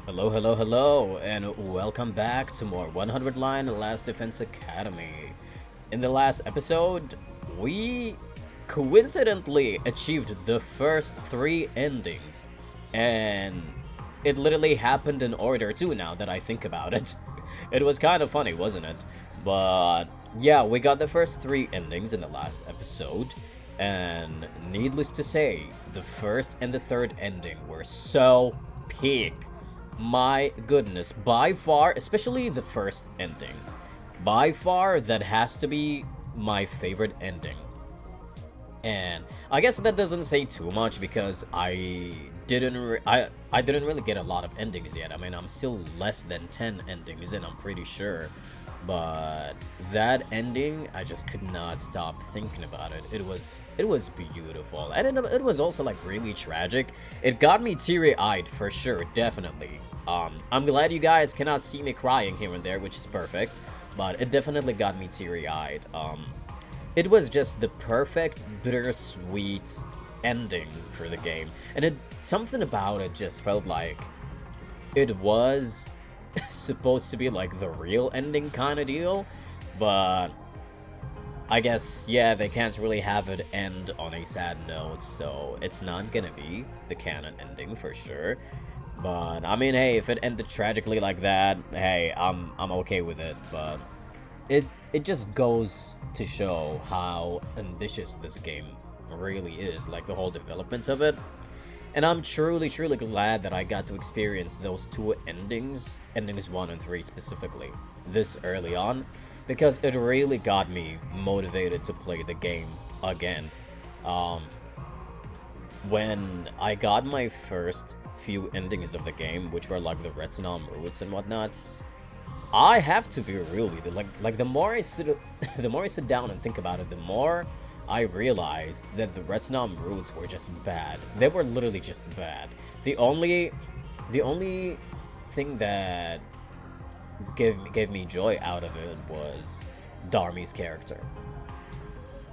Hello, hello, hello, and welcome back to more 100 Line Last Defense Academy. In the last episode, we coincidentally achieved the first 3 endings, and it literally happened in order too now that I think about it. It was kind of funny, wasn't it? But yeah, we got the first 3 endings in the last episode, and needless to say, the first and the third ending were so peak. My goodness, by far, especially the first ending, by far that has to be my favorite ending. And I guess that doesn't say too much because I didn't really get a lot of endings yet. I mean, I'm still less than 10 endings in, I'm pretty sure. But that ending, I just could not stop thinking about it. It was beautiful, and it was also like really tragic. It got me teary-eyed for sure, definitely. I'm glad you guys cannot see me crying here and there, which is perfect, but it definitely got me teary-eyed. It was just the perfect bittersweet ending for the game, and something about it just felt like it was supposed to be like the real ending kind of deal, but I guess, yeah, they can't really have it end on a sad note, so it's not gonna be the canon ending for sure. But I mean, hey, if it ended tragically like that, hey, I'm okay with it. But it just goes to show how ambitious this game really is, like the whole development of it. And I'm truly, truly glad that I got to experience those 2 endings, endings 1 and 3 specifically, this early on, because it really got me motivated to play the game again. Um, when I got my first few endings of the game, which were like the Retinal routes and whatnot, I have to be real with it. Like the more I sit, the more I sit down and think about it, the more I realized that the Retinal routes were just bad. They were literally just bad. The only thing that gave me joy out of it was Darmy's character.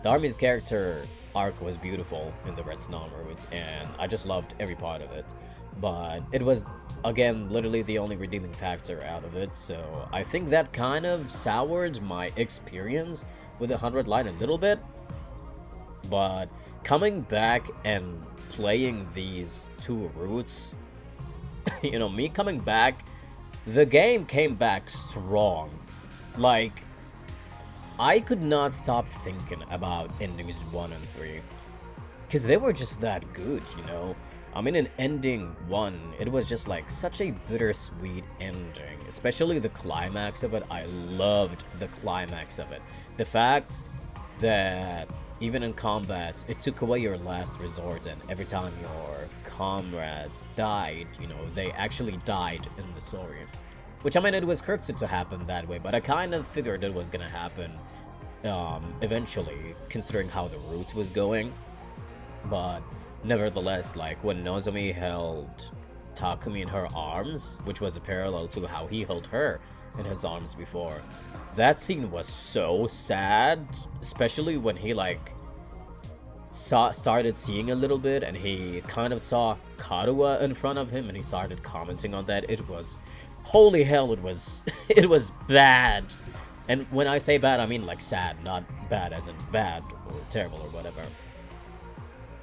Darmy's character arc was beautiful in the Red Snow routes, and I just loved every part of it. But it was, again, literally the only redeeming factor out of it, so I think that kind of soured my experience with 100 Line a little bit. But coming back and playing these 2 routes, me coming back, the game came back strong. Like, I could not stop thinking about endings 1 and 3. Because they were just that good. I mean, in ending 1, it was just like such a bittersweet ending. Especially the climax of it. I loved the climax of it. The fact that even in combat, it took away your last resort, and every time your comrades died, they actually died in the story. Which, I mean, it was scripted to happen that way, but I kind of figured it was gonna happen eventually, considering how the route was going. But nevertheless, like when Nozomi held Takumi in her arms, which was a parallel to how he held her in his arms before, that scene was so sad, especially when he like started seeing a little bit and he kind of saw Karuwa in front of him and he started commenting on that. It was, holy hell, it was it was bad. And when I say bad, I mean like sad, not bad as in bad or terrible or whatever.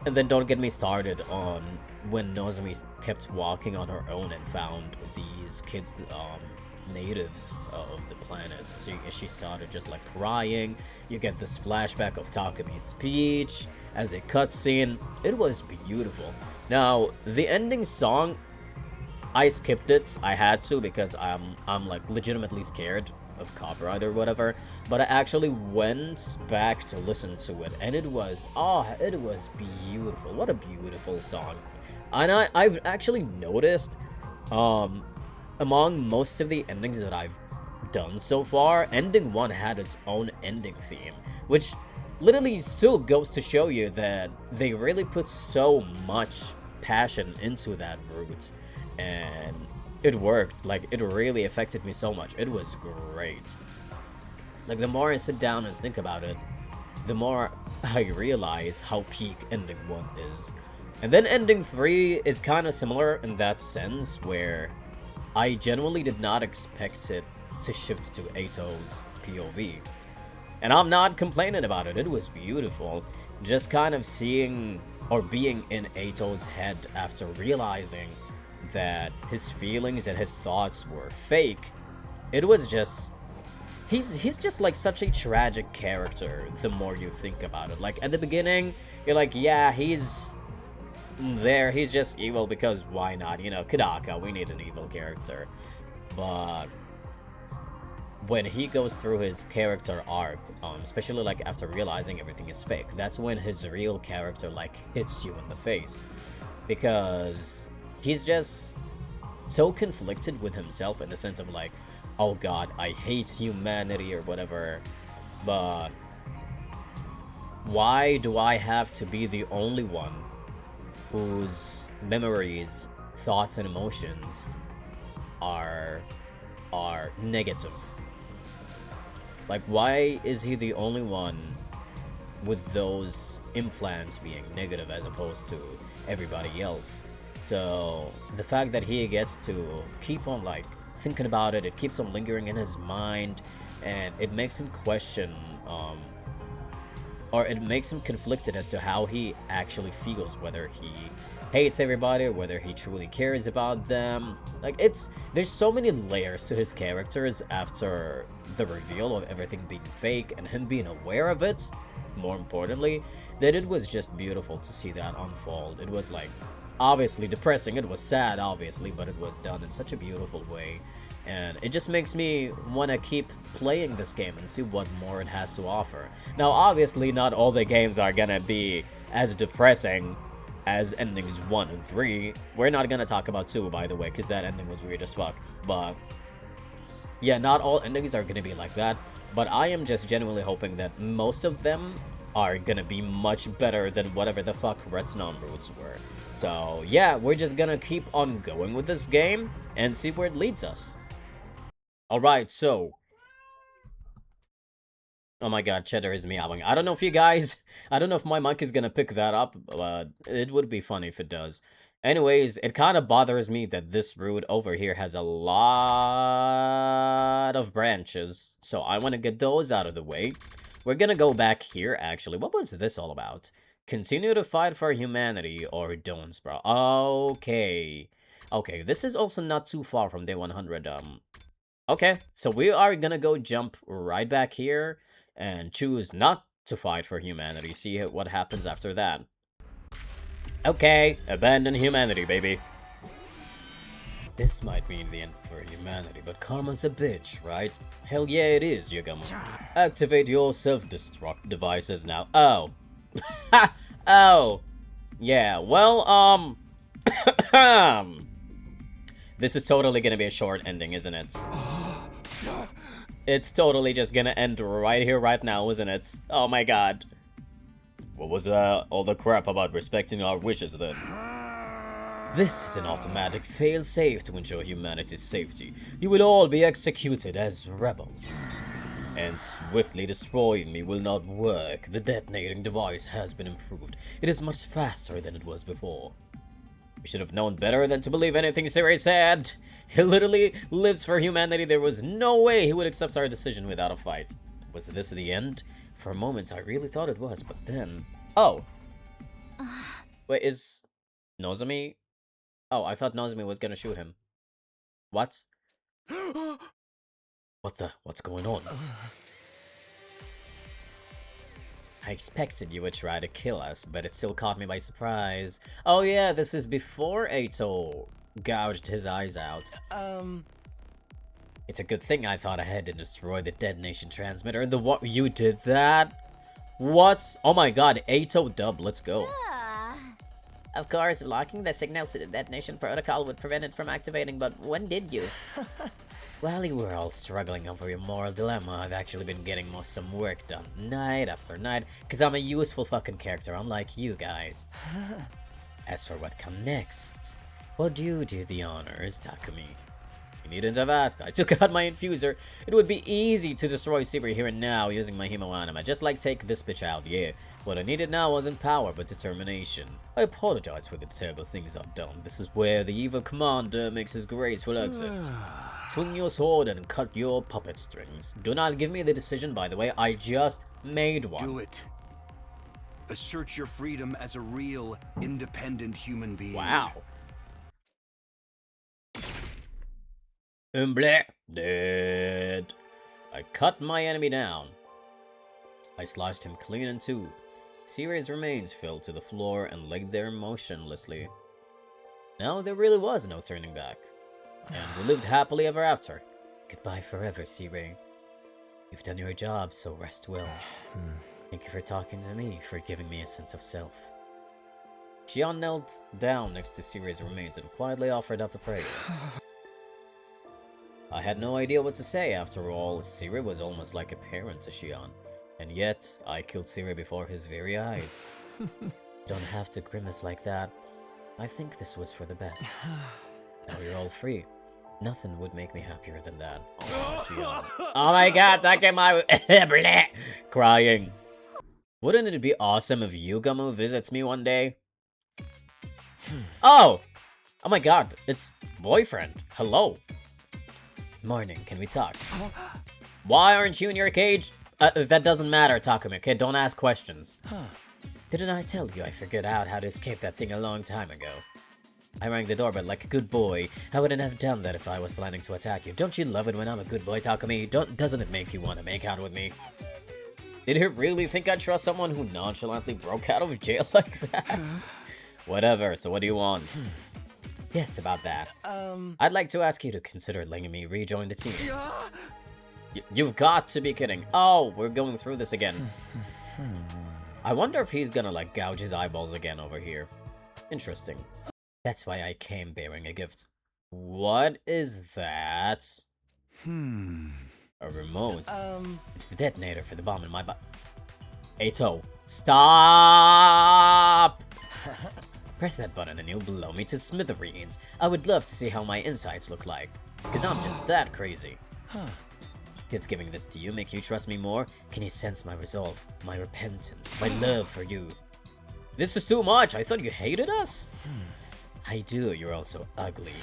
And then don't get me started on when Nozomi kept walking on her own and found these kids, natives of the planet. So she started just like crying. You get this flashback of Takumi's speech as a cutscene. It was beautiful. Now, the ending song, I skipped it. I had to because I'm like legitimately scared of copyright or whatever, but I actually went back to listen to it, and it was beautiful. What a beautiful song. And I've actually noticed, among most of the endings that I've done so far, ending 1 had its own ending theme, which literally still goes to show you that they really put so much passion into that route, and it worked. Like, it really affected me so much. It was great. Like, the more I sit down and think about it, the more I realize how peak ending 1 is. And then ending 3 is kind of similar in that sense, where I genuinely did not expect it to shift to Ato's POV. And I'm not complaining about it, it was beautiful. Just kind of seeing or being in Ato's head after realizing that his feelings and his thoughts were fake. It was just... He's just like such a tragic character the more you think about it. Like at the beginning, you're like, yeah, he's there, he's just evil because why not? You know, Kadaka, we need an evil character. But when he goes through his character arc, especially like after realizing everything is fake, that's when his real character like hits you in the face. Because he's just so conflicted with himself in the sense of like, oh god, I hate humanity or whatever, but why do I have to be the only one whose memories, thoughts, and emotions are negative? Like, why is he the only one with those implants being negative as opposed to everybody else? So the fact that he gets to keep on like thinking about it, it keeps on lingering in his mind, and it makes him question, or it makes him conflicted as to how he actually feels, whether he hates everybody or whether he truly cares about them. Like, there's so many layers to his characters after the reveal of everything being fake and him being aware of it, more importantly, that it was just beautiful to see that unfold. It was like, obviously depressing, it was sad, obviously, but it was done in such a beautiful way, and it just makes me want to keep playing this game and see what more it has to offer. Now, obviously, not all the games are gonna be as depressing as endings 1 and 3. We're not gonna talk about 2, by the way, because that ending was weird as fuck, but yeah, not all endings are gonna be like that, but I am just genuinely hoping that most of them are gonna be much better than whatever the fuck Red Snom roots were. So yeah, we're just gonna keep on going with this game and see where it leads us. Alright, so... Oh my god, Cheddar is meowing. I don't know if you guys... I don't know if my mic is gonna pick that up, but it would be funny if it does. Anyways, it kind of bothers me that this route over here has a lot of branches, so I want to get those out of the way. We're gonna go back here, actually. What was this all about? Continue to fight for humanity or don't, bro. Okay. Okay, this is also not too far from day 100. Okay, so we are gonna go jump right back here and choose not to fight for humanity. See what happens after that. Okay, abandon humanity, baby. This might mean the end for humanity, but karma's a bitch, right? Hell yeah, it is, Yagama. Activate your self-destruct devices now. Oh. Oh. Yeah, well, this is totally gonna be a short ending, isn't it? It's totally just gonna end right here, right now, isn't it? Oh my god. What was all the crap about respecting our wishes then? This is an automatic fail-safe to ensure humanity's safety. You will all be executed as rebels. And swiftly destroying me will not work. The detonating device has been improved. It is much faster than it was before. We should have known better than to believe anything Siri said. He literally lives for humanity. There was no way he would accept our decision without a fight. Was this the end? For moments, I really thought it was, but then... Oh. Wait, is Nozomi... Oh, I thought Nozomi was gonna shoot him. What? What's going on? I expected you would try to kill us, but it still caught me by surprise. Oh yeah, this is before Ato gouged his eyes out. It's a good thing I thought ahead and destroyed the detonation transmitter. What? You did that? What? Oh my god, Ato dub, let's go. Of course, blocking the signal to the detonation protocol would prevent it from activating, but when did you? While you were all struggling over your moral dilemma, I've actually been getting some work done, night after night, because I'm a useful fucking character, unlike you guys. As for what come next, well, do the honors, Takumi. You needn't have asked. I took out my infuser. It would be easy to destroy Sibri here and now using my hemo anima. Just like take this bitch out, yeah. What I needed now wasn't power, but determination. I apologize for the terrible things I've done. This is where the evil commander makes his graceful exit. Swing your sword and cut your puppet strings. Do not give me the decision, by the way. I just made one. Do it. Assert your freedom as a real, independent human being. Wow. Bleh. Dead. I cut my enemy down. I slashed him clean in two. Siri's remains fell to the floor and lay there motionlessly. Now there really was no turning back. And we lived happily ever after. Goodbye forever, Siri. You've done your job, so rest well. Thank you for talking to me, for giving me a sense of self. Xian knelt down next to Siri's remains and quietly offered up a prayer. I had no idea what to say. After all, Siri was almost like a parent to Xian. And yet, I killed Siri before his very eyes. Don't have to grimace like that. I think this was for the best. Now you're all free. Nothing would make me happier than that. Oh, Xian. Oh my god, that came out crying. Wouldn't it be awesome if Yugamu visits me one day? Oh! Oh my god, it's boyfriend. Hello. Morning, can we talk? Why aren't you in your cage? That doesn't matter, Takumi, okay? Don't ask questions. Didn't I tell you I figured out how to escape that thing a long time ago? I rang the doorbell like a good boy. I wouldn't have done that if I was planning to attack you. Don't you love it when I'm a good boy, Takumi? Doesn't it make you want to make out with me? Did he really think I'd trust someone who nonchalantly broke out of jail like that? Whatever, so what do you want? Yes, about that. I'd like to ask you to consider letting me rejoin the team. You've got to be kidding. Oh, we're going through this again. I wonder if he's gonna, like, gouge his eyeballs again over here. Interesting. That's why I came bearing a gift. What is that? A remote. It's the detonator for the bomb in my butt. Eito, stop! Press that button and you'll blow me to smithereens. I would love to see how my insides look like. Because I'm just that crazy. Does giving this to you make you trust me more? Can you sense my resolve, my repentance, my love for you? This is too much. I thought you hated us. I do. You're also ugly.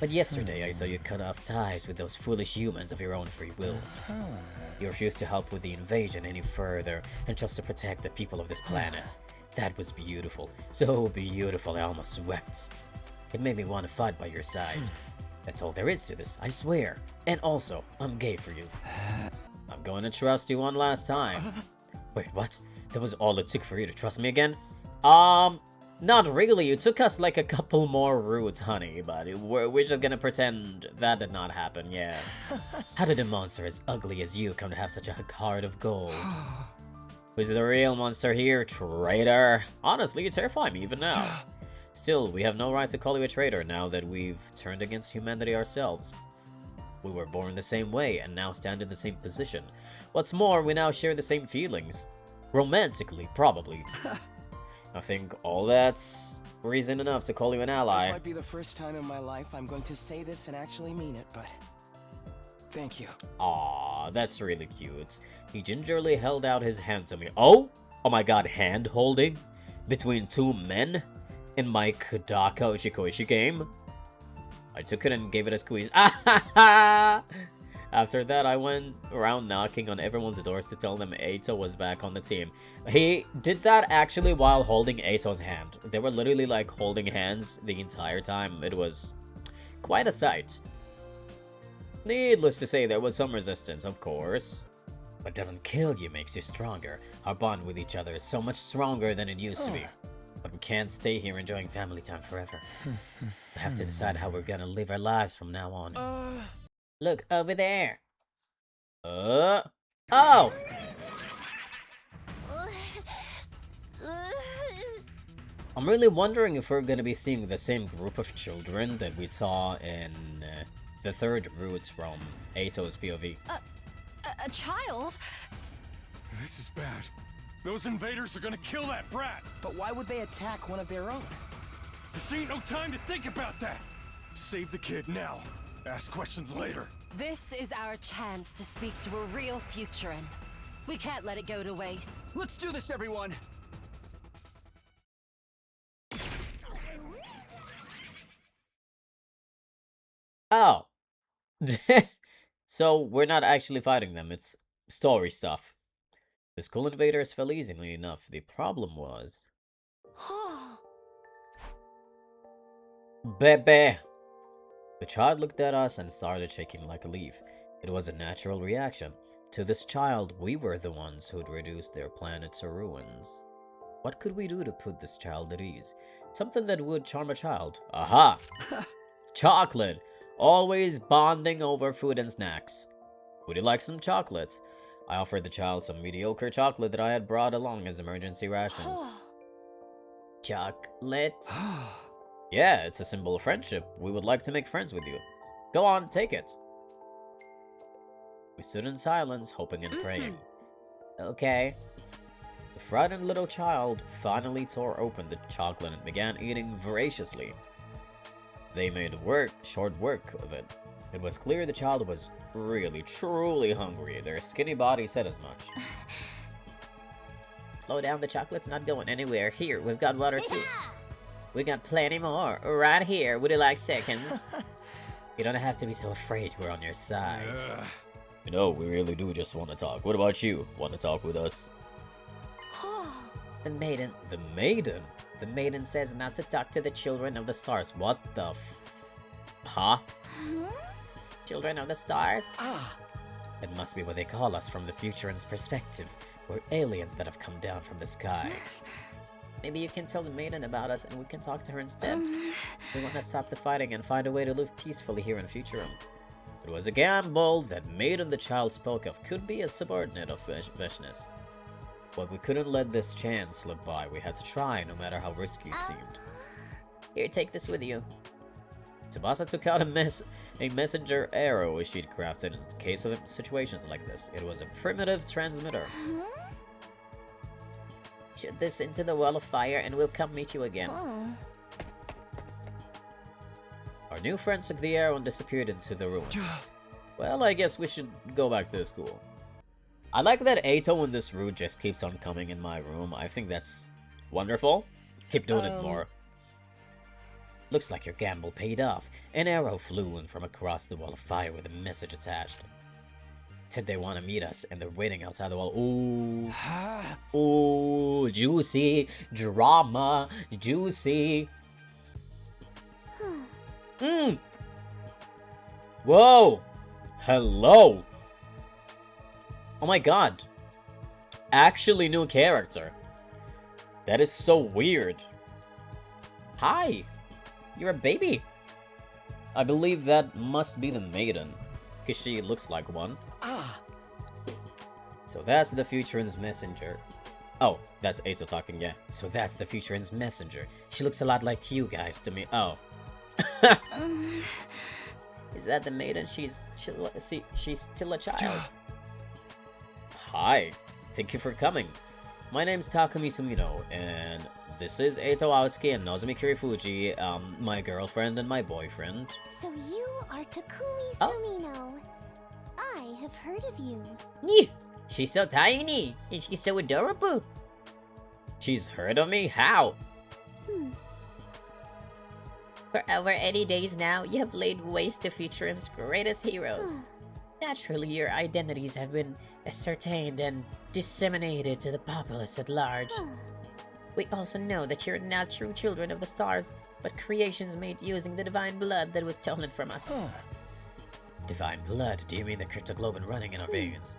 But yesterday I saw you cut off ties with those foolish humans of your own free will. You refused to help with the invasion any further and chose to protect the people of this planet. That was beautiful. So beautiful I almost wept. It made me want to fight by your side. That's all there is to this, I swear. And also, I'm gay for you. I'm going to trust you one last time. Wait, what? That was all it took for you to trust me again? Not really. It took us like a couple more routes, honey, but we're just gonna pretend that did not happen, yeah. How did a monster as ugly as you come to have such a heart of gold? Who's the real monster here, traitor? Honestly, you terrify me even now. Still, we have no right to call you a traitor now that we've turned against humanity ourselves. We were born the same way and now stand in the same position. What's more, we now share the same feelings. Romantically, probably. I think all that's reason enough to call you an ally. This might be the first time in my life I'm going to say this and actually mean it, but thank you. Aw, that's really cute. He gingerly held out his hand to me. Oh? Oh my god, hand holding? Between two men? In my Kodaka Uchikoishi game? I took it and gave it a squeeze. After that, I went around knocking on everyone's doors to tell them Eito was back on the team. He did that actually while holding Eito's hand. They were literally like holding hands the entire time. It was quite a sight. Needless to say, there was some resistance, of course. What doesn't kill you makes you stronger. Our bond with each other is so much stronger than it used to be. But we can't stay here enjoying family time forever. We have to decide how we're gonna live our lives from now on. Look, over there. Oh! I'm really wondering if we're gonna be seeing the same group of children that we saw in the third route from Eito's POV. A child? This is bad. Those invaders are gonna kill that brat! But why would they attack one of their own? This ain't no time to think about that! Save the kid now. Ask questions later. This is our chance to speak to a real Futurin. We can't let it go to waste. Let's do this, everyone! Oh. So we're not actually fighting them, it's story stuff. The school invaders fell easily enough. The problem was... Bebe! The child looked at us and started shaking like a leaf. It was a natural reaction. To this child, we were the ones who'd reduced their planet to ruins. What could we do to put this child at ease? Something that would charm a child. Aha! Chocolate! Always bonding over food and snacks. Would you like some chocolate? I offered the child some mediocre chocolate that I had brought along as emergency rations. Chocolate? Yeah, it's a symbol of friendship. We would like to make friends with you. Go on, take it. We stood in silence, hoping and praying. Okay. The frightened little child finally tore open the chocolate and began eating voraciously. They made short work of it. It was clear the child was really, truly hungry. Their skinny body said as much. Slow down, the chocolate's not going anywhere. Here, we've got water too. We got plenty more. Right here. Would you like seconds? You don't have to be so afraid. We're on your side. You know, we really do just want to talk. What about you? Want to talk with us? The maiden. The maiden? The maiden says not to talk to the children of the stars. What the Huh? Children of the stars? It must be what they call us from the Futurin's perspective. We're aliens that have come down from the sky. Maybe you can tell the maiden about us and we can talk to her instead. We want to stop the fighting and find a way to live peacefully here in Futurum. It was a gamble. That maiden the child spoke of could be a subordinate of Veshness. But we couldn't let this chance slip by. We had to try, no matter how risky it seemed. Here, take this with you. Tsubasa took out a messenger arrow she'd crafted in case of situations like this. It was a primitive transmitter. Shoot this into the wall of fire and we'll come meet you again. Our new friend took the arrow and disappeared into the ruins. Well, I guess we should go back to the school. I like that Ato in this route just keeps on coming in my room. I think that's wonderful. Keep doing it more. Looks like your gamble paid off. An arrow flew in from across the wall of fire with a message attached. Said they want to meet us and they're waiting outside the wall. Ooh. Ooh, juicy. Drama. Juicy. Whoa. Hello. Oh my god. Actually new character. That is so weird. Hi. You're a baby. I believe that must be the maiden, because she looks like one. So that's the Futurin's messenger. Oh, that's Ato talking, yeah. So that's the Futurin's messenger. She looks a lot like you guys to me. Oh. Is that the maiden? She's still a child. Hi. Thank you for coming. My name's Takumi Sumino, and this is Eito Aotsuki and Nozumi Kirifuji, my girlfriend and my boyfriend. So you are Takumi Sumino. I have heard of you. She's so tiny, and she's so adorable. She's heard of me? How? For over 80 days now, you have laid waste to Futurum's greatest heroes. Naturally, your identities have been ascertained and disseminated to the populace at large. We also know that you're not true children of the stars, but creations made using the divine blood that was stolen from us. Divine blood? Do you mean the cryptoglobin running in our veins?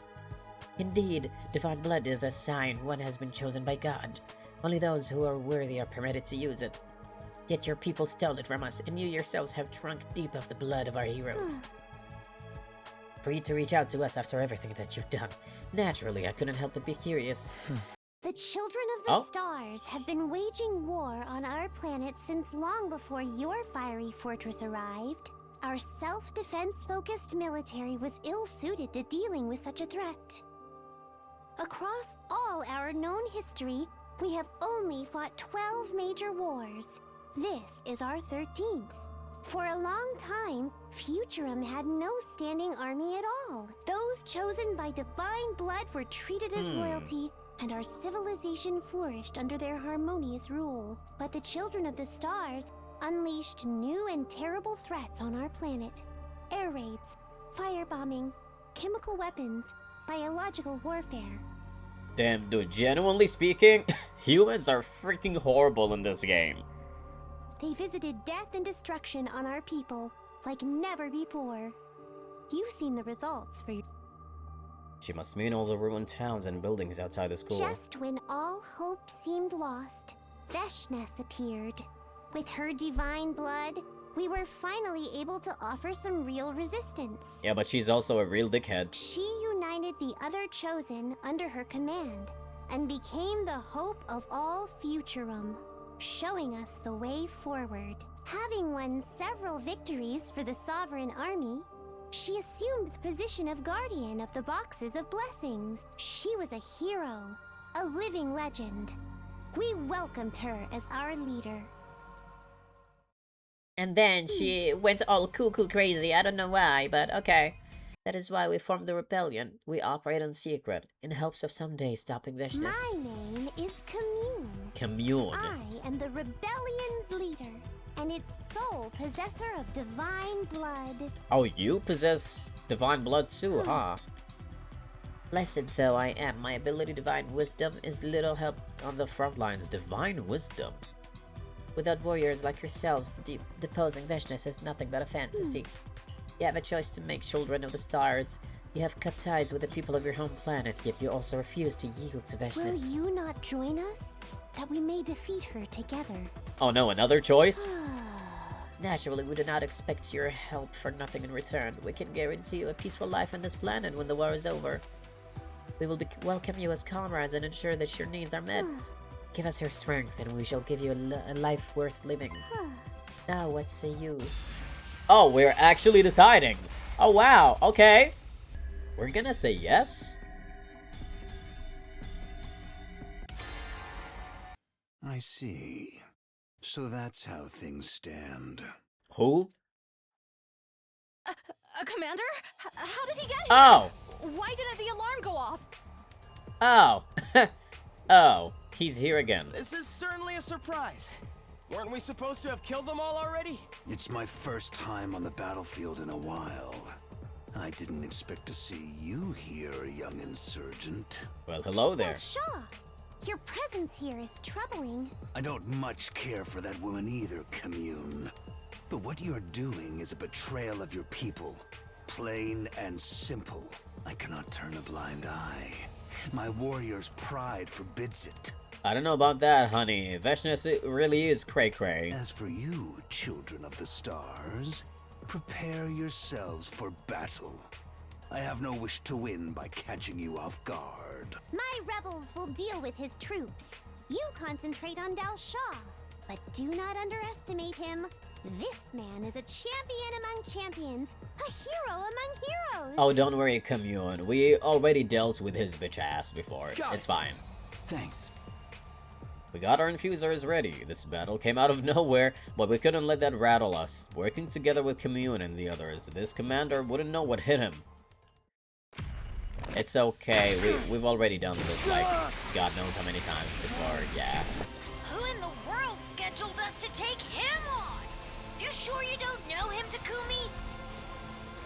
Indeed, divine blood is a sign one has been chosen by God. Only those who are worthy are permitted to use it. Yet your people stole it from us, and you yourselves have drunk deep of the blood of our heroes. For you to reach out to us after everything that you've done, naturally I couldn't help but be curious. The children of the stars have been waging war on our planet since long before your fiery fortress arrived. Our self-defense focused military was ill-suited to dealing with such a threat. Across all our known history, we have only fought 12 major wars. This is our 13th. For a long time, Futurum had no standing army at all. Those chosen by divine blood were treated as royalty, and our civilization flourished under their harmonious rule. But the children of the stars unleashed new and terrible threats on our planet. Air raids, firebombing, chemical weapons, biological warfare. Damn, dude, genuinely speaking, humans are freaking horrible in this game. They visited death and destruction on our people like never before. You've seen the results for your... She must mean all the ruined towns and buildings outside the school. Just when all hope seemed lost, Veshness appeared. With her divine blood, we were finally able to offer some real resistance. Yeah, but she's also a real dickhead. She united the other chosen under her command and became the hope of all Futurum, showing us the way forward. Having won several victories for the Sovereign Army, she assumed the position of Guardian of the Boxes of Blessings. She was a hero, a living legend. We welcomed her as our leader. And then she went all cuckoo crazy. I don't know why, but okay. That is why we formed the rebellion. We operate in secret, in hopes of someday stopping Veshness. My name is Commune. Commune. I am the rebellion's leader, and its sole possessor of divine blood. Oh, you possess divine blood too, huh? Blessed though I am, my ability divine wisdom is little help on the front line. Lines, divine wisdom. Without warriors like yourselves, deposing Veshness is nothing but a fantasy. You have a choice to make, children of the stars. You have cut ties with the people of your home planet, yet you also refuse to yield to Will Veshness. you not join us, that we may defeat her together? Oh no, another choice? Naturally, we do not expect your help for nothing in return. We can guarantee you a peaceful life on this planet when the war is over. We will welcome you as comrades and ensure that your needs are met. Give us your strength, and we shall give you a life worth living. Now, what say you? Oh, we're actually deciding. Oh wow, okay. We're gonna say yes? I see. So that's how things stand. Who? Commander? How did he get here? Oh! Why didn't the alarm go off? Oh. Oh, he's here again. This is certainly a surprise. Weren't we supposed to have killed them all already? It's my first time on the battlefield in a while. I didn't expect to see you here, young insurgent. Well, hello there. Well, Shaw, your presence here is troubling. I don't much care for that woman either, Commune. But what you're doing is a betrayal of your people. Plain and simple. I cannot turn a blind eye. My warrior's pride forbids it. I don't know about that, honey. Veshness really is cray-cray. As for you, children of the stars, prepare yourselves for battle. I have no wish to win by catching you off guard. My rebels will deal with his troops. You concentrate on Dal Shah, but do not underestimate him. This man is a champion among champions, a hero among heroes. Oh, don't worry, Commune. We already dealt with his bitch ass before. Got It's it. fine. Thanks. We got our infusers ready. This battle came out of nowhere, but we couldn't let that rattle us. Working together with Commune and the others, this commander wouldn't know what hit him. It's okay. We've already done this, like, God knows how many times before. Yeah. Who in the world scheduled us to take him on? You sure you don't know him, Takumi?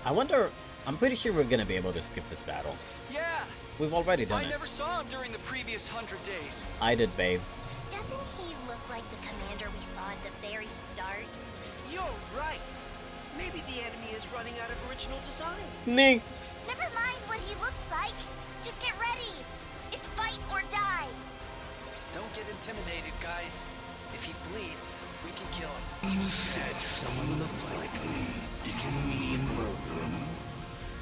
I wonder... I'm pretty sure we're gonna be able to skip this battle. Yeah, We've already done I it. never saw him during the previous 100 days. I did, babe. Doesn't he look like the commander we saw at the very start? You're right. Maybe the enemy is running out of original designs. Nick. Never mind what he looks like. Just get ready. It's fight or die. Don't get intimidated, guys. If he bleeds, we can kill him. You said someone looked like me. Did you mean Merlin?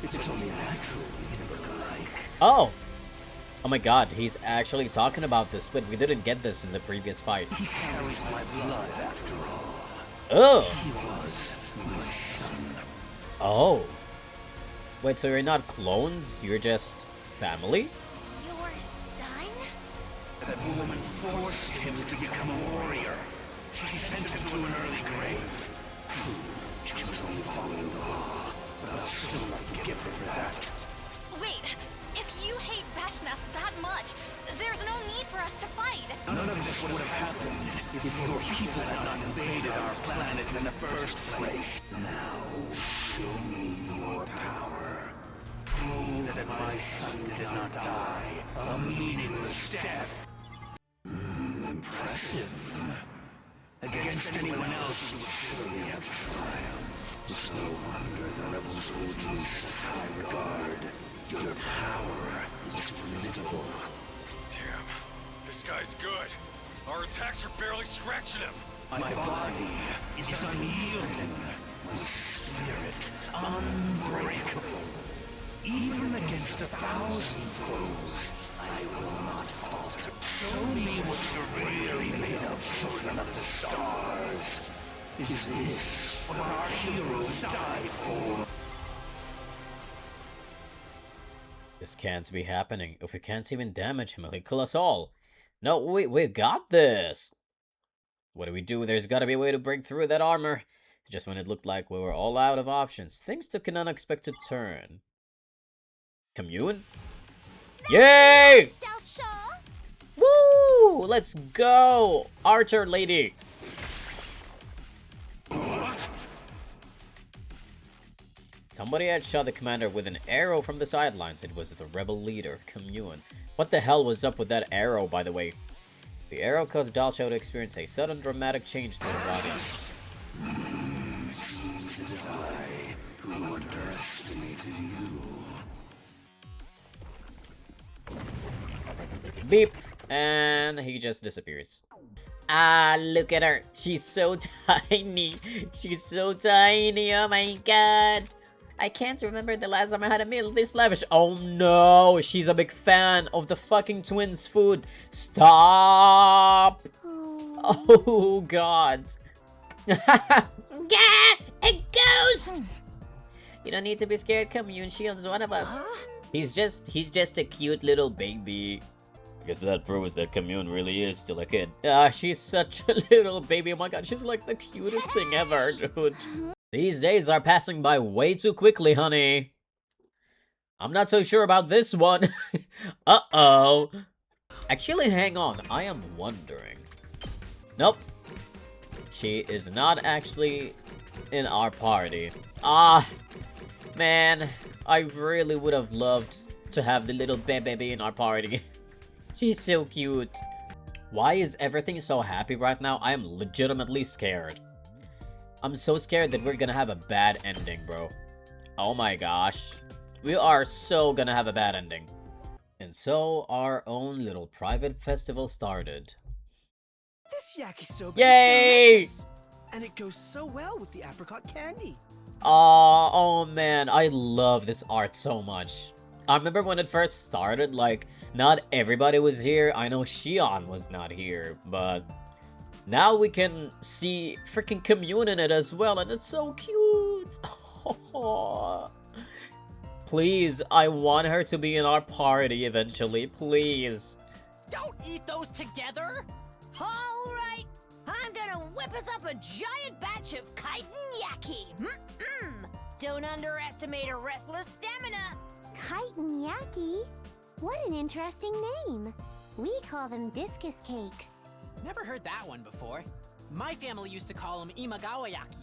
It's only natural we look alike. Oh! Oh my god, he's actually talking about this twin. We didn't get this in the previous fight. He carries my blood after all. Oh! He was my son. Oh. Wait, so you're not clones? You're just family? Your son? That woman forced him to become a warrior. She sent him to an early grave. True, She was only following the law, but I'll still not give her that. Wait, if you hate Vashnas that much, there's no need for us to fight. None of this would have happened if your people had not invaded our planet in the first place. Now, show me your power. Prove that my son did not die a meaningless death. Impressive. Against anyone else, you would surely have triumphed. It's no wonder the rebels hold you in such high regard. Your power is formidable. Damn, this guy's good. Our attacks are barely scratching him. My body is unyielding. My spirit unbreakable. Even against 1,000 foes, I will not falter. Show me what you're really made of, children of the stars. Is this what our heroes died for? This can't be happening. If we can't even damage him, he'll kill us all. No, we got this. What do we do? There's gotta be a way to break through that armor. Just when it looked like we were all out of options, things took an unexpected turn. Commune? Yay! Woo! Let's go! Archer lady! Somebody had shot the commander with an arrow from the sidelines. It was the rebel leader, Commune. What the hell was up with that arrow, by the way? The arrow caused Dalsho to experience a sudden dramatic change to his body. Seems it is I who underestimated you. Beep! And he just disappears. Ah, look at her. She's so tiny. She's so tiny. Oh my god. I can't remember the last time I had a meal this lavish. Oh no, she's a big fan of the fucking twins' food. Stop! Oh god. Yeah, a ghost! You don't need to be scared, Commune. Shield's one of us. He's just a cute little baby. Guess that proves that Commune really is still a kid. Ah, she's such a little baby. Oh my god, she's like the cutest thing ever, dude. These days are passing by way too quickly, honey. I'm not so sure about this one. Uh-oh. Actually, hang on. I am wondering. Nope. She is not actually in our party. Ah, man. I really would have loved to have the little baby in our party. She's so cute. Why is everything so happy right now? I am legitimately scared. I'm so scared that we're gonna have a bad ending, bro. Oh my gosh. We are so gonna have a bad ending. And so our own little private festival started. This yakisoba Yay! is delicious! And it goes so well with the apricot candy. Oh man, I love this art so much. I remember when it first started, like, not everybody was here. I know Shion was not here, but now we can see freaking Commune in it as well, and it's so cute. Please, I want her to be in our party eventually, please. Don't eat those together! Alright, I'm gonna whip us up a giant batch of chitin yaki. Don't underestimate a wrestler's stamina. Chitin yaki? What an interesting name. We call them discus cakes. Never heard that one before. My family used to call them imagawayaki.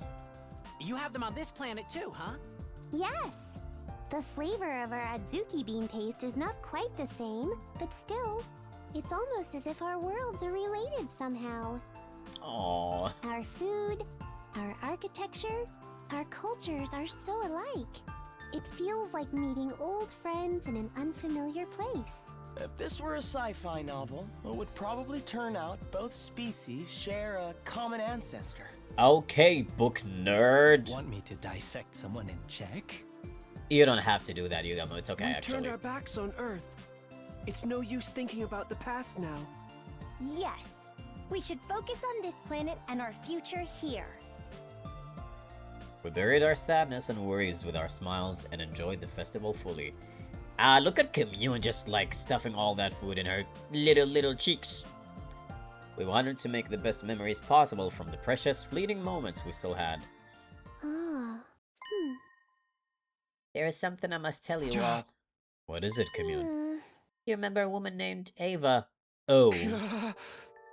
You have them on this planet too, huh? Yes. The flavor of our adzuki bean paste is not quite the same, but still, it's almost as if our worlds are related somehow. Aww. Our food, our architecture, our cultures are so alike. It feels like meeting old friends in an unfamiliar place. If this were a sci-fi novel, it would probably turn out both species share a common ancestor. Okay, book nerd. Want me to dissect someone in Czech? You don't have to do that, Yugamo. It's okay, We've actually. turned our backs on Earth. It's no use thinking about the past now. Yes, we should focus on this planet and our future here. We buried our sadness and worries with our smiles and enjoyed the festival fully. Ah, look at Commune just like stuffing all that food in her little cheeks. We wanted to make the best memories possible from the precious fleeting moments we still had. Ah, There is something I must tell you all. What is it, Commune? You remember a woman named Ava? Oh.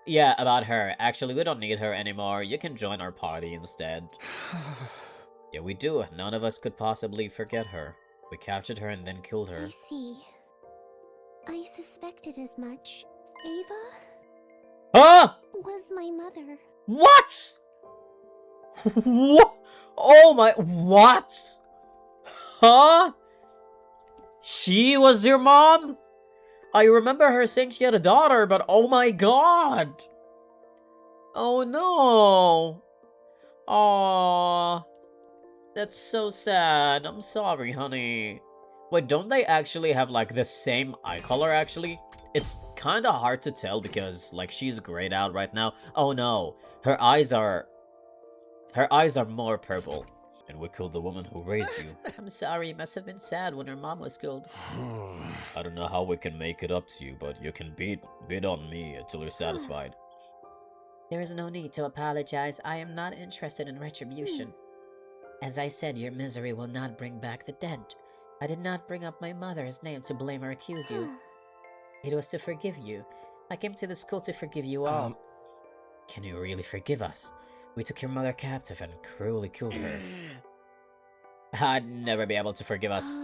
Yeah, about her. Actually, we don't need her anymore. You can join our party instead. Yeah, we do. None of us could possibly forget her. We captured her and then killed her. I see. I suspected as much. Ava Ah! was my mother. What? What? Oh my... What? Huh? She was your mom? I remember her saying she had a daughter, but oh my god! Oh no! Aww. That's so sad. I'm sorry, honey. Wait, don't they actually have, like, the same eye color, actually? It's kinda hard to tell because, like, she's grayed out right now. Oh no. Her eyes are more purple. And we killed the woman who raised you. I'm sorry, you must have been sad when her mom was killed. I don't know how we can make it up to you, but you can beat on me until you're satisfied. There is no need to apologize. I am not interested in retribution. As I said, your misery will not bring back the dead. I did not bring up my mother's name to blame or accuse you. It was to forgive you. I came to the school to forgive you all. Can you really forgive us? We took your mother captive and cruelly killed her. I'd never be able to forgive us.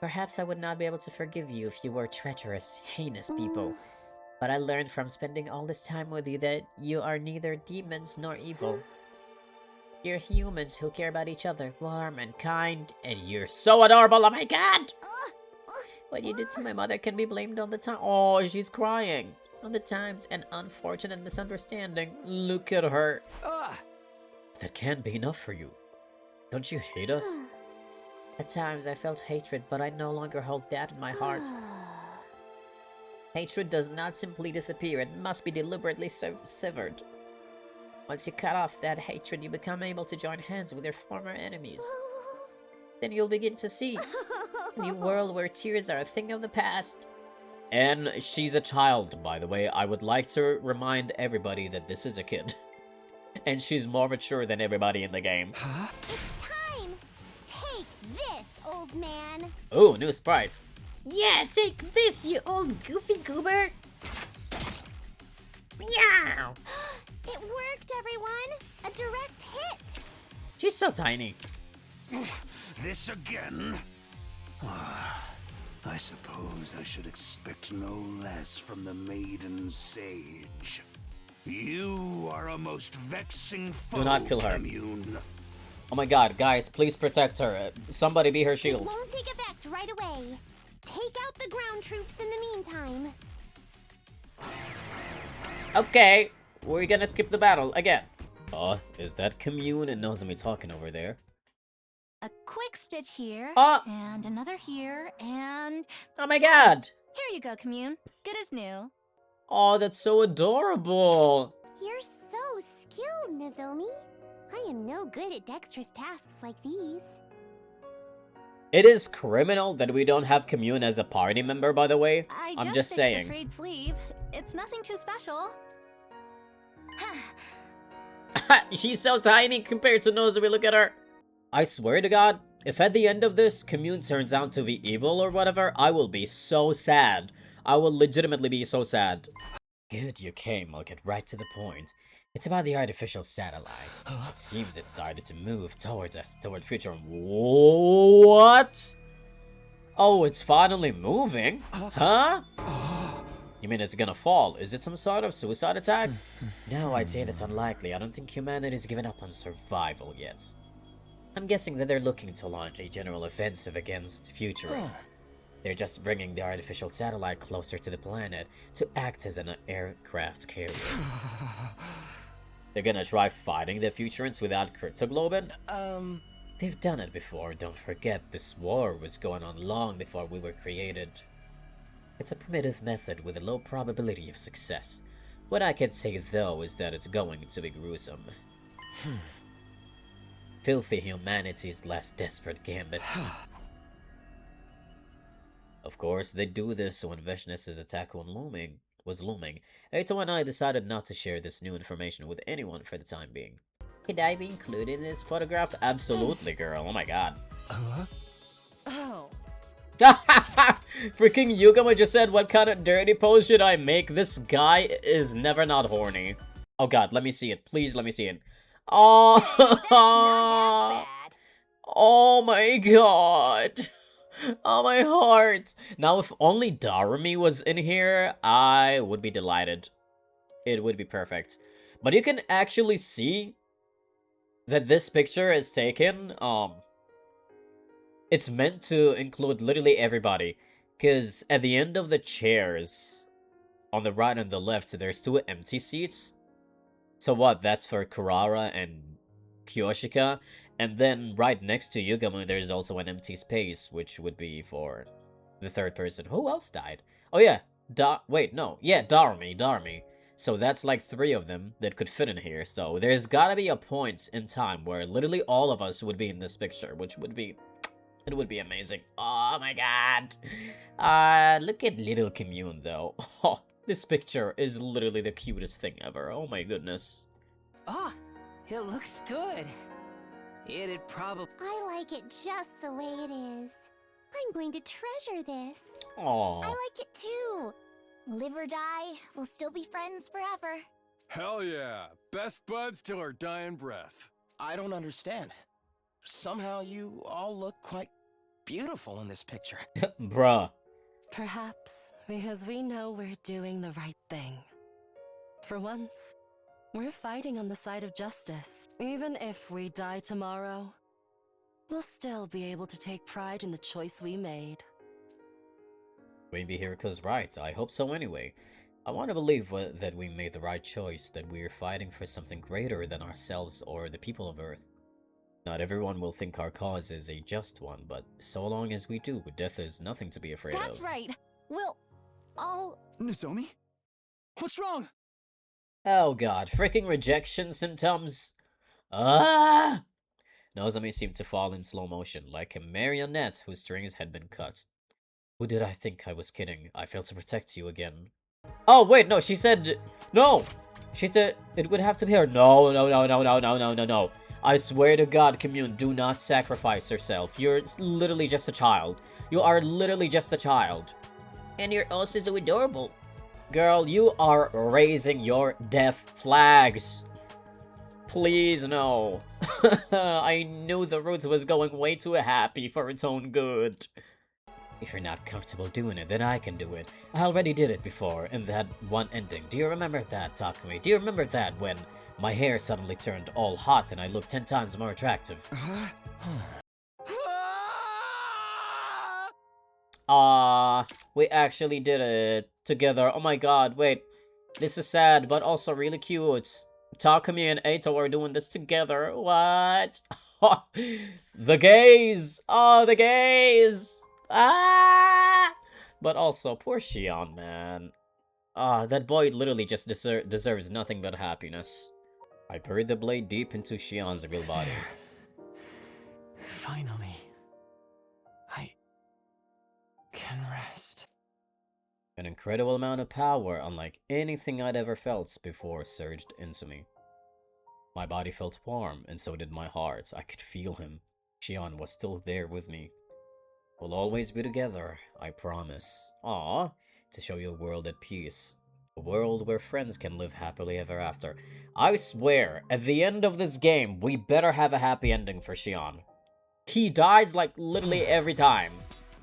Perhaps I would not be able to forgive you if you were treacherous, heinous people. But I learned from spending all this time with you that you are neither demons nor evil. You're humans who care about each other, warm and kind, and you're so adorable, oh my god! What you did to my mother can be blamed on the time. Oh, she's crying. On the times and unfortunate misunderstanding. Look at her. That can't be enough for you. Don't you hate us? At times I felt hatred, but I no longer hold that in my heart. Hatred does not simply disappear, it must be deliberately severed. Once you cut off that hatred, you become able to join hands with your former enemies. Then you'll begin to see a new world where tears are a thing of the past. And she's a child, by the way. I would like to remind everybody that this is a kid. And she's more mature than everybody in the game. It's time! Take this, old man! Ooh, new sprites. Yeah, take this, you old goofy goober! Meow! It worked, everyone! A direct hit! She's so tiny. This again? I suppose I should expect no less from the maiden sage. You are a most vexing foe. Do not kill her. Commune. Oh my god, guys, please protect her. Somebody be her It shield. won't take effect right away. Take out the ground troops in the meantime. Okay, we're gonna skip the battle again. Is that Commune and Nozomi talking over there? A quick stitch here, and another here, and... Oh my god! Here you go, Commune. Good as new. Oh, that's so adorable! You're so skilled, Nozomi. I am no good at dexterous tasks like these. It is criminal that we don't have Commune as a party member, by the way. I'm just fixed saying. A frayed sleeve. It's nothing too special. She's so tiny compared to Nozomi, look at her. I swear to god, if at the end of this, Commune turns out to be evil or whatever, I will be so sad. I will legitimately be so sad. Good, you came. I'll get right to the point. It's about the artificial satellite. It seems it started to move towards us, toward future. What? Oh, it's finally moving? Huh? You mean it's gonna fall? Is it some sort of suicide attack? No, I'd say that's unlikely. I don't think humanity's given up on survival yet. I'm guessing that they're looking to launch a general offensive against Future. They're just bringing the artificial satellite closer to the planet to act as an aircraft carrier. They're gonna try fighting the Futurans without Cryptoglobin? They've done it before, don't forget. This war was going on long before we were created. It's a primitive method with a low probability of success. What I can say though is that it's going to be gruesome. Filthy humanity's last desperate gambit. Of course, they do this when Vishnu's attack was looming. Eito and I decided not to share this new information with anyone for the time being. Could I be included in this photograph? Absolutely, girl. Oh my god. Freaking Yugama just said, what kind of dirty pose should I make? This guy is never not horny. Oh god, let me see it. Please let me see it. Oh, That's not half bad. Oh my god. Oh my heart. Now if only Darumi was in here, I would be delighted. It would be perfect. But you can actually see that this picture is taken, it's meant to include literally everybody. Because at the end of the chairs, on the right and the left, there's 2 empty seats. So what, that's for Kurara and Kyoshika. And then right next to Yugama, there's also an empty space, which would be for the 3rd person. Who else died? Oh yeah, Darumi. So that's like 3 of them that could fit in here. So there's gotta be a point in time where literally all of us would be in this picture, which would be... It would be amazing. Oh my god. Look at little Commune though. Oh, this picture is literally the cutest thing ever. Oh my goodness. Ah, it looks good. It'd probably... I like it just the way it is. I'm going to treasure this. Aww. I like it too. Live or die, we'll still be friends forever. Hell yeah. Best buds till our dying breath. I don't understand. Somehow you all look quite beautiful in this picture. Bruh. Perhaps because we know we're doing the right thing. For once, we're fighting on the side of justice. Even if we die tomorrow, we'll still be able to take pride in the choice we made. Maybe Hiriko's right. I hope so anyway. I want to believe that we made the right choice, that we're fighting for something greater than ourselves or the people of Earth. Not everyone will think our cause is a just one, but so long as we do, death is nothing to be afraid of. That's right. We'll all... Nozomi? What's wrong? Oh god, freaking rejection symptoms. Ah! Nozomi seemed to fall in slow motion, like a marionette whose strings had been cut. Who did I think I was kidding? I failed to protect you again. Oh, wait, no, she said... No! She said it would have to be her. No. I swear to God, Commune, do not sacrifice yourself. You're literally just a child. You are literally just a child. And you're also so adorable. Girl, you are raising your death flags. Please, no. I knew the route was going way too happy for its own good. If you're not comfortable doing it, then I can do it. I already did it before, in that one ending. Do you remember that, Takumi? Do you remember that when my hair suddenly turned all hot and I looked 10 times more attractive? We actually did it together. Oh my god, wait. This is sad, but also really cute. Takumi and Eito are doing this together. What? The gays! Oh, the gays! Ah! But also, poor Shion, man. That boy literally just deserves nothing but happiness. I buried the blade deep into Shion's real body. Finally, I can rest. An incredible amount of power, unlike anything I'd ever felt before, surged into me. My body felt warm, and so did my heart. I could feel him. Shion was still there with me. We'll always be together, I promise. Aww, to show you a world at peace. A world where friends can live happily ever after. I swear, at the end of this game, we better have a happy ending for Shion. He dies like literally every time.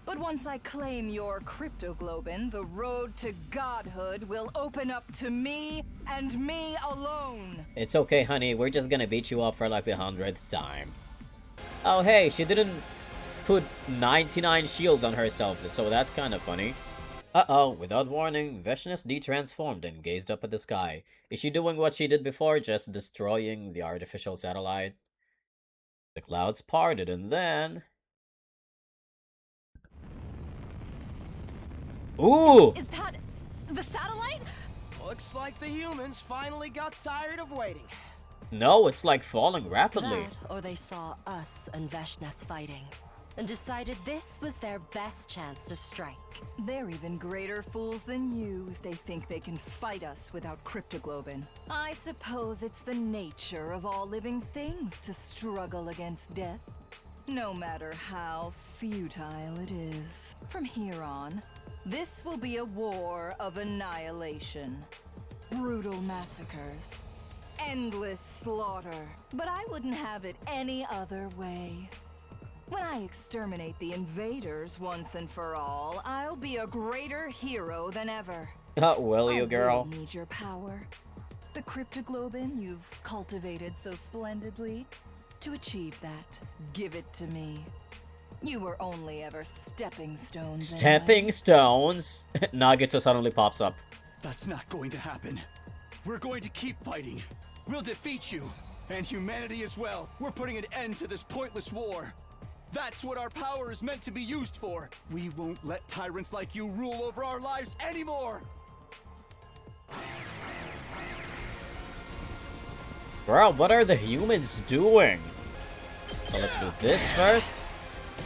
But once I claim your cryptoglobin, the road to godhood will open up to me and me alone. It's okay, honey. We're just gonna beat you up for like the 100th time. Oh, hey, she didn't put 99 shields on herself, so that's kind of funny. Uh-oh, without warning, Veshness de-transformed and gazed up at the sky. Is she doing what she did before, just destroying the artificial satellite? The clouds parted, and then... Ooh! Is that the satellite? Looks like the humans finally got tired of waiting. No, it's like falling rapidly. That, or they saw us and Veshness fighting, and decided this was their best chance to strike. They're even greater fools than you if they think they can fight us without cryptoglobin. I suppose it's the nature of all living things to struggle against death. No matter how futile it is. From here on, this will be a war of annihilation. Brutal massacres. Endless slaughter. But I wouldn't have it any other way. When I exterminate the invaders once and for all, I'll be a greater hero than ever. Will you, girl? I need your power. The cryptoglobin you've cultivated so splendidly. To achieve that, give it to me. You were only ever stepping stones. Stepping stones? Nagito suddenly pops up. That's not going to happen. We're going to keep fighting. We'll defeat you. And humanity as well. We're putting an end to this pointless war. That's what our power is meant to be used for. We won't let tyrants like you rule over our lives anymore. Bro, what are the humans doing? So let's do this first.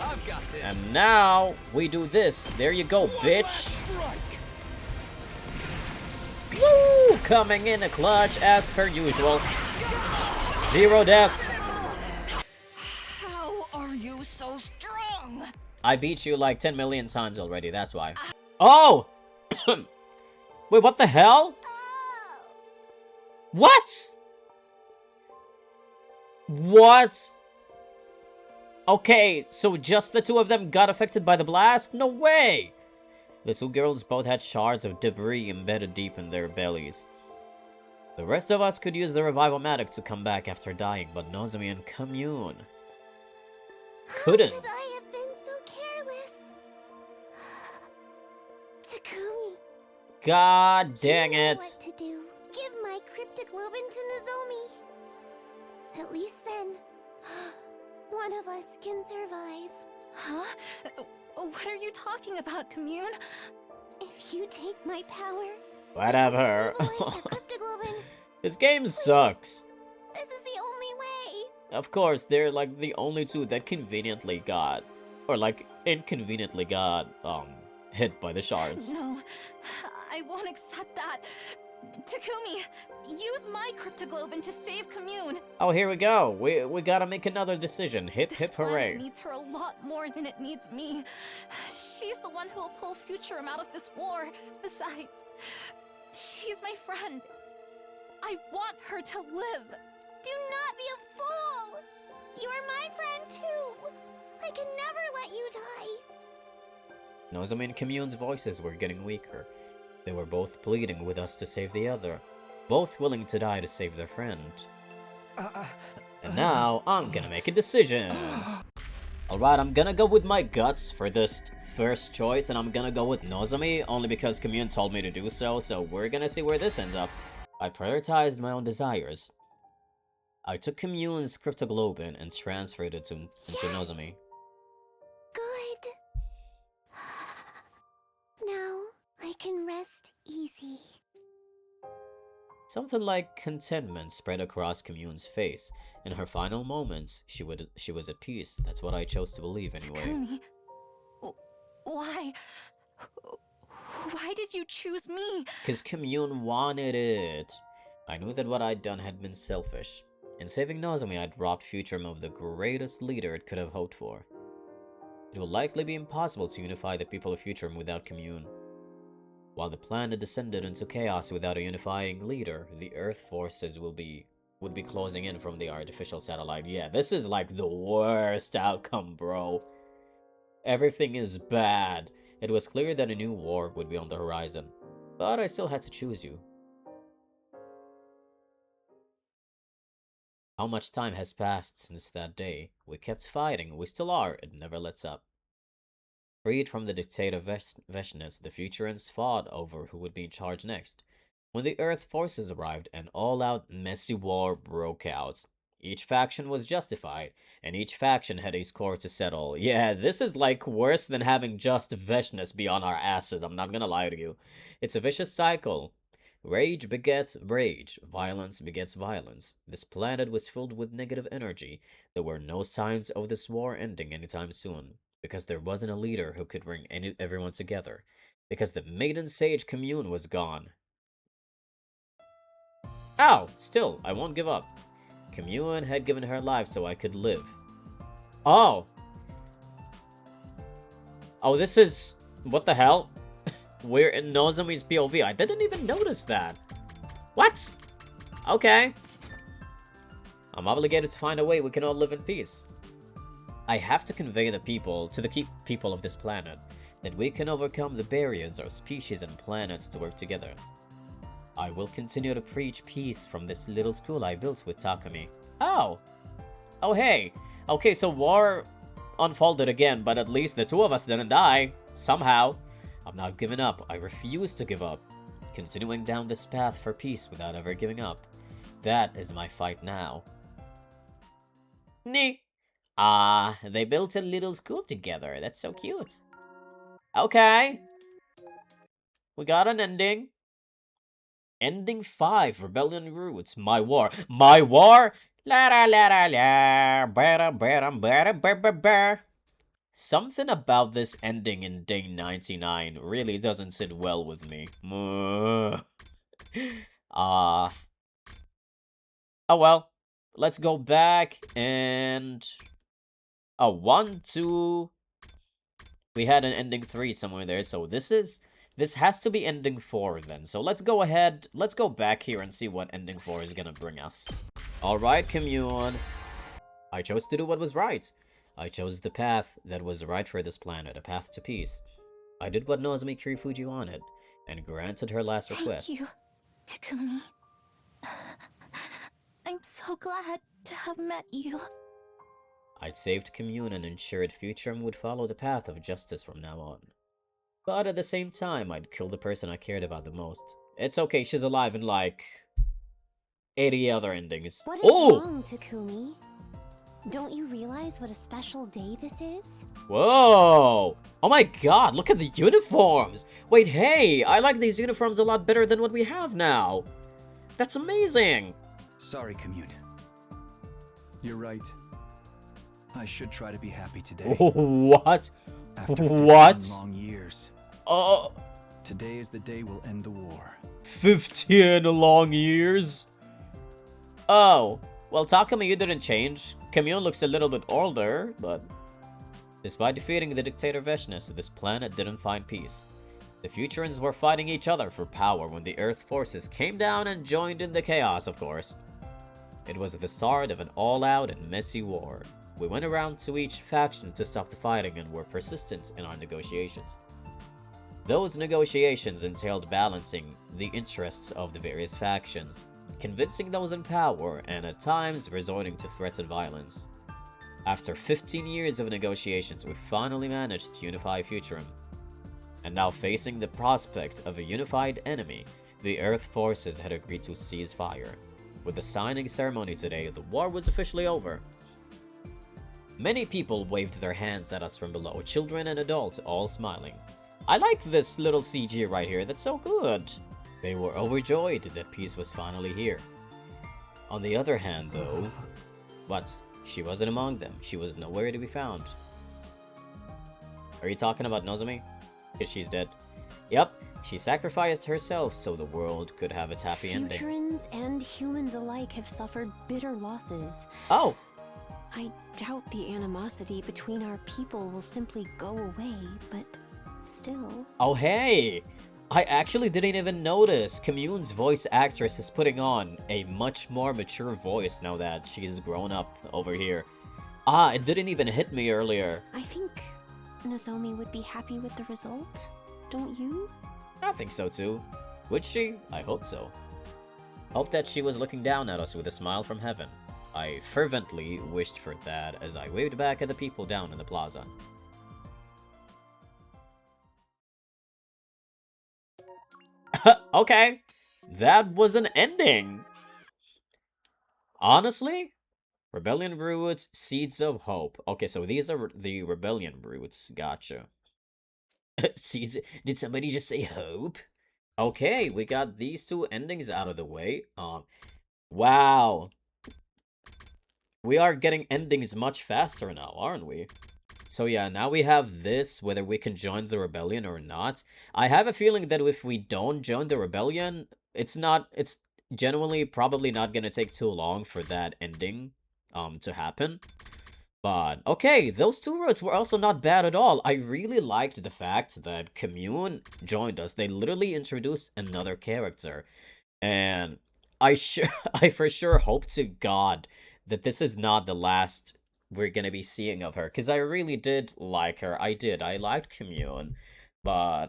I've got this. And now we do this. There you go, bitch. Woo! Coming in a clutch as per usual. 0 deaths. How are you so strong? I beat you like 10 million times already, that's why. Oh! Wait, what the hell? What? What? Okay, so just the two of them got affected by the blast? No way! The two girls both had shards of debris embedded deep in their bellies. The rest of us could use the revival-matic to come back after dying, but Nozomi and Commune couldn't. How could I have been so careless? Takumi. God dang You know it. what to do. Give my cryptoglobin to Nozomi. At least then, one of us can survive. Huh? What are you talking about, Commune? If you take my power, Whatever. stabilize your cryptoglobin. This game sucks. This is the only way. Of course, they're like the only two that conveniently got, or like inconveniently got, hit by the shards. No, I won't accept that. Takumi, use my cryptoglobin to save Commune. Oh, here we go. We gotta make another decision. Hip This hip planet hooray. needs her a lot more than it needs me. She's the one who will pull Futurum out of this war. Besides, she's my friend. I want her to live. Do not be a fool. You are my friend too. I can never let you die. Nozomi and Commune's voices were getting weaker. They were both pleading with us to save the other, both willing to die to save their friend. And now, I'm gonna make a decision. Alright, I'm gonna go with my guts for this first choice, and I'm gonna go with Nozomi, only because Commune told me to do so, so we're gonna see where this ends up. I prioritized my own desires. I took Commune's cryptoglobin and transferred it into Nozomi. Good. Now I can rest easy. Something like contentment spread across Commune's face. In her final moments, she was at peace. That's what I chose to believe anyway. Takumi, why? Why did you choose me? Because Commune wanted it. I knew that what I'd done had been selfish. In saving Nozomi, I'd robbed Futurum of the greatest leader it could have hoped for. It will likely be impossible to unify the people of Futurum without Commune. While the planet descended into chaos without a unifying leader, the Earth forces would be closing in from the artificial satellite. Yeah, this is like the worst outcome, bro. Everything is bad. It was clear that a new war would be on the horizon, but I still had to choose you. How much time has passed since that day? We kept fighting, we still are, it never lets up. Freed from the dictate of Veshness, the Futurians fought over who would be in charge next. When the Earth forces arrived, an all-out messy war broke out. Each faction was justified, and each faction had a score to settle. Yeah, this is like worse than having just Veshness be on our asses, I'm not gonna lie to you. It's a vicious cycle. Rage begets rage, violence begets violence. This planet was filled with negative energy. There were no signs of this war ending anytime soon, because there wasn't a leader who could bring everyone together, because the maiden sage Commune was gone. Ow! Still, I won't give up. Commune had given her life so I could live. Oh! Oh, this is... What the hell? We're in Nozomi's POV. I didn't even notice that. What? Okay. I'm obligated to find a way we can all live in peace. I have to convey the people to the people of this planet that we can overcome the barriers our species and planets to work together. I will continue to preach peace from this little school I built with Takumi. Oh! Oh, hey! Okay, so war unfolded again, but at least the two of us didn't die. Somehow. I'm not giving up. I refuse to give up. Continuing down this path for peace without ever giving up. That is my fight now. Nee. Ah, they built a little school together. That's so cute. Okay. We got an ending. Ending 5, Rebellion Roots. My war. My war? La la la la la. Bada bada bada bada bada. Something about this ending in day 99 really doesn't sit well with me. Oh well. Let's go back and... Oh, 1, 2... We had an ending 3 somewhere there, so this has to be ending 4 then. So let's go ahead, let's go back here and see what ending 4 is gonna bring us. Alright, commune. I chose to do what was right. I chose the path that was right for this planet, a path to peace. I did what Nozomi Kirifuji wanted, and granted her last request. Thank you, Takumi. I'm so glad to have met you. I'd saved commune and ensured Futurum would follow the path of justice from now on. But at the same time, I'd killed the person I cared about the most. It's okay, she's alive in like 80 other endings. What is wrong, Takumi? Don't you realize what a special day this is? Whoa! Oh my god, look at the uniforms! Wait, hey, I like these uniforms a lot better than what we have now. That's amazing! Sorry, commune. You're right. I should try to be happy today. What? After 15 long years. Today is the day we'll end the war. 15 long years? Oh. Well, Takumi, you didn't change. Commune looks a little bit older, but... Despite defeating the dictator Veshness, this planet didn't find peace. The Futurans were fighting each other for power when the Earth forces came down and joined in the chaos, of course. It was the start of an all-out and messy war. We went around to each faction to stop the fighting and were persistent in our negotiations. Those negotiations entailed balancing the interests of the various factions, convincing those in power, and at times resorting to threats and violence. After 15 years of negotiations, we finally managed to unify Futurum. And now facing the prospect of a unified enemy, the Earth forces had agreed to cease fire. With the signing ceremony today, the war was officially over. Many people waved their hands at us from below, children and adults all smiling. I like this little CG right here, that's so good. They were overjoyed that peace was finally here. On the other hand, though... What? She wasn't among them. She was nowhere to be found. Are you talking about Nozomi? Because she's dead. Yep, she sacrificed herself so the world could have its happy ending. Futurans and humans alike have suffered bitter losses. Oh! I doubt the animosity between our people will simply go away, but still... Oh, hey! I actually didn't even notice. Commune's voice actress is putting on a much more mature voice now that she's grown up over here. Ah, it didn't even hit me earlier. I think Nozomi would be happy with the result, don't you? I think so too. Would she? I hope so. Hope that she was looking down at us with a smile from heaven. I fervently wished for that as I waved back at the people down in the plaza. Okay, that was an ending. Honestly, Rebellion Roots, Seeds of Hope. Okay, so these are the Rebellion Roots. Gotcha. Seeds. Did somebody just say hope? Okay, we got these two endings out of the way. Wow. We are getting endings much faster now, aren't we? So yeah, now we have this, whether we can join the rebellion or not. I have a feeling that if we don't join the rebellion, it's genuinely probably not gonna take too long for that ending to happen. But, okay, those two routes were also not bad at all. I really liked the fact that Commune joined us. They literally introduced another character. And I for sure hope to God that this is not the last we're gonna be seeing of her. Because I really did like her. I liked Commune. But,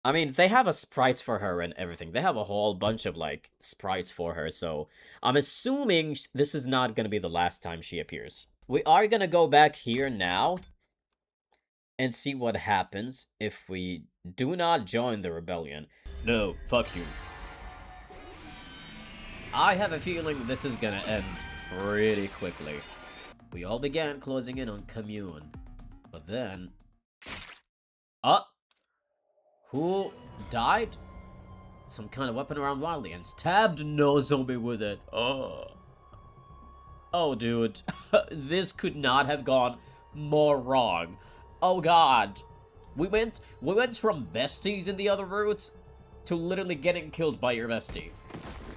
I mean, they have a sprite for her and everything. They have a whole bunch of, like, sprites for her. So, I'm assuming this is not gonna be the last time she appears. We are gonna go back here now and see what happens if we do not join the rebellion. No, fuck you. I have a feeling this is gonna end pretty quickly. We all began closing in on Commune, but then... who died? Some kind of weapon around wildly and stabbed Nozomi with it. Oh, dude. This could not have gone more wrong. Oh, God. We went from besties in the other routes to literally getting killed by your bestie.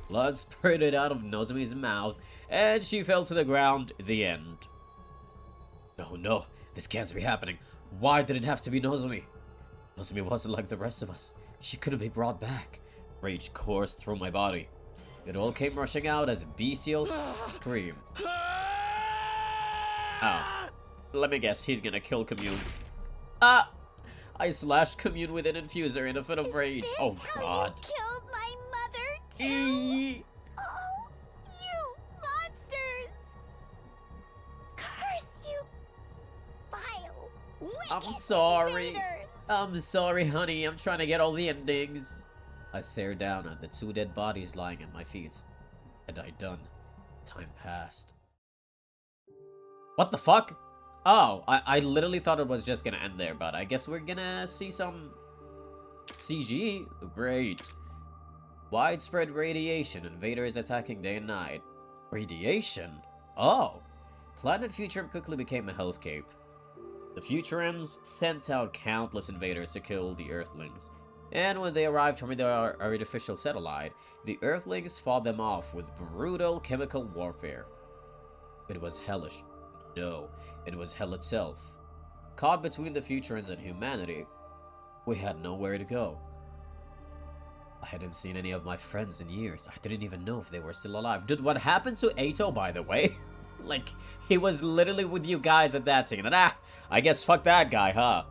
Blood spurted out of Nozomi's mouth, and she fell to the ground. The end. Oh, no. This can't be happening. Why did it have to be Nozomi? Nozomi wasn't like the rest of us. She couldn't be brought back. Rage coursed through my body. It all came rushing out as a bestial scream. Oh. Let me guess, he's gonna kill Commune. I slashed Commune with an infuser in a fit of rage. Oh, God. You killed my mother, too? Oh, you monsters! Curse you, vile, wicked I'm sorry. invaders! I'm sorry, honey. I'm trying to get all the endings. I stared down at the two dead bodies lying at my feet. Had I done? Time passed. What the fuck? Oh, I literally thought it was just gonna end there, but I guess we're gonna see some CG. Great. Widespread radiation. Invaders attacking day and night. Radiation? Oh. Planet Future quickly became a hellscape. The Futurans sent out countless invaders to kill the Earthlings. And when they arrived from their artificial satellite, the Earthlings fought them off with brutal chemical warfare. It was hellish. No, it was hell itself. Caught between the Futurans and humanity, we had nowhere to go. I hadn't seen any of my friends in years. I didn't even know if they were still alive. Dude, what happened to Eito, by the way? Like, he was literally with you guys at that scene. And I guess fuck that guy, huh?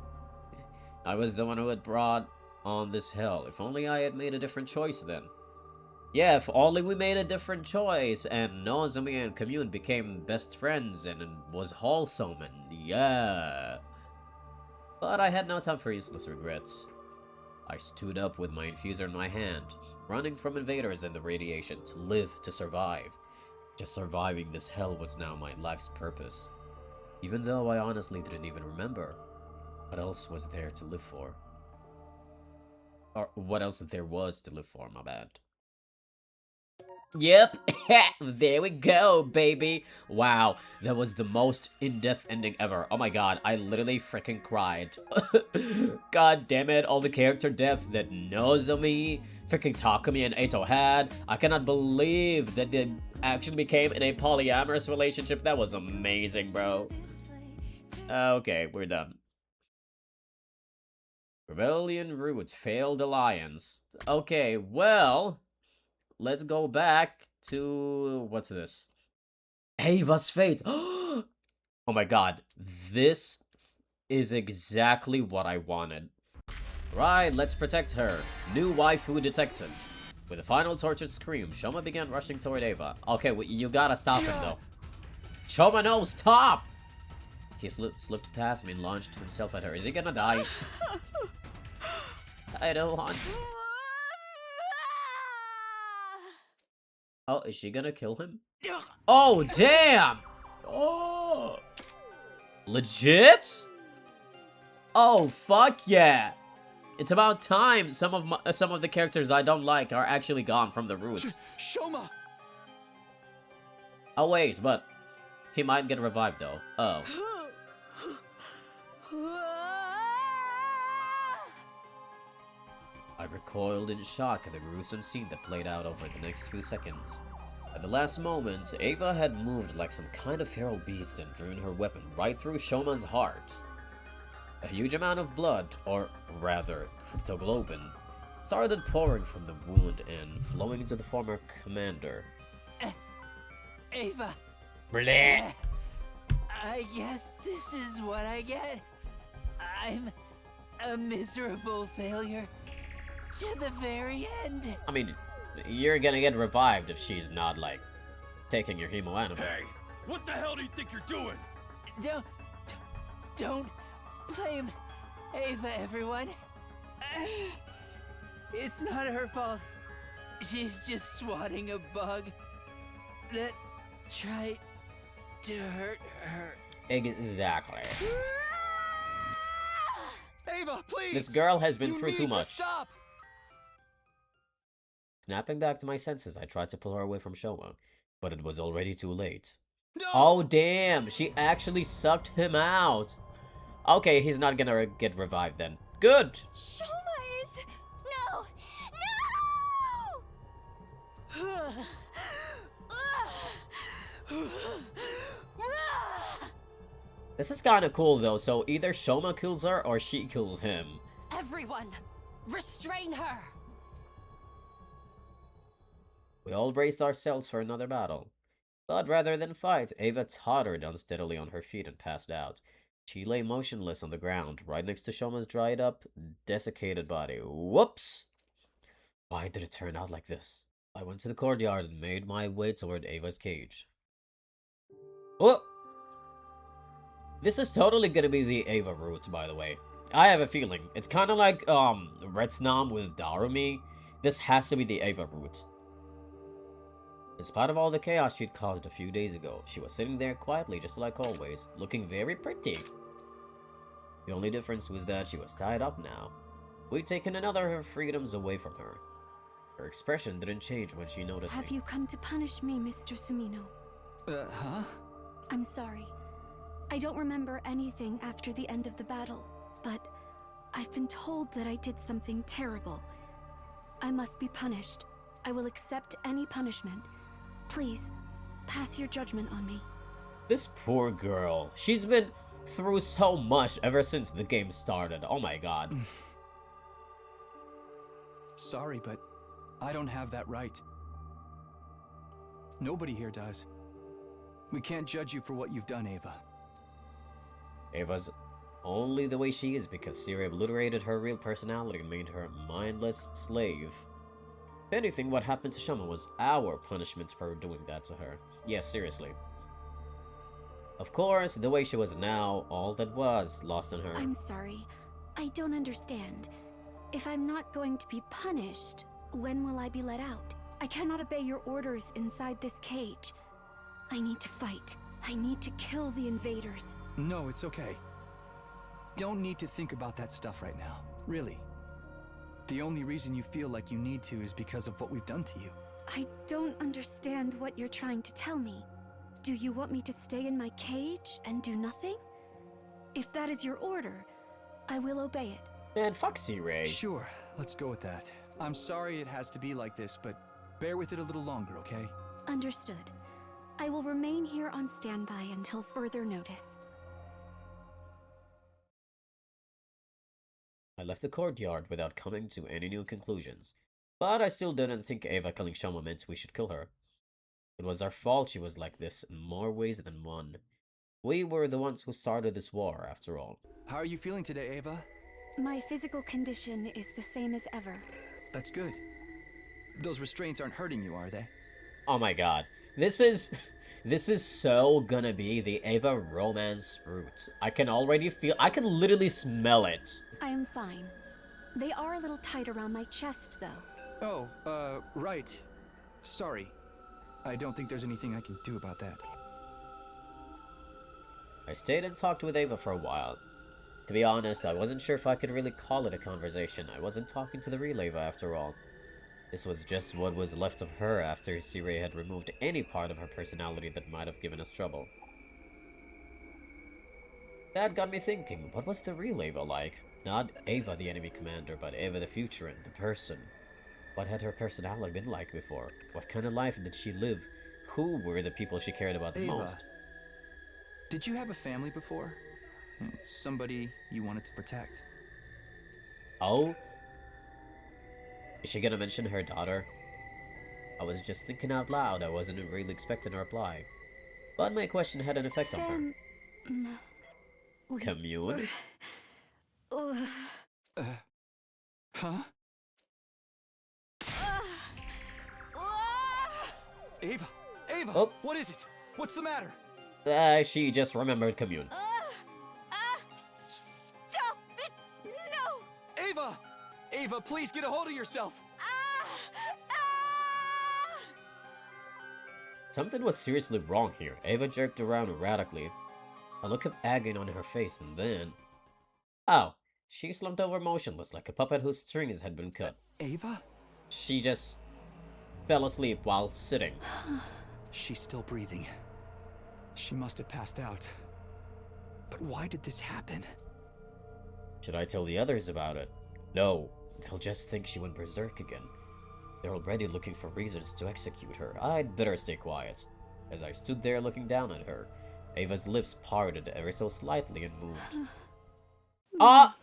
I was the one who had brought on this hell. If only I had made a different choice then. Yeah, if only we made a different choice and Nozomi and Commune became best friends and was wholesome and yeah. But I had no time for useless regrets. I stood up with my infuser in my hand, running from invaders and the radiation to live, to survive. Just surviving this hell was now my life's purpose. Even though I honestly didn't even remember what else was there to live for. Or what else there was to live for, my bad. Yep, there we go, baby. Wow, that was the most in-depth ending ever. Oh my god, I literally freaking cried. God damn it, all the character depth that Nozomi, freaking Takumi, and Eito had. I cannot believe that they actually became in a polyamorous relationship. That was amazing, bro. Okay, we're done. Rebellion Roots, Failed Alliance. Okay, well, let's go back to... what's this? Ava's Fate! Oh my god, this is exactly what I wanted. Right, let's protect her. New waifu detected. With a final tortured scream, Shoma began rushing toward Ava. Okay, well, you gotta stop him, though. Shoma, no, stop! He slipped past me and launched himself at her. Is he gonna die? I don't want... Oh, is she gonna kill him? Oh, damn! Oh! Legit? Oh, fuck yeah! It's about time some of the characters I don't like are actually gone from the roots. Shoma! Oh, wait, but he might get revived, though. Oh. I recoiled in shock at the gruesome scene that played out over the next few seconds. At the last moment, Ava had moved like some kind of feral beast and driven her weapon right through Shoma's heart. A huge amount of blood, or rather, cryptoglobin, started pouring from the wound and flowing into the former commander. Ava. Bleh. I guess this is what I get. I'm a miserable failure to the very end. I mean, you're gonna get revived if she's not, like, taking your hemo animal. Hey, what the hell do you think you're doing? Don't blame Ava, everyone. It's not her fault. She's just swatting a bug that tried to hurt her. Exactly. Ava, please! This girl has been through need too to much. Stop! Snapping back to my senses, I tried to pull her away from Shoma, but it was already too late. No! Oh, damn! She actually sucked him out! Okay, he's not gonna get revived then. Good! Shoma is... No! This is kinda cool though, so either Shoma kills her or she kills him. Everyone, restrain her! We all braced ourselves for another battle. But rather than fight, Ava tottered unsteadily on her feet and passed out. She lay motionless on the ground, right next to Shoma's dried up, desiccated body. Whoops! Why did it turn out like this? I went to the courtyard and made my way toward Ava's cage. Oh! This is totally gonna be the Ava route, by the way. I have a feeling. It's kinda like, Retsnam with Darumi. This has to be the Ava route. In spite of all the chaos she'd caused a few days ago, she was sitting there quietly just like always, looking very pretty. The only difference was that she was tied up now. We'd taken another of her freedoms away from her. Her expression didn't change when she noticed me. Have you come to punish me, Mr. Sumino? Huh? I'm sorry. I don't remember anything after the end of the battle, but I've been told that I did something terrible. I must be punished. I will accept any punishment. Please, pass your judgment on me. This poor girl. She's been through so much ever since the game started. Oh my god. Sorry, but I don't have that right. Nobody here does. We can't judge you for what you've done, Ava. Ava's only the way she is because Siri obliterated her real personality and made her a mindless slave. If anything, what happened to Shoma was our punishment for doing that to her. Yes, seriously. Of course, the way she was now, all that was lost on her. I'm sorry. I don't understand. If I'm not going to be punished, when will I be let out? I cannot obey your orders inside this cage. I need to fight. I need to kill the invaders. No, it's okay. Don't need to think about that stuff right now. Really. The only reason you feel like you need to is because of what we've done to you. I don't understand what you're trying to tell me. Do you want me to stay in my cage and do nothing? If that is your order, I will obey it. Man, fuck C-Ray. Sure, let's go with that. I'm sorry it has to be like this, but bear with it a little longer, okay? Understood. I will remain here on standby until further notice. I left the courtyard without coming to any new conclusions, but I still didn't think Ava killing Shoma meant we should kill her. It was our fault she was like this in more ways than one. We were the ones who started this war, after all. How are you feeling today, Ava? My physical condition is the same as ever. That's good. Those restraints aren't hurting you, are they? Oh my god. This is so gonna be the Ava romance route. I can already feel, I can literally smell it. I am fine. They are a little tight around my chest, though. Oh, right. Sorry. I don't think there's anything I can do about that. I stayed and talked with Ava for a while. To be honest, I wasn't sure if I could really call it a conversation. I wasn't talking to the real Ava after all. This was just what was left of her after C-Ray had removed any part of her personality that might have given us trouble. That got me thinking, what was the real Ava like? Not Ava the enemy commander, but Ava the future and the person. What had her personality been like before? What kind of life did she live who were the people she cared about the Ava, most. did you have a family before? Somebody you wanted to protect? Oh? Is she gonna mention her daughter? I was just thinking out loud. I wasn't really expecting a reply. But my question had an effect on her. Commune? Huh? Ava! Ava! Oh. What is it? What's the matter? She just remembered Commune. Stop it! No! Ava! Ava, please get a hold of yourself! Something was seriously wrong here. Ava jerked around erratically, a look of agony on her face, and then... Oh, she slumped over motionless like a puppet whose strings had been cut. Ava? She just fell asleep while sitting. She's still breathing. She must have passed out. But why did this happen? Should I tell the others about it? No, they'll just think she went berserk again. They're already looking for reasons to execute her. I'd better stay quiet. As I stood there looking down at her, Ava's lips parted ever so slightly and moved. Ah!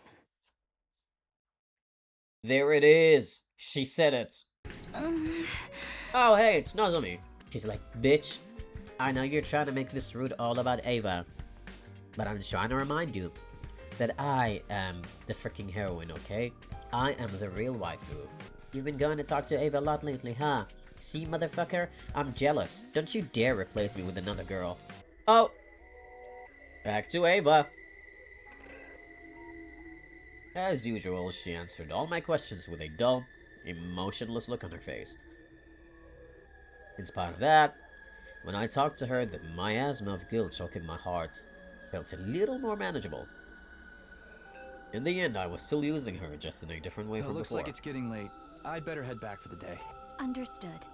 There it is! She said it! Oh, hey, it's Nozomi. She's like, bitch, I know you're trying to make this route all about Ava, but I'm trying to remind you that I am the freaking heroine, okay? I am the real waifu. You've been going to talk to Ava a lot lately, huh? See, motherfucker? I'm jealous. Don't you dare replace me with another girl. Oh! Back to Ava. As usual, she answered all my questions with a dull, emotionless look on her face. In spite of that, when I talked to her, the miasma of guilt choking my heart felt a little more manageable. In the end, I was still using her, just in a different way from looks before. like it's getting late. I'd better head back for the day. Understood.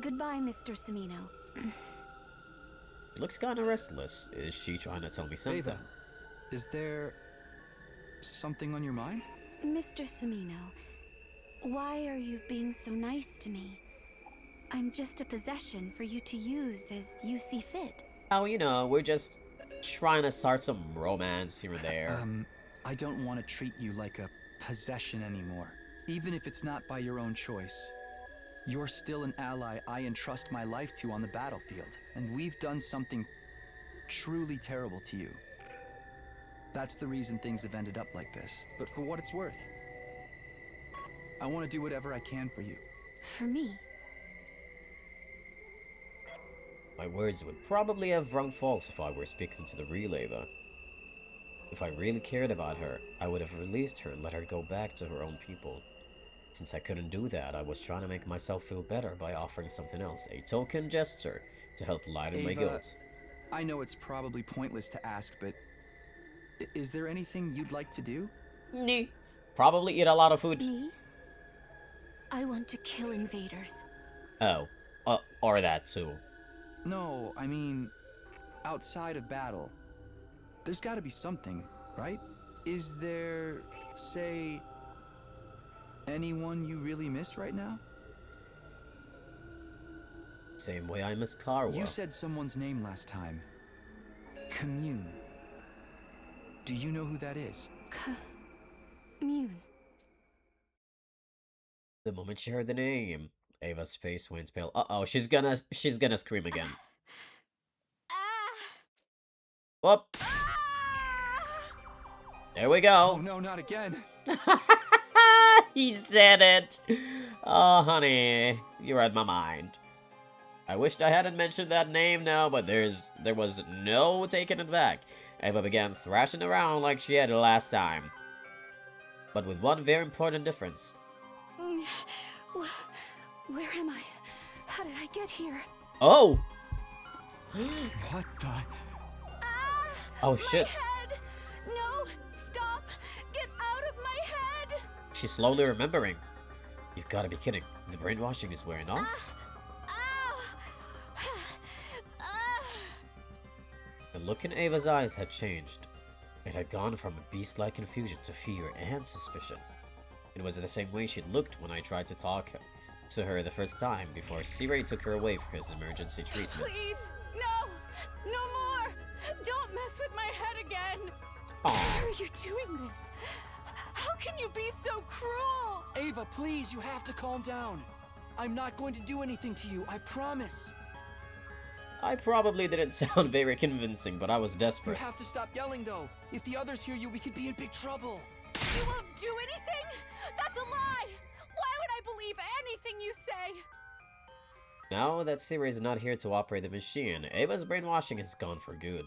Goodbye, Mr. Samino. Looks kinda restless. Is she trying to tell me something? Ava, is there something on your mind? Mr. Samino, why are you being so nice to me? I'm just a possession for you to use as you see fit. Oh, you know, we're just trying to start some romance here and there. I don't want to treat you like a possession anymore. Even if it's not by your own choice. You're still an ally I entrust my life to on the battlefield, and we've done something truly terrible to you. That's the reason things have ended up like this. But for what it's worth, I want to do whatever I can for you. For me? My words would probably have rung false if I were speaking to the real Ava. If I really cared about her, I would have released her and let her go back to her own people. Since I couldn't do that, I was trying to make myself feel better by offering something else, a token gesture to help lighten my guilt. I know it's probably pointless to ask, but is there anything you'd like to do? Nee. Probably eat a lot of food. Me? I want to kill invaders. Oh. Or that too. No, I mean, outside of battle. There's gotta be something, right? Is there, say, anyone you really miss right now? Same way I miss Karwa. You said someone's name last time. Commune. Do you know who that is? Commune. The moment she heard the name, Ava's face went pale. Uh-oh, she's gonna scream again. Whoop. There we go. Oh no, not again. He said it. Oh, honey, you read my mind. I wished I hadn't mentioned that name now, but there was no taking it back. Ava began thrashing around like she had last time. But with one very important difference. Where am I? How did I get here? Oh! What the? Oh shit. My head! No! Stop! Get out of my head! She's slowly remembering. You've got to be kidding. The brainwashing is wearing off? The look in Ava's eyes had changed. It had gone from a beast-like confusion to fear and suspicion. It was the same way she'd looked when I tried to talk to her the first time before C-Ray took her away for his emergency treatment. Please, no! No more! Don't mess with my head again! Aww. Why are you doing this? How can you be so cruel? Ava, please, you have to calm down. I'm not going to do anything to you, I promise. I probably didn't sound very convincing, but I was You desperate. have to stop yelling, though. If the others hear you, we could be in big trouble. You won't do anything? That's a lie! Why would I believe anything you say? Now that C-Ray is not here to operate the machine, Ava's brainwashing is gone for good.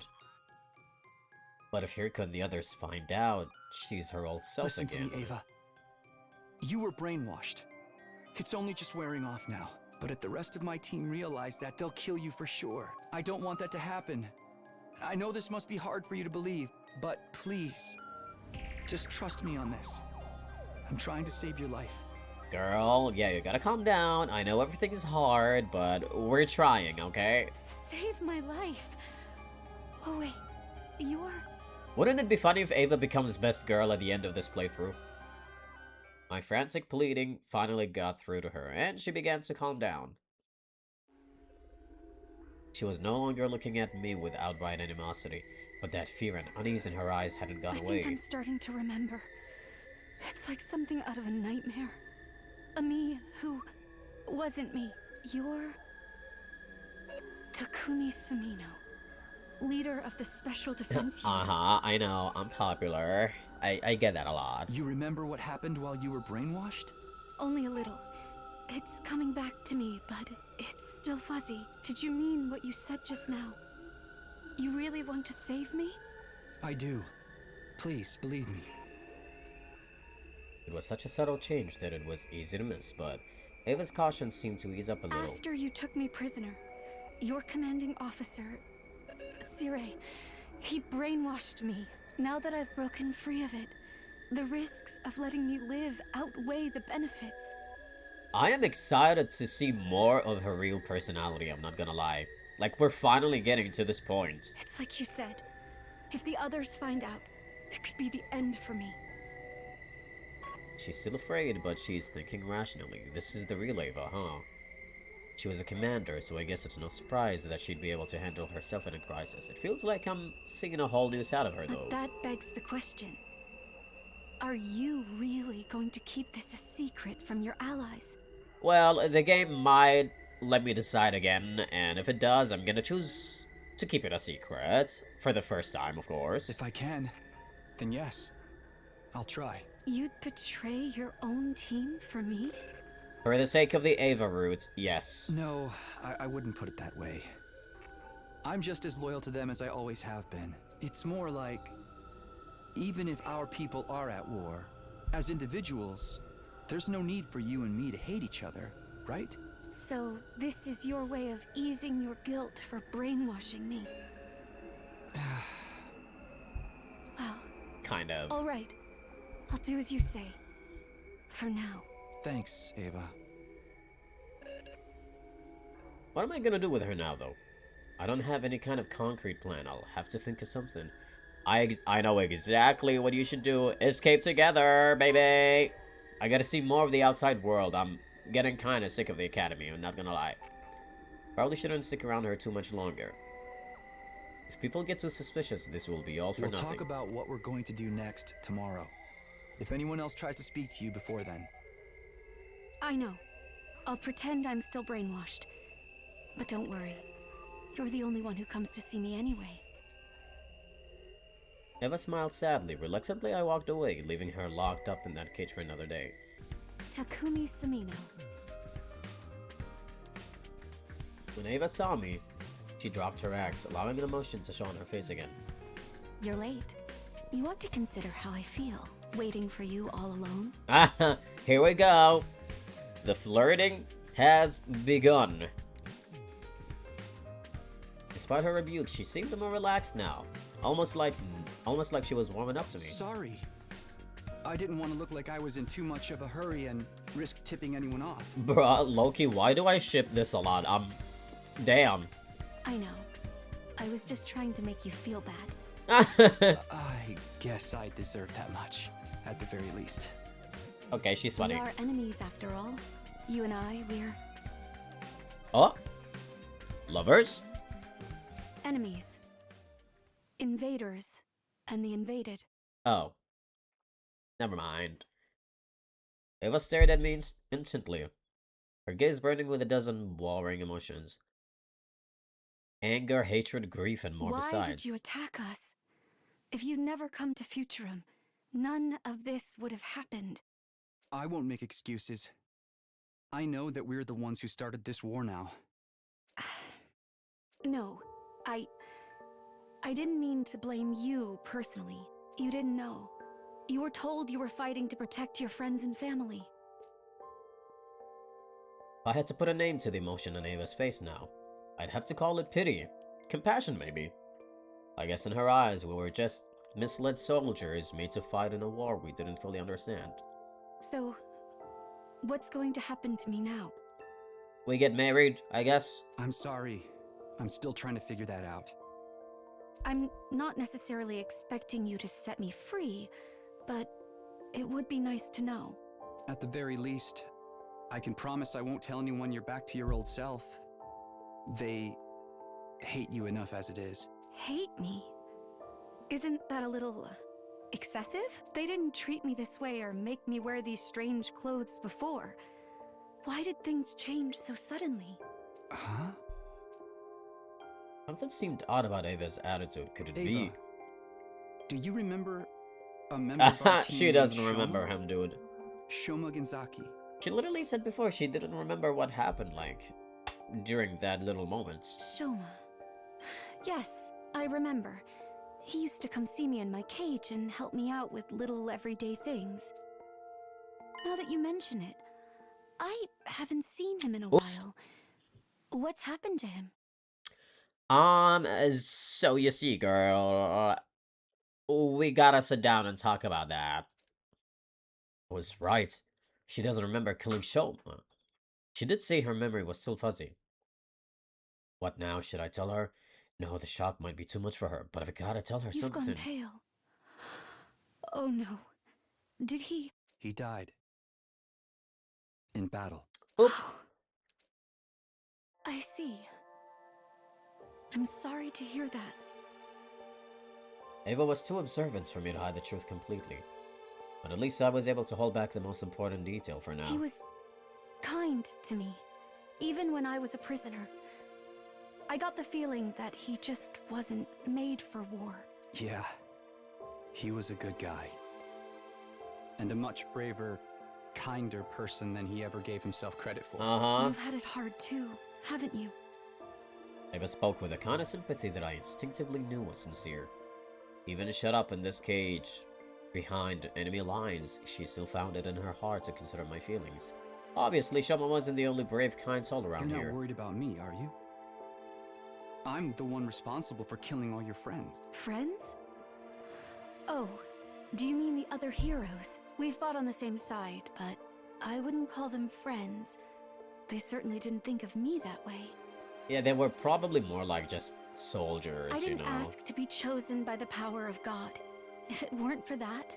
But if Hirka and the others find out, she's her old self Listen again. to me, Ava. You were brainwashed. It's only just wearing off now. But if the rest of my team realize that, they'll kill you for sure. I don't want that to happen. I know this must be hard for you to believe, but please, just trust me on this. I'm trying to save your life. Girl, yeah, you gotta calm down. I know everything is hard, but we're trying, okay? Save my life. Oh wait, you're... Wouldn't it be funny if Ava becomes best girl at the end of this playthrough? My frantic pleading finally got through to her, and she began to calm down. She was no longer looking at me with outright animosity, but that fear and unease in her eyes hadn't gone I away. think I'm starting to remember. It's like something out of a nightmare. A me who wasn't me. You're... Takumi Sumino, leader of the Special Defense Unit. Uh-huh, I know, I'm popular. I get that a lot. You remember what happened while you were brainwashed? Only a little. It's coming back to me, but it's still fuzzy. Did you mean what you said just now? You really want to save me? I do. Please, believe me. It was such a subtle change that it was easy to miss, but Ava's caution seemed to ease up a little. After you took me prisoner, your commanding officer, Sirei, he brainwashed me. Now that I've broken free of it, the risks of letting me live outweigh the benefits. I am excited to see more of her real personality, I'm not gonna lie. Like, we're finally getting to this point. It's like you said. If the others find out, it could be the end for me. She's still afraid, but she's thinking rationally. This is the real Ava, huh? She was a commander, so I guess it's no surprise that she'd be able to handle herself in a crisis. It feels like I'm seeing a whole new side of her, though. But that begs the question. Are you really going to keep this a secret from your allies? Well, the game might let me decide again, and if it does, I'm gonna choose to keep it a secret. For the first time, of course. If I can, then yes. I'll try. You'd betray your own team for me? For the sake of the Ava route, yes. No, I wouldn't put it that way. I'm just as loyal to them as I always have been. It's more like, even if our people are at war, as individuals, there's no need for you and me to hate each other, right? So, this is your way of easing your guilt for brainwashing me? Well... Kind of. Alright. I'll do as you say. For now. Thanks, Ava. What am I gonna do with her now, though? I don't have any kind of concrete plan. I'll have to think of something. I know exactly what you should do. Escape together, baby! I gotta see more of the outside world. I'm getting kinda sick of the academy, I'm not gonna lie. Probably shouldn't stick around her too much longer. If people get too suspicious, this will be all for nothing. We'll talk about what we're going to do next tomorrow. If anyone else tries to speak to you before then. I know. I'll pretend I'm still brainwashed. But don't worry. You're the only one who comes to see me anyway. Eva smiled sadly. Reluctantly, I walked away, leaving her locked up in that cage for another day. Takumi Sumino. When Eva saw me, she dropped her act, allowing an emotion to show on her face again. You're late. You ought to consider how I feel, waiting for you all alone. Ah, here we go. The flirting has begun. Despite her rebuke, she seemed more relaxed now. Almost like she was warming up to me. Sorry. I didn't want to look like I was in too much of a hurry and risk tipping anyone off. Bruh, Loki, why do I ship this a lot? Damn. I know. I was just trying to make you feel bad. I guess I deserve that much, at the very least. Okay, she's funny. We are enemies after all. You and I, we're Oh? Lovers? enemies. Invaders. And the invaded. Oh. Never mind. Ava stared at me instantly, her gaze burning with a dozen warring emotions. Anger, hatred, grief, and more Why besides. did you attack us? If you'd never come to Futurum, none of this would have happened. I won't make excuses. I know that we're the ones who started this war now. No, I didn't mean to blame you personally. You didn't know. You were told you were fighting to protect your friends and family. If I had to put a name to the emotion on Ava's face now, I'd have to call it pity. Compassion, maybe. I guess in her eyes, we were just misled soldiers made to fight in a war we didn't fully understand. So, what's going to happen to me now? We get married, I guess? I'm sorry. I'm still trying to figure that out. I'm not necessarily expecting you to set me free, but it would be nice to know. At the very least, I can promise I won't tell anyone you're back to your old self. They hate you enough as it is. Hate me? Isn't that a little excessive? They didn't treat me this way or make me wear these strange clothes before. Why did things change so suddenly? Huh? Something seemed odd about Ava's attitude. Could it Ava, be? do you remember a member of our team She doesn't named remember Shoma? him, dude. Shoma Genzaki. She literally said before she didn't remember what happened, like, during that little moment. Shoma. Yes, I remember. He used to come see me in my cage and help me out with little everyday things. Now that you mention it, I haven't seen him in a while. What's happened to him? So you see, girl, we gotta sit down and talk about that. I was right. She doesn't remember killing Shoma. She did say her memory was still fuzzy. What now? Should I tell her? No, the shock might be too much for her, but I've gotta tell her You've something. gone pale. Oh no. Did he? He died. In battle. Oop. I see. I'm sorry to hear that. Ava was too observant for me to hide the truth completely. But at least I was able to hold back the most important detail for now. He was kind to me, even when I was a prisoner. I got the feeling that he just wasn't made for war. Yeah. He was a good guy. And a much braver, kinder person than he ever gave himself credit for. You've had it hard too, haven't you? Ava spoke with a kind of sympathy that I instinctively knew was sincere. Even shut up in this cage, behind enemy lines, she still found it in her heart to consider my feelings. Obviously, Shoma wasn't the only brave, kind soul around You're here. not worried about me, are you? I'm the one responsible for killing all your friends. Friends? Oh, do you mean the other heroes? We fought on the same side, but I wouldn't call them friends. They certainly didn't think of me that way. Yeah, they were probably more like just soldiers, I didn't you know. ask to be chosen by the power of God. If it weren't for that,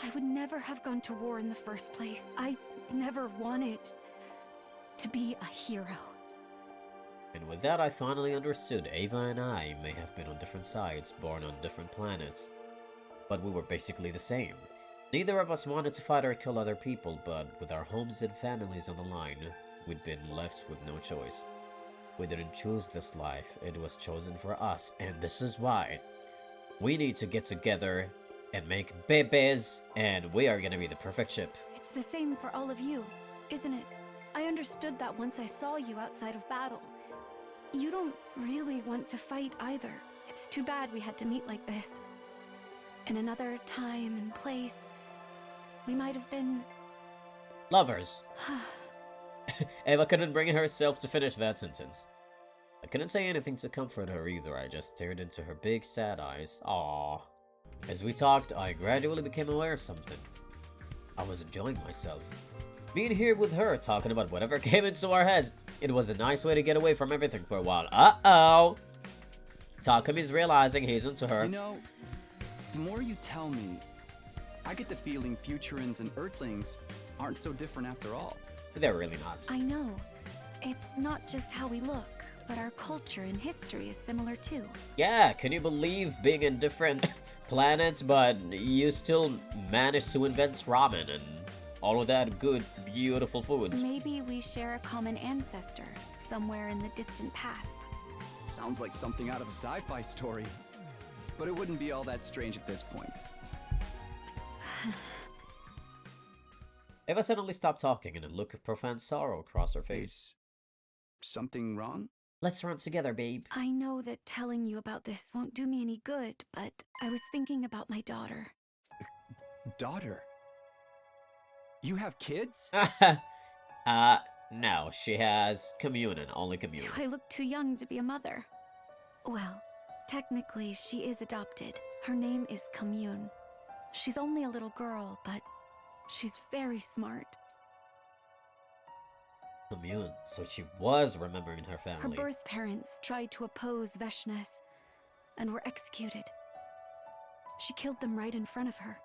I would never have gone to war in the first place. I never wanted to be a hero. And with that, I finally understood Ava and I may have been on different sides, born on different planets, but we were basically the same. Neither of us wanted to fight or kill other people, but with our homes and families on the line, we'd been left with no choice. We didn't choose this life, it was chosen for us, and this is why. We need to get together and make babies, and we are gonna be the perfect ship. It's the same for all of you, isn't it? I understood that once I saw you outside of battle. You don't really want to fight either. It's too bad we had to meet like this. In another time and place, we might have been... Lovers. Ava couldn't bring herself to finish that sentence. I couldn't say anything to comfort her either, I just stared into her big sad eyes. Aww. As we talked, I gradually became aware of something. I was enjoying myself. Being here with her, talking about whatever came into our heads, it was a nice way to get away from everything for a while. Uh-oh! Takami's realizing he's into her. You know, the more you tell me, I get the feeling Futurans and Earthlings aren't so different after all. They're really not. I know. It's not just how we look, but our culture and history is similar too. Yeah, can you believe being in different planets, but you still managed to invent ramen and all of that good, beautiful food? Maybe we share a common ancestor somewhere in the distant past. Sounds like something out of a sci-fi story. But it wouldn't be all that strange at this point. Eva suddenly stopped talking and a look of profound sorrow crossed her face. Something wrong? Let's run together, babe. I know that telling you about this won't do me any good, but I was thinking about my daughter. Daughter? You have kids? No, she has commune and only commune. Do I look too young to be a mother? Well, technically she is adopted. Her name is Commune. She's only a little girl, but she's very smart. Commune, so she was remembering her family. Her birth parents tried to oppose Veshness and were executed. She killed them right in front of her.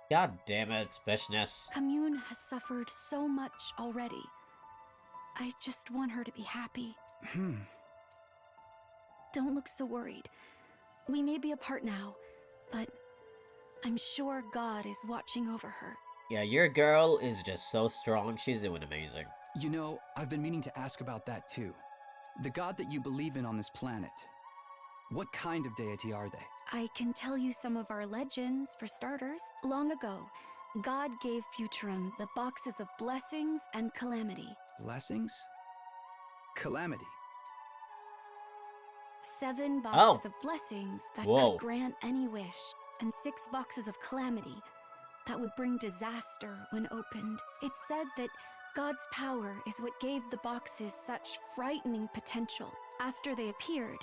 God damn it, Veshness. Commune has suffered so much already. I just want her to be happy. Don't look so worried. We may be apart now, but I'm sure God is watching over her. Yeah, your girl is just so strong. She's doing amazing. You know, I've been meaning to ask about that too. The god that you believe in on this planet. What kind of deity are they? I can tell you some of our legends, for starters. Long ago, God gave Futurum the boxes of blessings and calamity. Blessings? Calamity. 7 boxes of blessings that could grant any wish, and 6 boxes of calamity that would bring disaster when opened. It's said that God's power is what gave the boxes such frightening potential. After they appeared,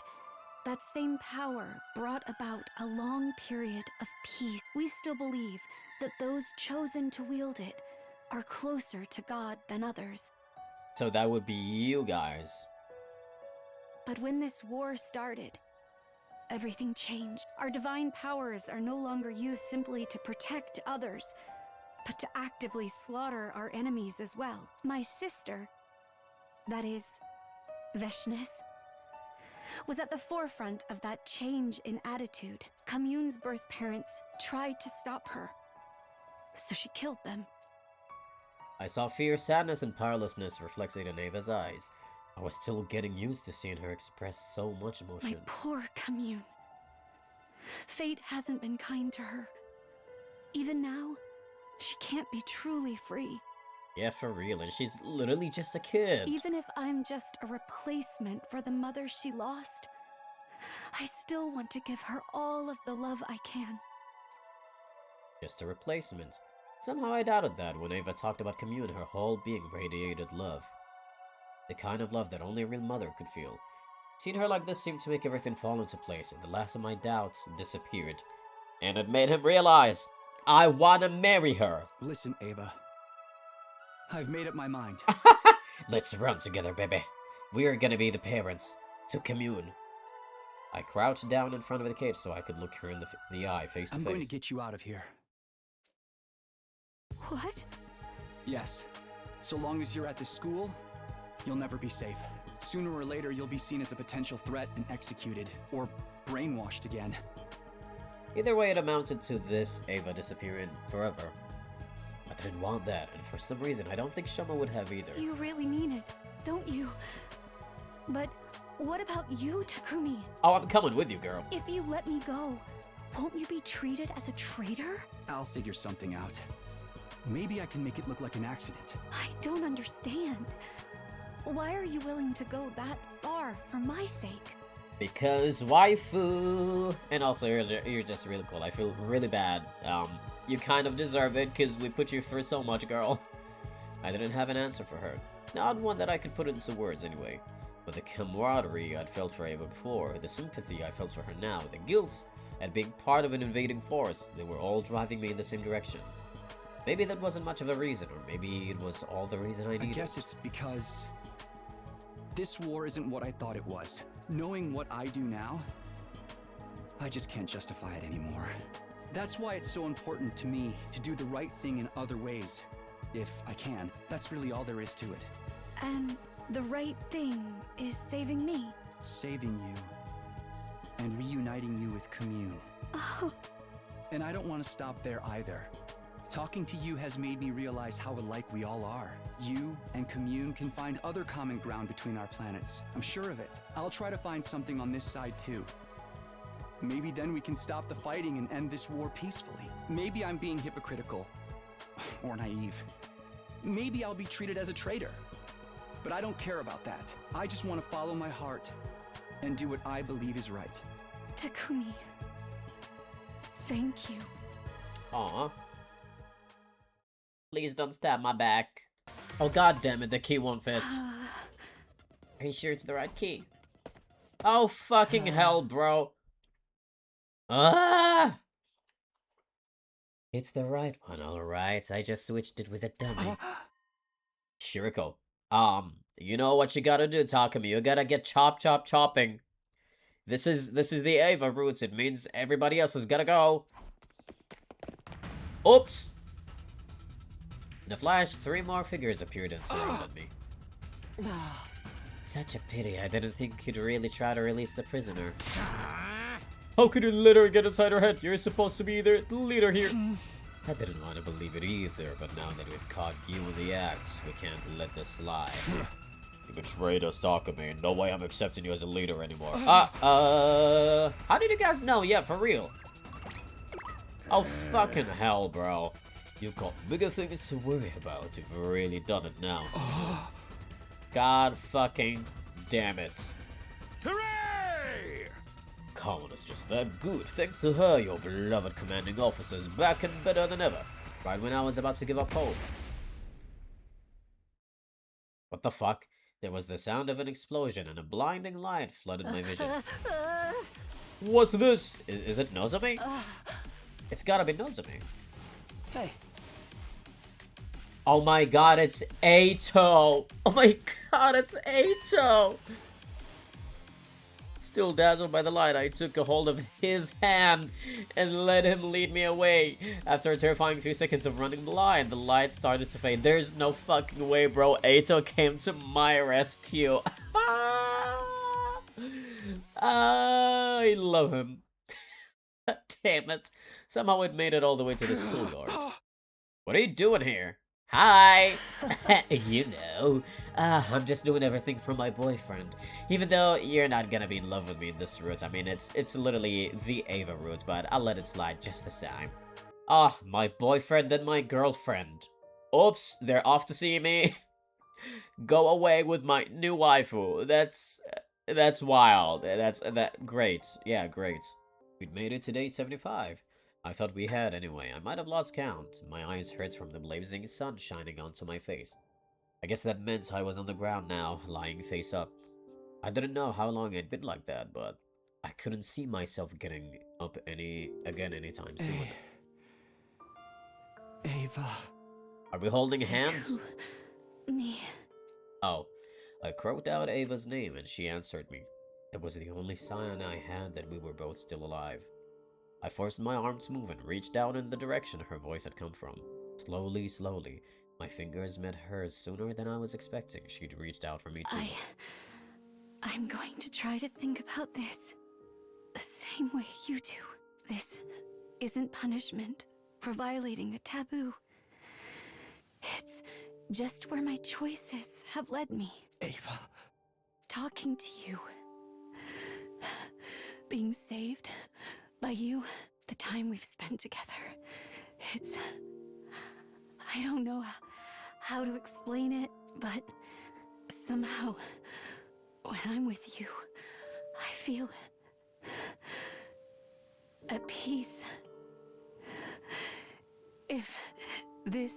that same power brought about a long period of peace. We still believe that those chosen to wield it are closer to God than others. So that would be you guys. But when this war started, everything changed. Our divine powers are no longer used simply to protect others, but to actively slaughter our enemies as well. My sister, that is, Veshness, was at the forefront of that change in attitude. Commune's birth parents tried to stop her, so she killed them. I saw fear, sadness, and powerlessness reflected in Ava's eyes. I was still getting used to seeing her express so much emotion. My poor Commune. Fate hasn't been kind to her. Even now, she can't be truly free. Yeah, for real, and she's literally just a kid. Even if I'm just a replacement for the mother she lost, I still want to give her all of the love I can. Just a replacement. Somehow I doubted that when Ava talked about Commune, her whole being radiated love. The kind of love that only a real mother could feel. Seeing her like this seemed to make everything fall into place, and the last of my doubts disappeared. And it made him realize, I wanna marry her. Listen, Ava. I've made up my mind. Let's run together, baby. We're gonna be the parents to Commune. I crouched down in front of the cage so I could look her in the eye face to face. I'm going to get you out of here. What? Yes. So long as you're at this school, you'll never be safe. Sooner or later, you'll be seen as a potential threat and executed, or brainwashed again. Either way, it amounted to this Ava disappearing forever. I didn't want that, and for some reason, I don't think Shoma would have either. You really mean it, don't you? But what about you, Takumi? Oh, I'm coming with you, girl. If you let me go, won't you be treated as a traitor? I'll figure something out. Maybe I can make it look like an accident. I don't understand. Why are you willing to go that far for my sake? Because waifu! And also, you're just really cool. I feel really bad. You kind of deserve it, because we put you through so much, girl. I didn't have an answer for her. Not one that I could put into words, anyway. But the camaraderie I'd felt for Ava before, the sympathy I felt for her now, the guilt at being part of an invading force, they were all driving me in the same direction. Maybe that wasn't much of a reason, or maybe it was all the reason I needed. I guess it's because this war isn't what I thought it was. Knowing what I do now, I just can't justify it anymore. That's why it's so important to me to do the right thing in other ways. if I can. That's really all there is to it. And the right thing is saving me. Saving you and reuniting you with Commune. Oh. And I don't want to stop there either. Talking to you has made me realize how alike we all are. You and Commune can find other common ground between our planets. I'm sure of it. I'll try to find something on this side too. Maybe then we can stop the fighting and end this war peacefully. Maybe I'm being hypocritical or naive. Maybe I'll be treated as a traitor. But I don't care about that. I just want to follow my heart and do what I believe is right. Takumi, thank you. Aw. Please don't stab my back. Oh god damn it, the key won't fit. Are you sure it's the right key? Oh fucking hell, bro. Ah! It's the right one, alright. I just switched it with a dummy. Shiriko. You know what you gotta do, Takumi. You gotta get chopping. This is the Ava roots. It means everybody else has gotta go. Oops! In a flash, 3 more figures appeared and surrounded me. Such a pity. I didn't think you'd really try to release the prisoner. How could you let her get inside her head? You're supposed to be the leader here. I didn't want to believe it either, but now that we've caught you in the act, we can't let this slide. You betrayed us, Takumi. No way I'm accepting you as a leader anymore. How did you guys know? Yeah, for real. Oh, fucking hell, bro. You've got bigger things to worry about. You've really done it now, so. God fucking damn it. Hooray! Colin is just that good. Thanks to her, your beloved commanding officer's back and better than ever. Right when I was about to give up hope. What the fuck? There was the sound of an explosion and a blinding light flooded my vision. What's this? Is it Nozomi? It's gotta be Nozomi. Hey. Oh my god, it's Eito! Oh my god, it's Eito! Still dazzled by the light, I took a hold of his hand and let him lead me away. After a terrifying few seconds of running blind, the light started to fade. There's no fucking way, bro. Eito came to my rescue. I love him. Damn it. Somehow it made it all the way to the schoolyard. What are you doing here? Hi! You know, I'm just doing everything for my boyfriend. Even though you're not gonna be in love with me in this route. I mean, it's literally the Ava route, but I'll let it slide just the same. Ah, my boyfriend and my girlfriend. Oops, they're off to see me. Go away with my new waifu. That's wild. Great. Yeah, great. We'd made it to day 75. I thought we had anyway. I might have lost count. My eyes hurt from the blazing sun shining onto my face. I guess that meant I was on the ground now, lying face up. I didn't know how long I'd been like that, but I couldn't see myself getting up again anytime soon. Ava. Are we holding hands? Me. Oh, I croaked out Ava's name and she answered me. It was the only sign I had that we were both still alive. I forced my arm to move and reached down in the direction her voice had come from. Slowly, my fingers met hers sooner than I was expecting. She'd reached out for me too. I'm going to try to think about this the same way you do. This isn't punishment for violating a taboo. It's just where my choices have led me. Ava. Talking to you. Being saved by you, the time we've spent together. It's... I don't know how to explain it, but somehow, when I'm with you, I feel at peace. If this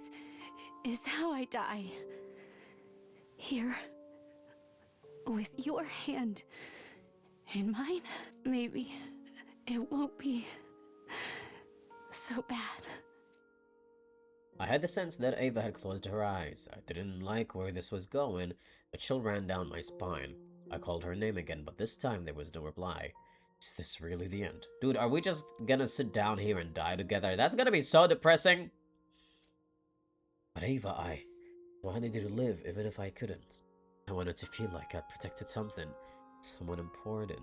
is how I die, here, with your hand in mine, maybe it won't be so bad. I had the sense that Ava had closed her eyes. I didn't like where this was going. A chill ran down my spine. I called her name again, but this time there was no reply. Is this really the end? Dude, are we just gonna sit down here and die together? That's gonna be so depressing. But Ava, I wanted you to live even if I couldn't. I wanted to feel like I protected something, someone important.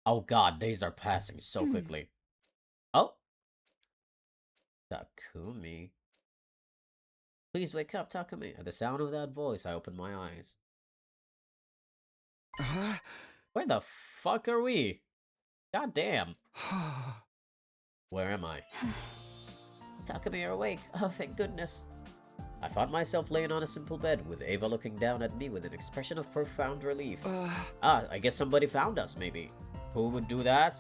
Oh god, days are passing so quickly. Oh! Takumi. Please wake up, Takumi. At the sound of that voice, I opened my eyes. Where the fuck are we? God damn. Where am I? Takumi, you're awake. Oh, thank goodness. I found myself laying on a simple bed, with Ava looking down at me with an expression of profound relief. I guess somebody found us, maybe. Who would do that?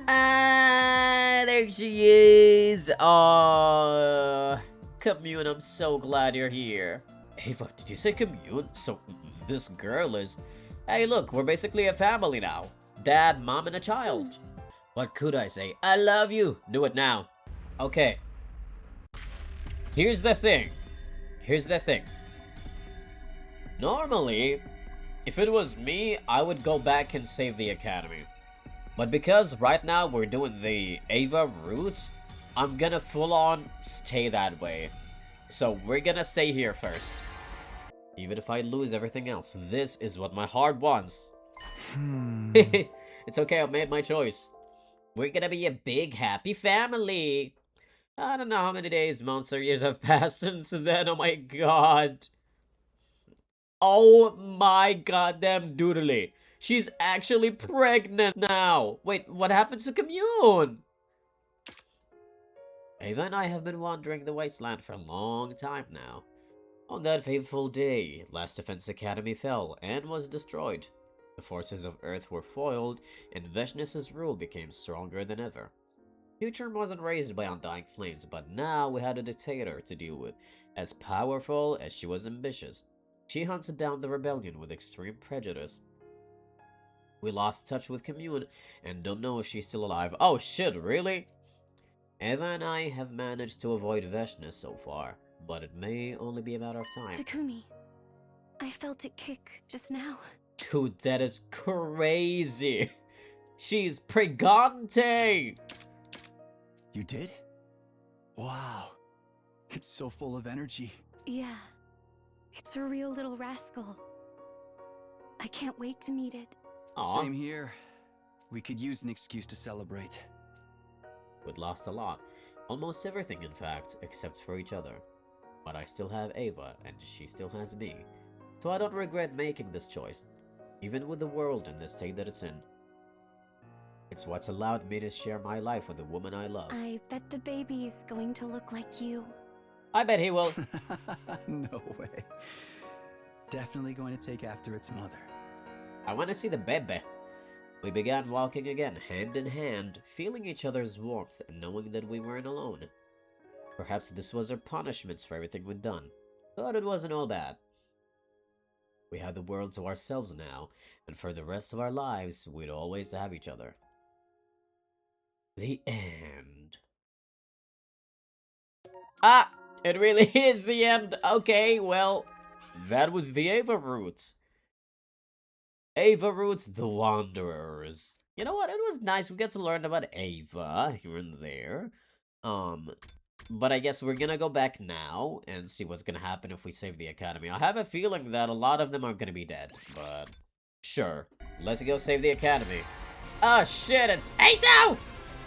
Ah, there she is. Commune, I'm so glad you're here. Ava, did you say Commune? So, this girl is... Hey, look, we're basically a family now. Dad, mom, and a child. What could I say? I love you. Do it now. Okay. Here's the thing. Normally, if it was me, I would go back and save the academy. But because right now we're doing the Ava route, I'm gonna full on stay that way. So we're gonna stay here first. Even if I lose everything else, this is what my heart wants. It's okay, I made my choice. We're gonna be a big, happy family. I don't know how many days, months, or years have passed since then. Oh my god. Oh my goddamn doodly. She's actually pregnant now. Wait, what happened to Commune? Ava and I have been wandering the wasteland for a long time now. On that fateful day, Last Defense Academy fell and was destroyed. The forces of Earth were foiled, and Veshness's rule became stronger than ever. Future wasn't raised by undying flames, but now we had a dictator to deal with, as powerful as she was ambitious. She hunted down the rebellion with extreme prejudice. We lost touch with Commune, and don't know if she's still alive. Oh shit, really? Eva and I have managed to avoid Veshness so far, but it may only be a matter of time. Takumi, I felt it kick just now. Dude, that is crazy. She's pregante. You did? Wow. It's so full of energy. Yeah. It's a real little rascal. I can't wait to meet it. Aww. Same here. We could use an excuse to celebrate. We'd lost a lot. Almost everything, in fact, except for each other. But I still have Ava, and she still has me. So I don't regret making this choice, even with the world in the state that it's in. It's what's allowed me to share my life with the woman I love. I bet the baby's going to look like you. I bet he will. No way. Definitely going to take after its mother. I want to see the baby. We began walking again, hand in hand, feeling each other's warmth and knowing that we weren't alone. Perhaps this was our punishments for everything we'd done, but it wasn't all bad. We had the world to ourselves now, and for the rest of our lives, we'd always have each other. The end. Ah! It really is the end! Okay, well, that was the Ava route. Ava routes the Wanderers. You know what? It was nice. We got to learn about Ava here and there. But I guess we're gonna go back now and see what's gonna happen if we save the academy. I have a feeling that a lot of them are gonna be dead, but sure. Let's go save the academy. Oh shit, it's Ato!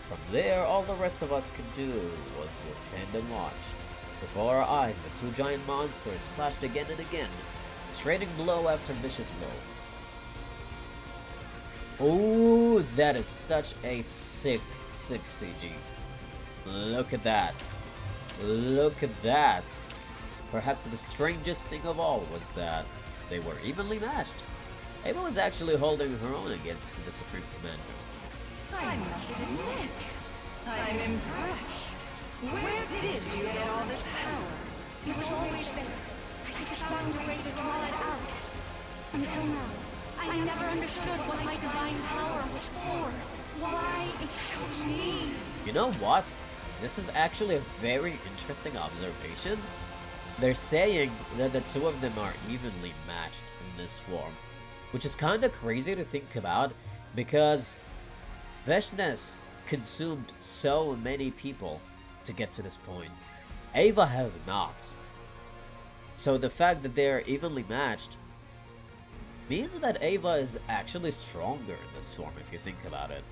From there, all the rest of us could do was just stand and watch. Before our eyes, the two giant monsters splashed again and again, trading blow after vicious blow. Ooh, that is such a sick CG. Look at that. Look at that. Perhaps the strangest thing of all was that they were evenly matched. Ava was actually holding her own against the Supreme Commander. I must admit, I'm impressed. Where did you get all this power? It was always there. I just found a way to draw it out. Until now, I never understood what my divine power was for. Why it chose me. You know what? This is actually a very interesting observation. They're saying that the two of them are evenly matched in this form, which is kind of crazy to think about because Veshness consumed so many people to get to this point. Ava has not. So the fact that they're evenly matched means that Ava is actually stronger in this form, if you think about it.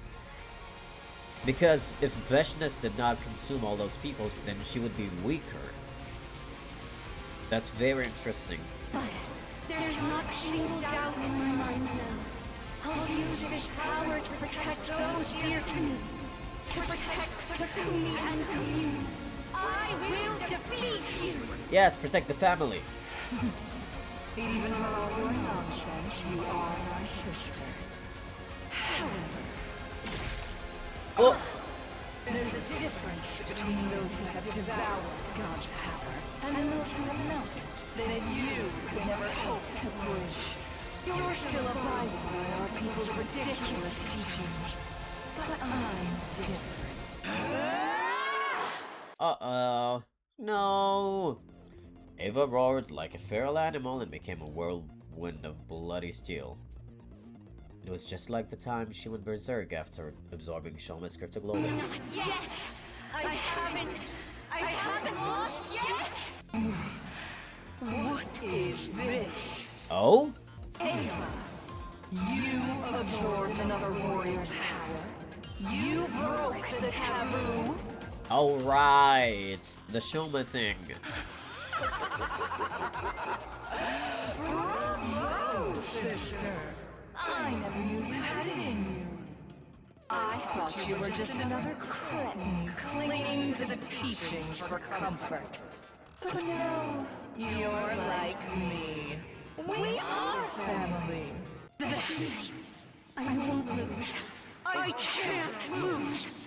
Because if Veshness did not consume all those people, then she would be weaker. That's very interesting. But there's not a single doubt in my mind now. I'll use this power to protect those dear to me. To protect Takumi and Commune. I will defeat you! Yes, protect the family. Even for all your nonsense, you are my sister. However, oh. There's a difference between those who have devoured God's power and those who have not, that you could never hope to bridge. You're still abiding by our people's ridiculous teachings, but I'm different. Uh-oh. No. Ava roared like a feral animal and became a whirlwind of bloody steel. It was just like the time she went berserk after absorbing Shoma's cryptoglobe. Not yet! I haven't lost yet! What is this? Oh? Ava, you absorbed another warrior's power. You broke the taboo. Oh, right. The Shoma thing. Bravo, sister. I never knew you had it in you. I thought you were just another cretin clinging to the teachings for comfort. But no, you're like me. We are family. I won't lose. I can't lose.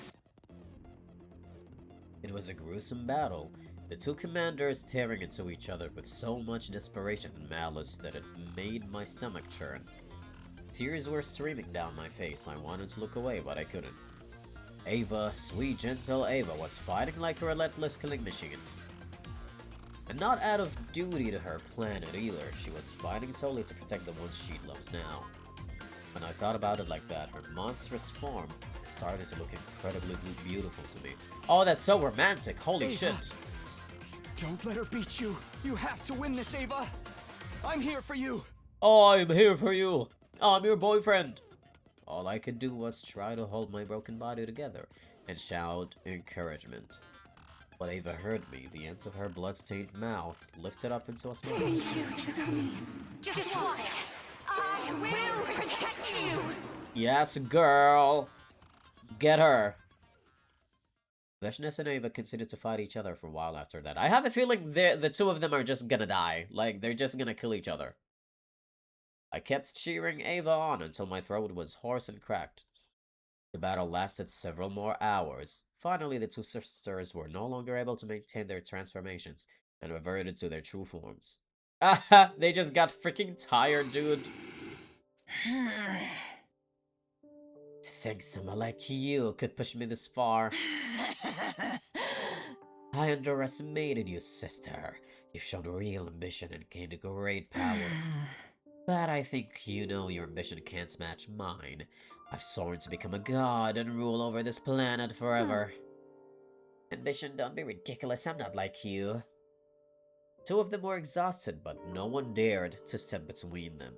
It was a gruesome battle, the two commanders tearing into each other with so much desperation and malice that it made my stomach churn. Tears were streaming down my face. I wanted to look away, but I couldn't. Ava, sweet gentle Ava, was fighting like a relentless killing machine. And not out of duty to her planet either. She was fighting solely to protect the ones she loves now. When I thought about it like that, her monstrous form started to look incredibly beautiful to me. Oh, that's so romantic. Holy Ava, shit. Don't let her beat you. You have to win this, Ava. I'm here for you. Oh, I'm here for you. I'm your boyfriend. All I could do was try to hold my broken body together and shout encouragement. But Ava heard me. The ends of her blood-stained mouth lifted up into a smile. Thank you, Takumi. Just watch. I will protect you. Yes, girl. Get her. Veshness and Ava continued to fight each other for a while after that. I have a feeling the two of them are just gonna die. Like, they're just gonna kill each other. I kept cheering Ava on until my throat was hoarse and cracked. The battle lasted several more hours. Finally, the two sisters were no longer able to maintain their transformations and reverted to their true forms. Ah, they just got freaking tired, dude. To think someone like you could push me this far. I underestimated you, sister. You've shown real ambition and gained a great power. But I think you know your ambition can't match mine. I've sworn to become a god and rule over this planet forever. Ambition, don't be ridiculous, I'm not like you. Two of them were exhausted, but no one dared to step between them.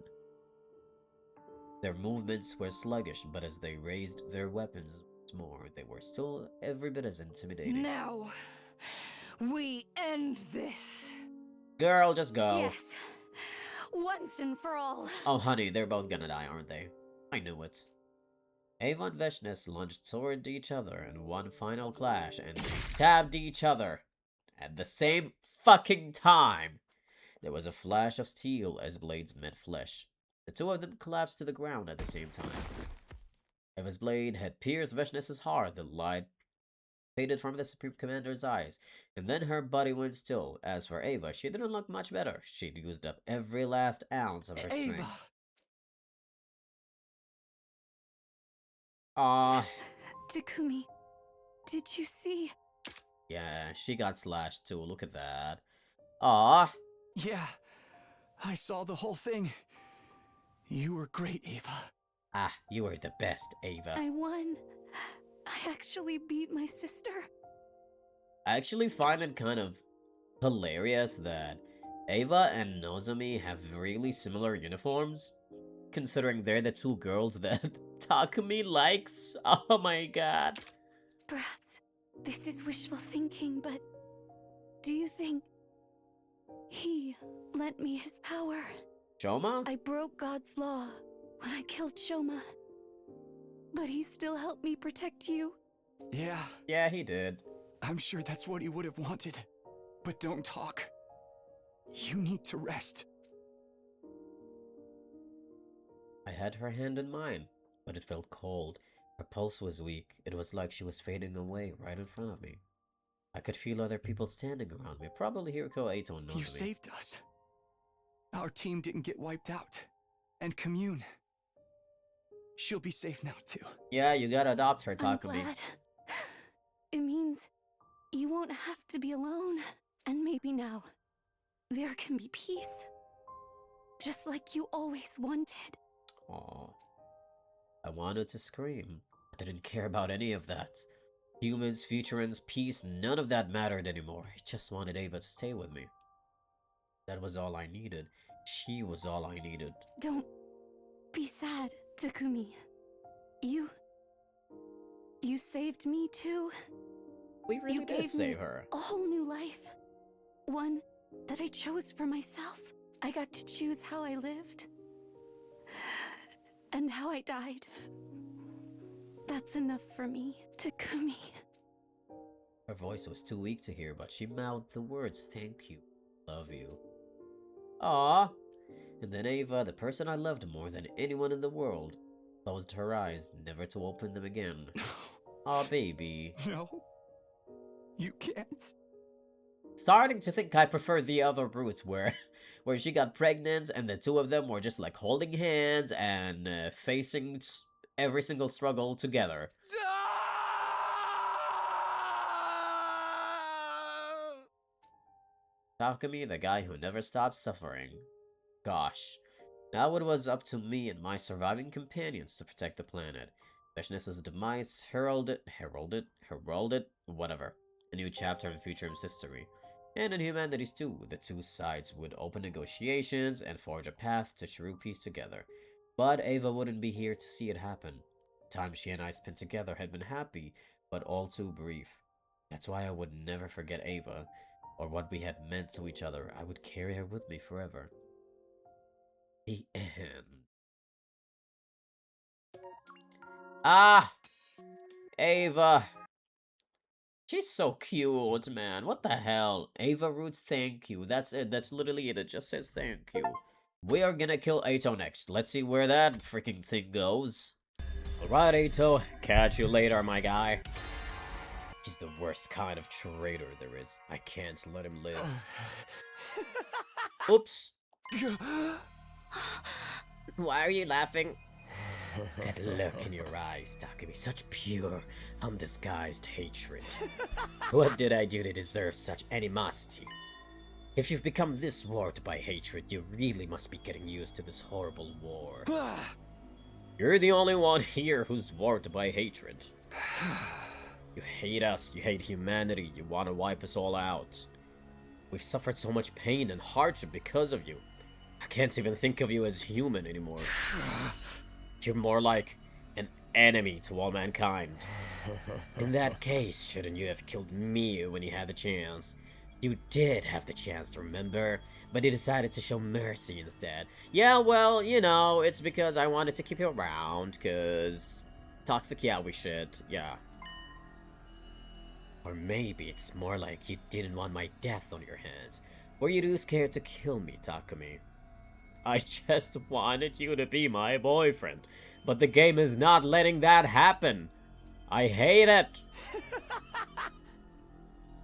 Their movements were sluggish, but as they raised their weapons more, they were still every bit as intimidating. Now, we end this. Girl, just go. Yes. Once and for all. Oh, honey, they're both gonna die, aren't they? I knew it. Ava and Veshness lunged toward each other in one final clash, and they stabbed each other. At the same fucking time, there was a flash of steel as blades met flesh. The two of them collapsed to the ground at the same time. Ava's blade had pierced Veshness's heart. The light faded from the Supreme Commander's eyes, and then her body went still. As for Ava, she didn't look much better. She'd used up every last ounce of her strength. Takumi, did you see? Yeah, she got slashed too. Look at that. Aw. Yeah, I saw the whole thing. You were great, Ava. Ah, you were the best, Ava. I won. I actually beat my sister. I actually find it kind of hilarious that Ava and Nozomi have really similar uniforms, considering they're the two girls that Takumi likes? Oh my god. Perhaps this is wishful thinking, but do you think he lent me his power? Shoma? I broke God's law when I killed Shoma, but he still helped me protect you. Yeah. Yeah, he did. I'm sure that's what he would have wanted. But don't talk. You need to rest. I had her hand in mine, but it felt cold. Her pulse was weak. It was like she was fading away right in front of me. I could feel other people standing around me, probably Hiriko, Eito, and Nozomi. You saved us. Our team didn't get wiped out. And Commune. She'll be safe now, too. Yeah, you gotta adopt her, I'm Takumi. glad. It means you won't have to be alone. And maybe now, there can be peace. Just like you always wanted. Aw. I wanted to scream. I didn't care about any of that. Humans, Futurans, peace, none of that mattered anymore. I just wanted Ava to stay with me. That was all I needed. She was all I needed. Don't be sad, Takumi. You saved me too. We really You did gave save me her. a whole new life. One that I chose for myself. I got to choose how I lived. And how I died. That's enough for me, Takumi. Her voice was too weak to hear, but she mouthed the words, "Thank you, love you." Aww. And then Ava, the person I loved more than anyone in the world, closed her eyes, never to open them again. Aw, baby. No. You can't. Starting to think I prefer the other route where she got pregnant and the two of them were just like holding hands and facing every single struggle together. Takumi, the guy who never stopped suffering. Gosh. Now it was up to me and my surviving companions to protect the planet. Veshness's demise heralded, whatever. A new chapter in Future's history. And in humanity's too, the two sides would open negotiations and forge a path to true peace together. But Ava wouldn't be here to see it happen. The time she and I spent together had been happy, but all too brief. That's why I would never forget Ava, or what we had meant to each other. I would carry her with me forever. The end. Ah! Ava! She's so cute, man. What the hell? Ava Roots, thank you. That's it. That's literally it. It just says thank you. We are gonna kill Eito next. Let's see where that freaking thing goes. Alright, Eito. Catch you later, my guy. He's the worst kind of traitor there is. I can't let him live. Oops. Why are you laughing? That look in your eyes, Takumi, such pure, undisguised hatred. What did I do to deserve such animosity? If you've become this warped by hatred, you really must be getting used to this horrible war. You're the only one here who's warped by hatred. You hate us, you hate humanity, you want to wipe us all out. We've suffered so much pain and hardship because of you. I can't even think of you as human anymore. You're more like an enemy to all mankind. In that case, shouldn't you have killed me when you had the chance? You did have the chance, remember? But you decided to show mercy instead. Yeah, well, you know, it's because I wanted to keep you around, cause toxic yaoi shit, yeah. Or maybe it's more like you didn't want my death on your hands. Were you too scared to kill me, Takumi? I just wanted you to be my boyfriend, but the game is not letting that happen. I hate it.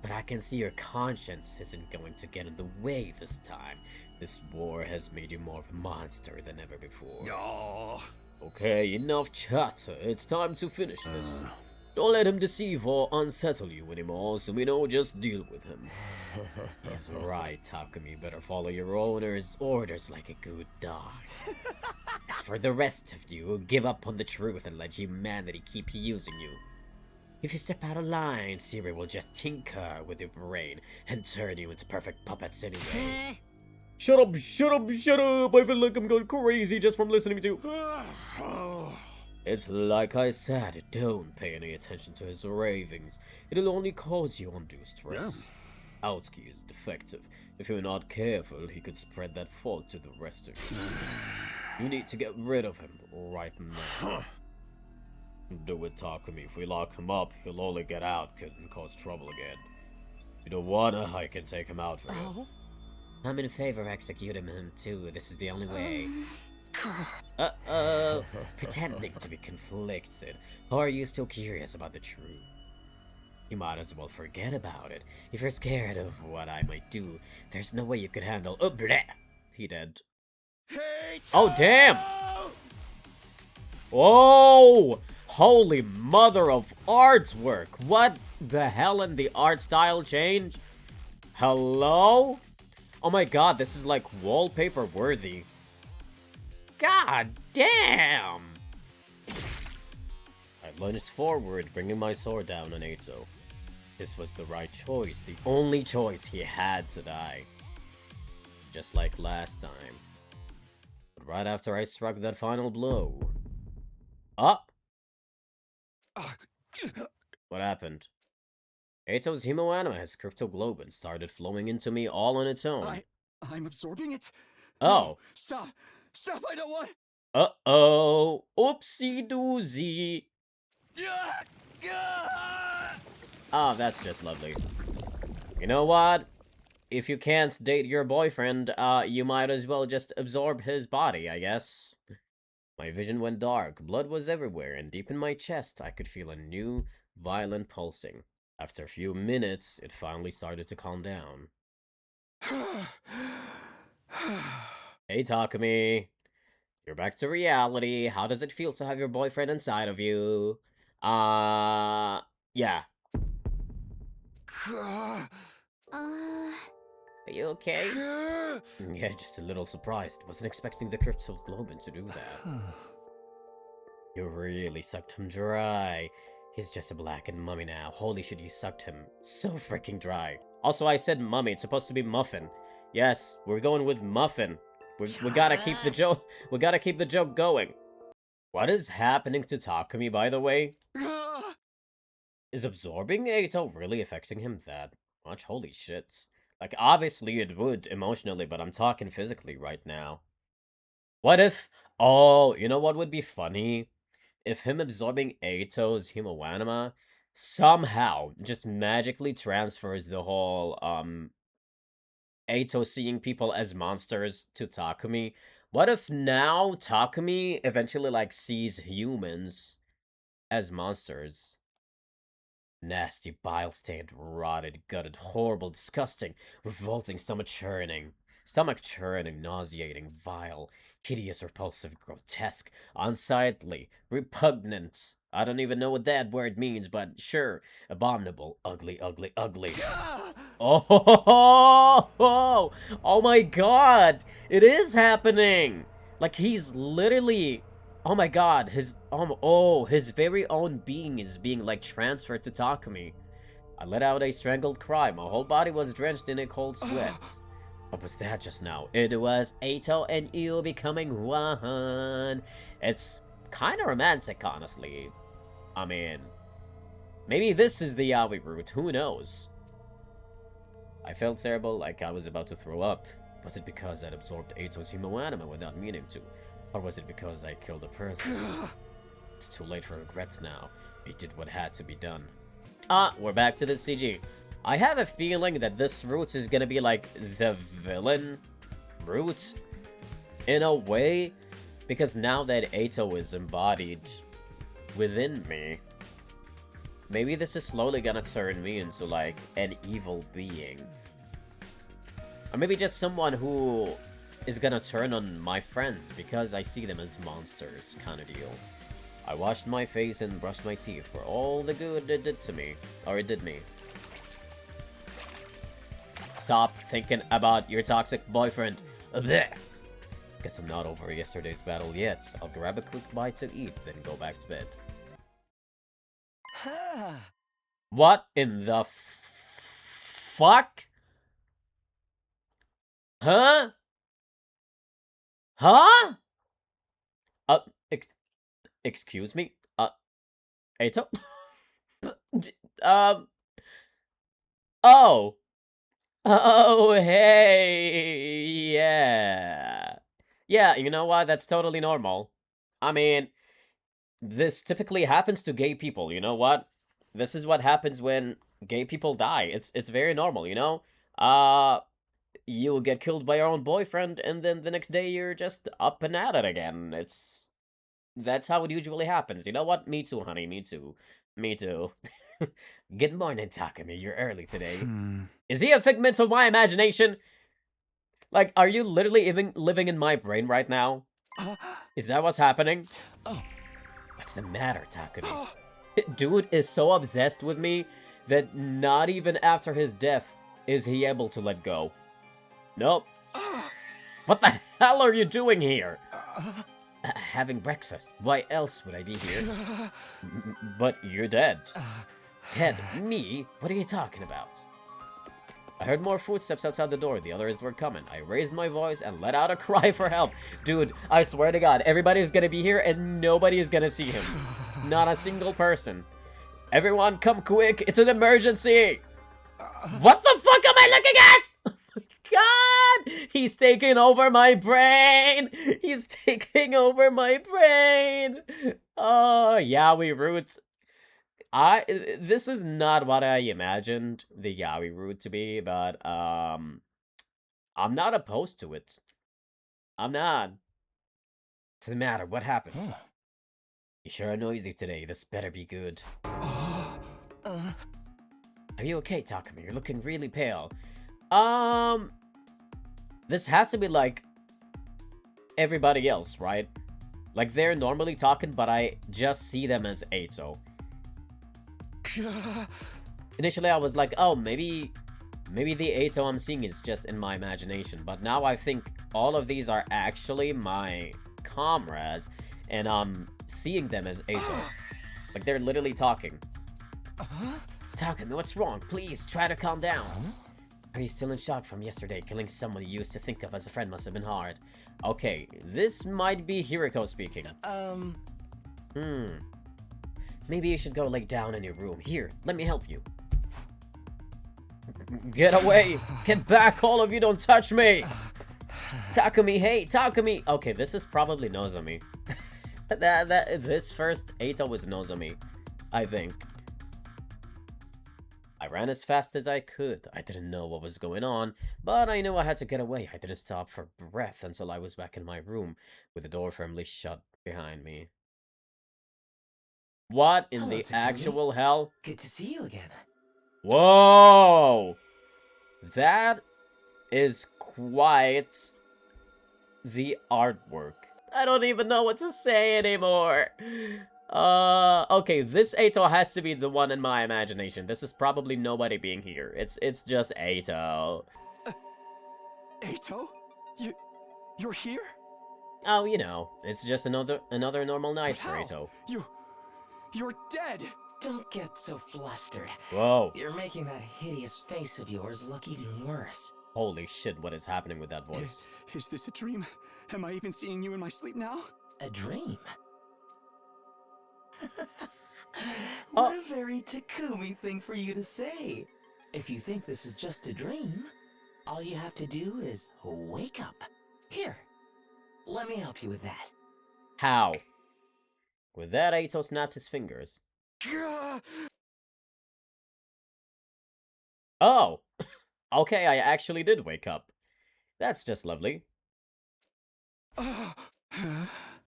But I can see your conscience isn't going to get in the way this time. This war has made you more of a monster than ever before. No. Okay, enough chatter. It's time to finish this. Don't let him deceive or unsettle you anymore, so we know just deal with him. He's right, Takumi. Better follow your owner's orders like a good dog. As for the rest of you, give up on the truth and let humanity keep using you. If you step out of line, Siri will just tinker with your brain and turn you into perfect puppets anyway. Shut up, shut up, shut up! I feel like I'm going crazy just from listening to you. It's like I said, don't pay any attention to his ravings. It'll only cause you undue stress. Aoki is defective. If you're not careful, he could spread that fault to the rest of you. You need to get rid of him right now. Do it, Takumi. If we lock him up, he'll only get out and cause trouble again. If you don't wanna, I can take him out for you. I'm in favor of executing him too. This is the only way. Uh-oh. Pretending to be conflicted. Or are you still curious about the truth? You might as well forget about it. If you're scared of what I might do, there's no way you could handle— oh, bleh! He dead. Oh, damn! Whoa! Holy mother of artwork! What the hell in the art style change? Hello? Oh my god, this is like wallpaper worthy. God damn! I lunged forward, bringing my sword down on Eito. This was the right choice, the only choice. He had to die. Just like last time. But right after I struck that final blow... Up! What happened? Eito's Himoanima has cryptoglobe and started flowing into me all on its own. I'm absorbing it? Oh. No, stop! Stop, I don't want— Uh-oh! Oopsie doozy! Oh, that's just lovely. You know what? If you can't date your boyfriend, you might as well just absorb his body, I guess. My vision went dark, blood was everywhere, and deep in my chest, I could feel a new, violent pulsing. After a few minutes, it finally started to calm down. Hey, Takumi. You're back to reality. How does it feel to have your boyfriend inside of you? Yeah. Are you okay? Yeah, just a little surprised. Wasn't expecting the cryptoglobin to do that. You really sucked him dry. He's just a blackened mummy now. Holy shit, you sucked him so freaking dry. Also, I said mummy. It's supposed to be muffin. Yes, we're going with muffin. We gotta keep the joke. We gotta keep the joke going. What is happening to Takumi, by the way? Is absorbing Eito really affecting him that much? Holy shit. Like, obviously it would emotionally, but I'm talking physically right now. What if... oh, you know what would be funny? If him absorbing Eito's Himoanima somehow just magically transfers the whole, Eito seeing people as monsters to Takumi. What if now Takumi eventually, like, sees humans as monsters? Nasty, bile-stained, rotted, gutted, horrible, disgusting, revolting, stomach-churning, nauseating, vile, hideous, repulsive, grotesque, unsightly, repugnant. I don't even know what that word means, but sure. Abominable, ugly, ugly, ugly. Oh my god! It is happening! Like, he's literally... oh my god, his very own being is being, like, transferred to Takumi. I let out a strangled cry. My whole body was drenched in a cold sweat. What was that just now? It was Eito and you becoming one. It's kind of romantic, honestly. I mean, maybe this is the yaoi route, who knows? I felt terrible, like I was about to throw up. Was it because I'd absorbed Eito's Himoanima without meaning to? Or was it because I killed a person? It's too late for regrets now. I did what had to be done. We're back to the CG. I have a feeling that this route is gonna be like the villain route, in a way, because now that Eito is embodied within me, maybe this is slowly gonna turn me into, like, an evil being. Or maybe just someone who is gonna turn on my friends because I see them as monsters, kind of deal. I washed my face and brushed my teeth for all the good it did to me. Or it did me. Stop thinking about your toxic boyfriend. Blech. Guess I'm not over yesterday's battle yet. I'll grab a quick bite to eat, then go back to bed. What in the fuck? Huh? Huh? Ex excuse me? Eito? um, oh. Oh, hey, yeah. Yeah, you know what? That's totally normal. I mean, this typically happens to gay people, you know what? This is what happens when gay people die. It's very normal, you know? You get killed by your own boyfriend, and then the next day you're just up and at it again. That's how it usually happens. You know what? Me too, honey. Me too. Me too. Good morning, Takumi. You're early today. Is he a figment of my imagination? Like, are you literally even living in my brain right now? Is that what's happening? What's the matter, Takumi? Dude is so obsessed with me that not even after his death is he able to let go. Nope. What the hell are you doing here? Having breakfast. Why else would I be here? But you're dead. Dead? Me? What are you talking about? I heard more footsteps outside the door. The others were coming. I raised my voice and let out a cry for help. Dude, I swear to God, everybody's gonna be here and nobody is gonna see him. Not a single person. Everyone, come quick. It's an emergency. What the fuck am I looking at? God! He's taking over my brain! He's taking over my brain! Oh, Yaoi root. This is not what I imagined the Yaoi route to be, but, I'm not opposed to it. I'm not. What's the matter? What happened? You sure are noisy today. This better be good. Are you okay, Takumi? You're looking really pale. This has to be like everybody else, right? Like, they're normally talking, but I just see them as Eito. Initially, I was like, oh, maybe the Eito I'm seeing is just in my imagination. But now I think all of these are actually my comrades, and I'm seeing them as Eito. Like, they're literally talking. Takumi, what's wrong? Please, try to calm down. Are you still in shock from yesterday? Killing someone you used to think of as a friend must have been hard. Okay, this might be Hiriko speaking. Maybe you should go lay down in your room. Here, let me help you. Get away! Get back, all of you, don't touch me! Takumi, hey, Takumi! Okay, this is probably Nozomi. This first Eito was Nozomi, I think. I ran as fast as I could. I didn't know what was going on, but I knew I had to get away. I didn't stop for breath until I was back in my room, with the door firmly shut behind me. What in the actual hell? Good to see you again. Whoa! That is quite the artwork. I don't even know what to say anymore. Okay, this Eito has to be the one in my imagination. This is probably nobody being here. It's just Eito. Eito? You're here? Oh, you know, it's just another normal night for Eito. You're dead! Don't get so flustered. Whoa. You're making that hideous face of yours look even worse. Holy shit, what is happening with that voice? Is this a dream? Am I even seeing you in my sleep now? A dream? What a very Takumi thing for you to say. If you think this is just a dream, all you have to do is wake up. Here, let me help you with that. How? With that, Eito snapped his fingers. Oh! Okay, I actually did wake up. That's just lovely.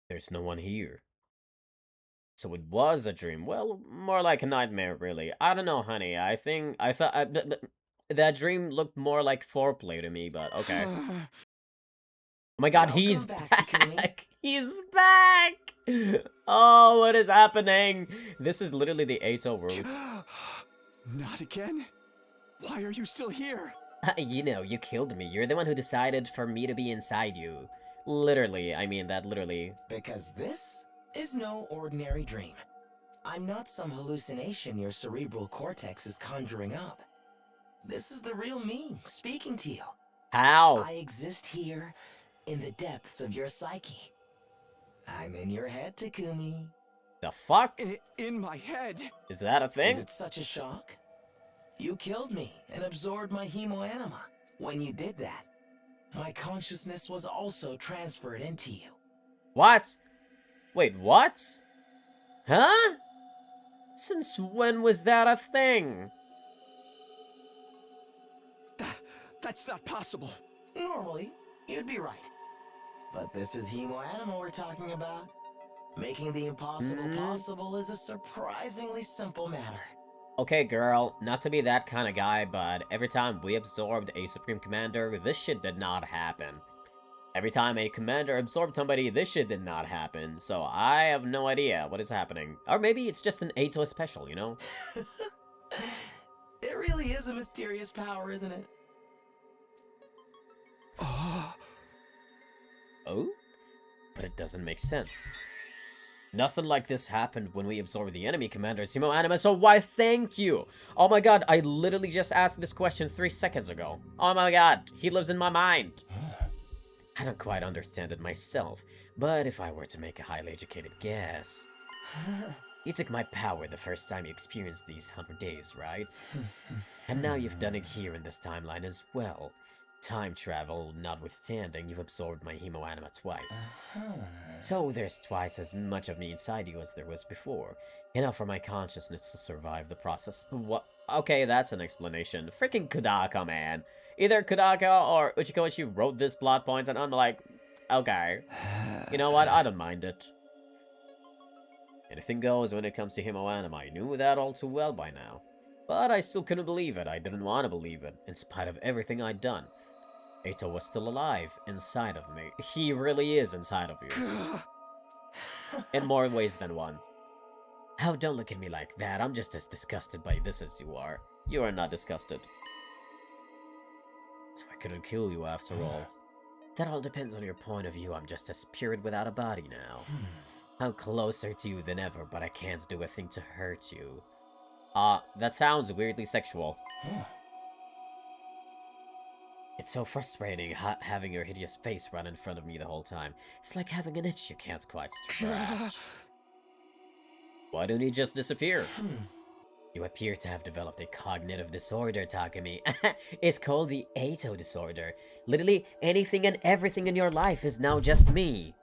There's no one here. So it was a dream. Well, more like a nightmare, really. I don't know, honey. I thought that dream looked more like foreplay to me, but okay. Oh my god, he's back! He's back! Oh, what is happening? This is literally the Eito route. Not again? Why are you still here? You know, you killed me. You're the one who decided for me to be inside you. Literally, I mean that literally. Because this is no ordinary dream. I'm not some hallucination your cerebral cortex is conjuring up. This is the real me speaking to you. How? I exist here in the depths of your psyche. I'm in your head, Takumi. The fuck? In my head? Is that a thing? Is it such a shock? You killed me and absorbed my hemoanima. When you did that, my consciousness was also transferred into you. What? Wait, what? Huh? Since when was that a thing? That's not possible. Normally, you'd be right. But this is hemoanima we're talking about. Making the impossible possible is a surprisingly simple matter. Okay, girl, not to be that kind of guy, but every time we absorbed a Supreme Commander, this shit did not happen. Every time a commander absorbed somebody, this shit did not happen. So I have no idea what is happening. Or maybe it's just an Ato special, you know? It really is a mysterious power, isn't it? Oh? But it doesn't make sense. Nothing like this happened when we absorbed the enemy commander's hemoanima, so why thank you? Oh my god, I literally just asked this question 3 seconds ago. Oh my god, he lives in my mind. I don't quite understand it myself, but if I were to make a highly educated guess... You took my power the first time you experienced these 100 days, right? And now you've done it here in this timeline as well. Time travel notwithstanding, you've absorbed my hemoanima twice. So there's twice as much of me inside you as there was before. Enough for my consciousness to survive the process. What? Okay, that's an explanation. Freaking Kudaka, man. Either Kudaka or Uchikoshi wrote this plot points and I'm like, okay. You know what? I don't mind it. Anything goes when it comes to hemoanima. I knew that all too well by now. But I still couldn't believe it. I didn't want to believe it, in spite of everything I'd done. Ato was still alive, inside of me. He really is inside of you. In more ways than one. Oh, don't look at me like that. I'm just as disgusted by this as you are. You are not disgusted. So I couldn't kill you after all. That all depends on your point of view. I'm just a spirit without a body now. I'm closer to you than ever, but I can't do a thing to hurt you. That sounds weirdly sexual. It's so frustrating having your hideous face run in front of me the whole time. It's like having an itch you can't quite scratch. Why don't you just disappear? You appear to have developed a cognitive disorder, Takumi. It's called the Ato disorder. Literally anything and everything in your life is now just me.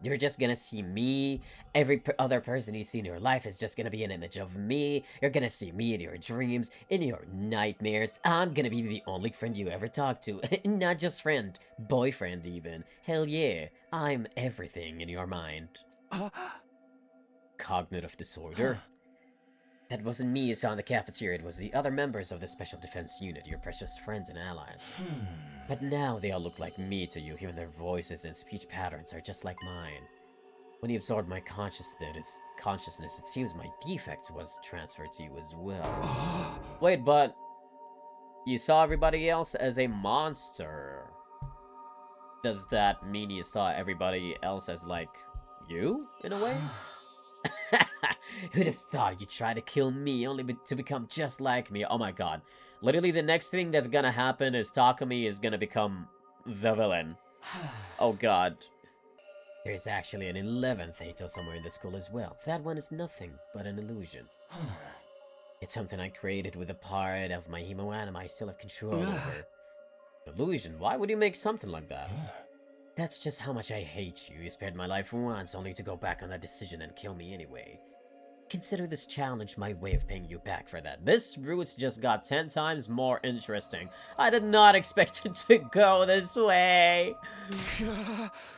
You're just gonna see me. Every other person you see in your life is just gonna be an image of me. You're gonna see me in your dreams, in your nightmares. I'm gonna be the only friend you ever talk to. Not just friend, boyfriend even. Hell yeah, I'm everything in your mind. Cognitive disorder? That wasn't me you saw in the cafeteria, it was the other members of the Special Defense Unit, your precious friends and allies. But now they all look like me to you, even their voices and speech patterns are just like mine. When you absorbed my consciousness, it seems my defect was transferred to you as well. Wait, but you saw everybody else as a monster. Does that mean you saw everybody else as, like, you, in a way? Who'd have thought you'd try to kill me only to become just like me? Oh my god. Literally the next thing that's gonna happen is Takumi is gonna become the villain. Oh god. There's actually an 11th Ato somewhere in the school as well. That one is nothing but an illusion. It's something I created with a part of my hemoanima I still have control over. Illusion? Why would you make something like that? That's just how much I hate you. You spared my life once only to go back on that decision and kill me anyway. Consider this challenge my way of paying you back for that. This route just got 10 times more interesting. I did not expect it to go this way.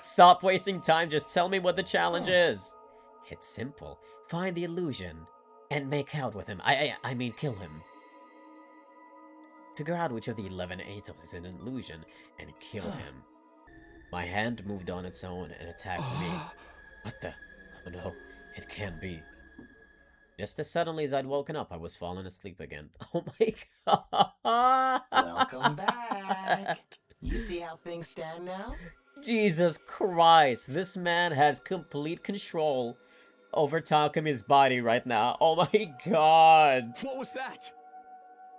Stop wasting time, just tell me what the challenge is. It's simple. Find the illusion and make out with him. I mean kill him. Figure out which of the 11 Atos is an illusion and kill him. My hand moved on its own and attacked me. What the? Oh no, it can't be. Just as suddenly as I'd woken up, I was falling asleep again. Oh my god! Welcome back. You see how things stand now? Jesus Christ, this man has complete control over Takumi's body right now. Oh my god. What was that?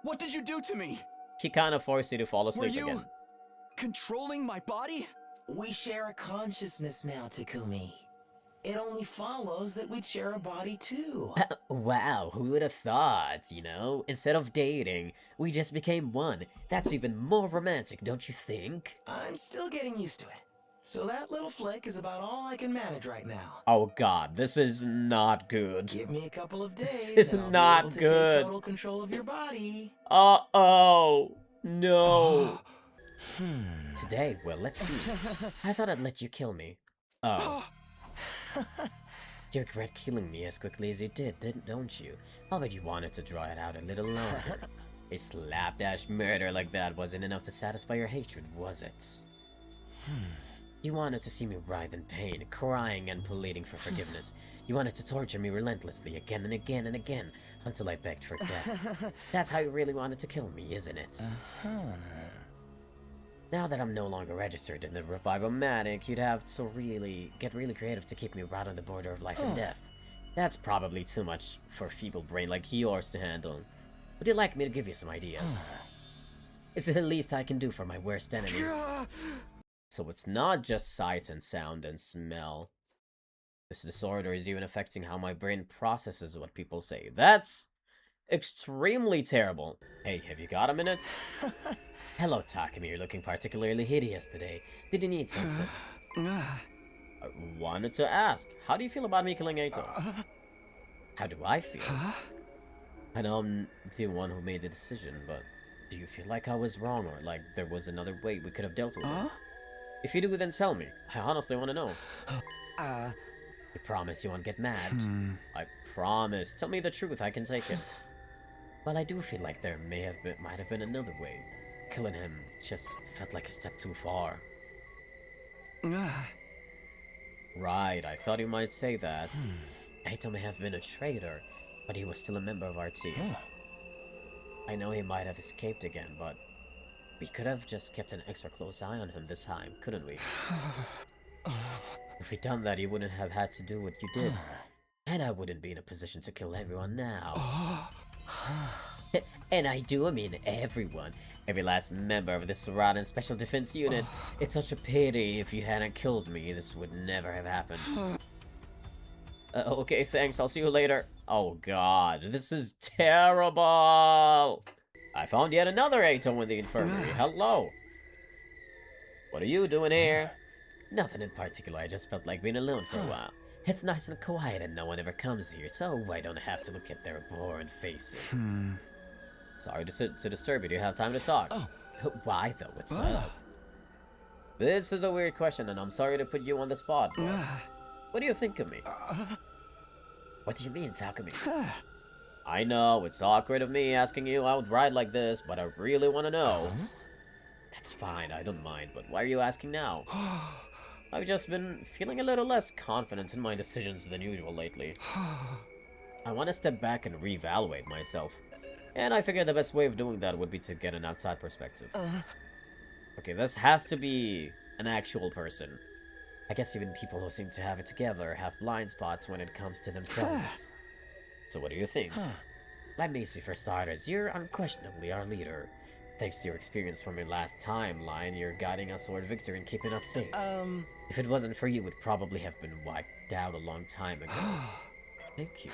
What did you do to me? He kind of forced you to fall asleep Were you again. controlling my body? We share a consciousness now, Takumi. It only follows that we'd share a body too. Wow, who would have thought, you know? Instead of dating, we just became one. That's even more romantic, don't you think? I'm still getting used to it. So that little flick is about all I can manage right now. Oh god, this is not good. Give me a couple of days. This is and I'll not be able to good. Take total control of your body. Uh-oh. No. Today, well, let's see. I thought I'd let you kill me. Oh. You regret killing me as quickly as you did, don't you? I'll bet you wanted to draw it out a little longer. A slapdash murder like that wasn't enough to satisfy your hatred, was it? You wanted to see me writhe in pain, crying and pleading for forgiveness. You wanted to torture me relentlessly again and again and again, until I begged for death. That's how you really wanted to kill me, isn't it? Now that I'm no longer registered in the Revivomatic, you'd have to get really creative to keep me right on the border of life and death. That's probably too much for a feeble brain like yours to handle. Would you like me to give you some ideas? It's the least I can do for my worst enemy. So it's not just sight and sound and smell. This disorder is even affecting how my brain processes what people say. That's extremely terrible. Hey, have you got a minute? Hello, Takumi. You're looking particularly hideous today. Did you need something? I wanted to ask, how do you feel about me killing Eito? How do I feel? I know I'm the one who made the decision, but do you feel like I was wrong or like there was another way we could have dealt with it? If you do, then tell me. I honestly want to know. You promise you won't get mad? I promise. Tell me the truth, I can take it. Well, I do feel like there might have been another way. Killing him just felt like a step too far. Right, I thought you might say that. Eito may have been a traitor, but he was still a member of our team. I know he might have escaped again, but we could have just kept an extra close eye on him this time, couldn't we? If we'd done that, you wouldn't have had to do what you did. And I wouldn't be in a position to kill everyone now. And I do mean everyone. Every last member of this rotten special defense unit. It's such a pity if you hadn't killed me, this would never have happened. Okay, thanks, I'll see you later. Oh god, this is terrible! I found yet another Eito in the infirmary. Hello! What are you doing here? Nothing in particular, I just felt like being alone for a while. It's nice and quiet and no one ever comes here, so I don't have to look at their boring faces. Sorry to disturb you, do you have time to talk? Why though, what's up? This is a weird question and I'm sorry to put you on the spot, but what do you think of me? What do you mean, Takumi? I know, it's awkward of me asking you outright like this, but I really want to know. That's fine, I don't mind, but why are you asking now? I've just been feeling a little less confident in my decisions than usual lately. I want to step back and reevaluate myself. And I figured the best way of doing that would be to get an outside perspective. Okay, this has to be an actual person. I guess even people who seem to have it together have blind spots when it comes to themselves. So what do you think? Let me see, for starters, you're unquestionably our leader. Thanks to your experience from your last timeline, you're guiding us toward victory and keeping us safe. If it wasn't for you, we'd probably have been wiped out a long time ago. Thank you.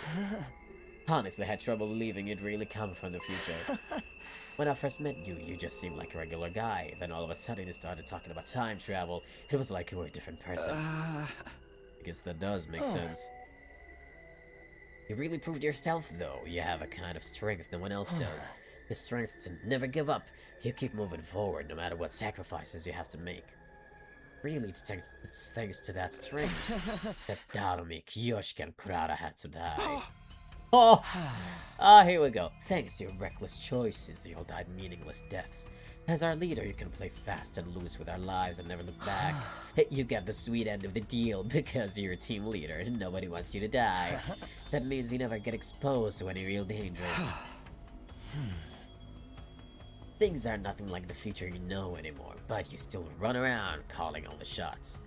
Honestly, I had trouble believing you'd really come from the future. When I first met you, you just seemed like a regular guy. Then all of a sudden you started talking about time travel. It was like you were a different person. I guess that does make sense. You really proved yourself, though. You have a kind of strength no one else does. The strength to never give up. You keep moving forward no matter what sacrifices you have to make. Really, it's thanks to that strength that Darumi, Kiyoshi, and Kurata had to die. Here we go. Thanks to your reckless choices, they all died meaningless deaths. As our leader, you can play fast and loose with our lives and never look back. You get the sweet end of the deal because you're a team leader and nobody wants you to die. That means you never get exposed to any real danger. Things are nothing like the future you know anymore, but you still run around calling all the shots.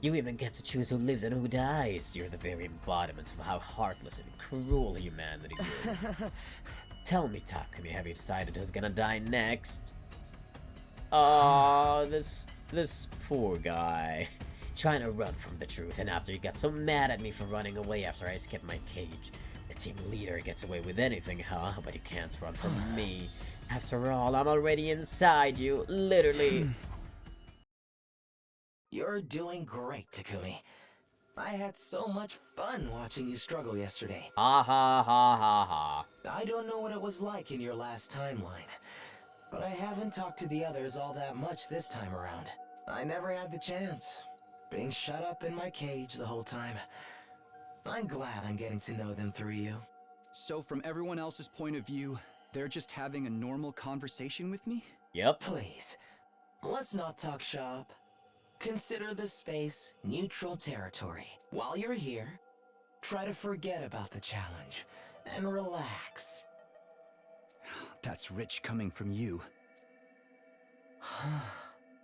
You even get to choose who lives and who dies. You're the very embodiment of how heartless and cruel humanity is. Tell me, Takumi, have you decided who's gonna die next? Oh, this poor guy. Trying to run from the truth, and after he got so mad at me for running away after I escaped my cage. The team leader gets away with anything, huh? But he can't run from me. After all, I'm already inside you, literally. You're doing great, Takumi. I had so much fun watching you struggle yesterday. Ha ha ha ha ha. I don't know what it was like in your last timeline, but I haven't talked to the others all that much this time around. I never had the chance, being shut up in my cage the whole time. I'm glad I'm getting to know them through you. So from everyone else's point of view, they're just having a normal conversation with me? Yep. Please, let's not talk shop. Consider this space neutral territory. While you're here, try to forget about the challenge and relax. That's rich coming from you.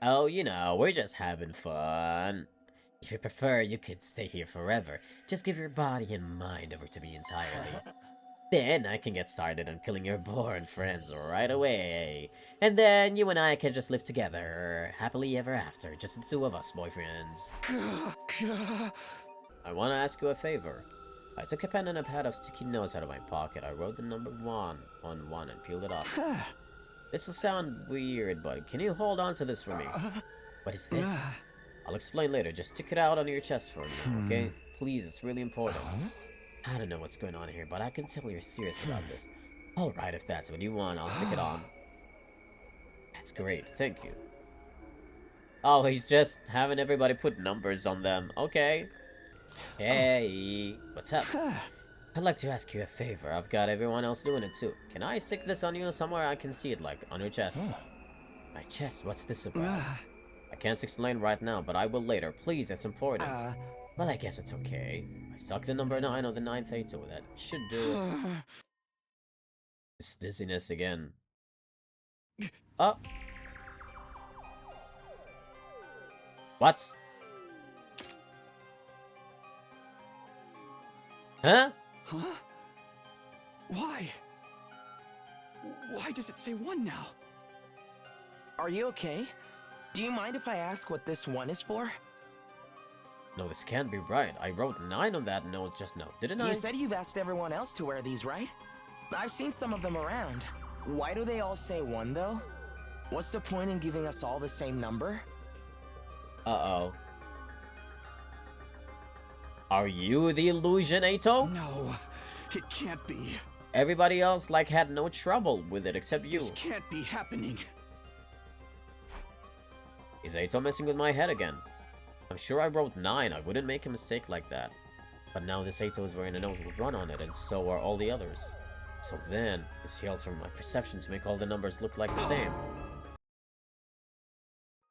Oh, you know, we're just having fun. If you prefer, you could stay here forever. Just give your body and mind over to me entirely. Then I can get started on killing your boring friends right away. And then you and I can just live together, happily ever after, just the two of us, boyfriends. I want to ask you a favor. I took a pen and a pad of sticky notes out of my pocket. I wrote the number 1 on 1 and peeled it off. This will sound weird, but can you hold on to this for me? What is this? I'll explain later. Just stick it out on your chest for now, okay? Please, it's really important. I don't know what's going on here, but I can tell you're serious about this. Alright, if that's what you want, I'll stick it on. That's great, thank you. Oh, he's just having everybody put numbers on them. Okay. Hey, what's up? I'd like to ask you a favor. I've got everyone else doing it too. Can I stick this on you somewhere I can see it, like on your chest? My chest? What's this about? I can't explain right now, but I will later. Please, it's important. Well, I guess it's okay. I stuck the number 9 on the 9th Ato. That should do it. This dizziness again. Oh. What? Huh? Huh? Why? Why does it say 1 now? Are you okay? Do you mind if I ask what this 1 is for? No, this can't be right. I wrote 9 on that note just now, didn't I? You said you've asked everyone else to wear these, right? I've seen some of them around. Why do they all say 1, though? What's the point in giving us all the same number? Uh-oh. Are you the illusion, Ato? No, it can't be. Everybody else, like, had no trouble with it except you. This can't be happening. Is Ato messing with my head again? I'm sure I wrote 9. I wouldn't make a mistake like that. But now this Ato is wearing a note with 1 on it, and so are all the others. So then, is he altering my perception to make all the numbers look like the same?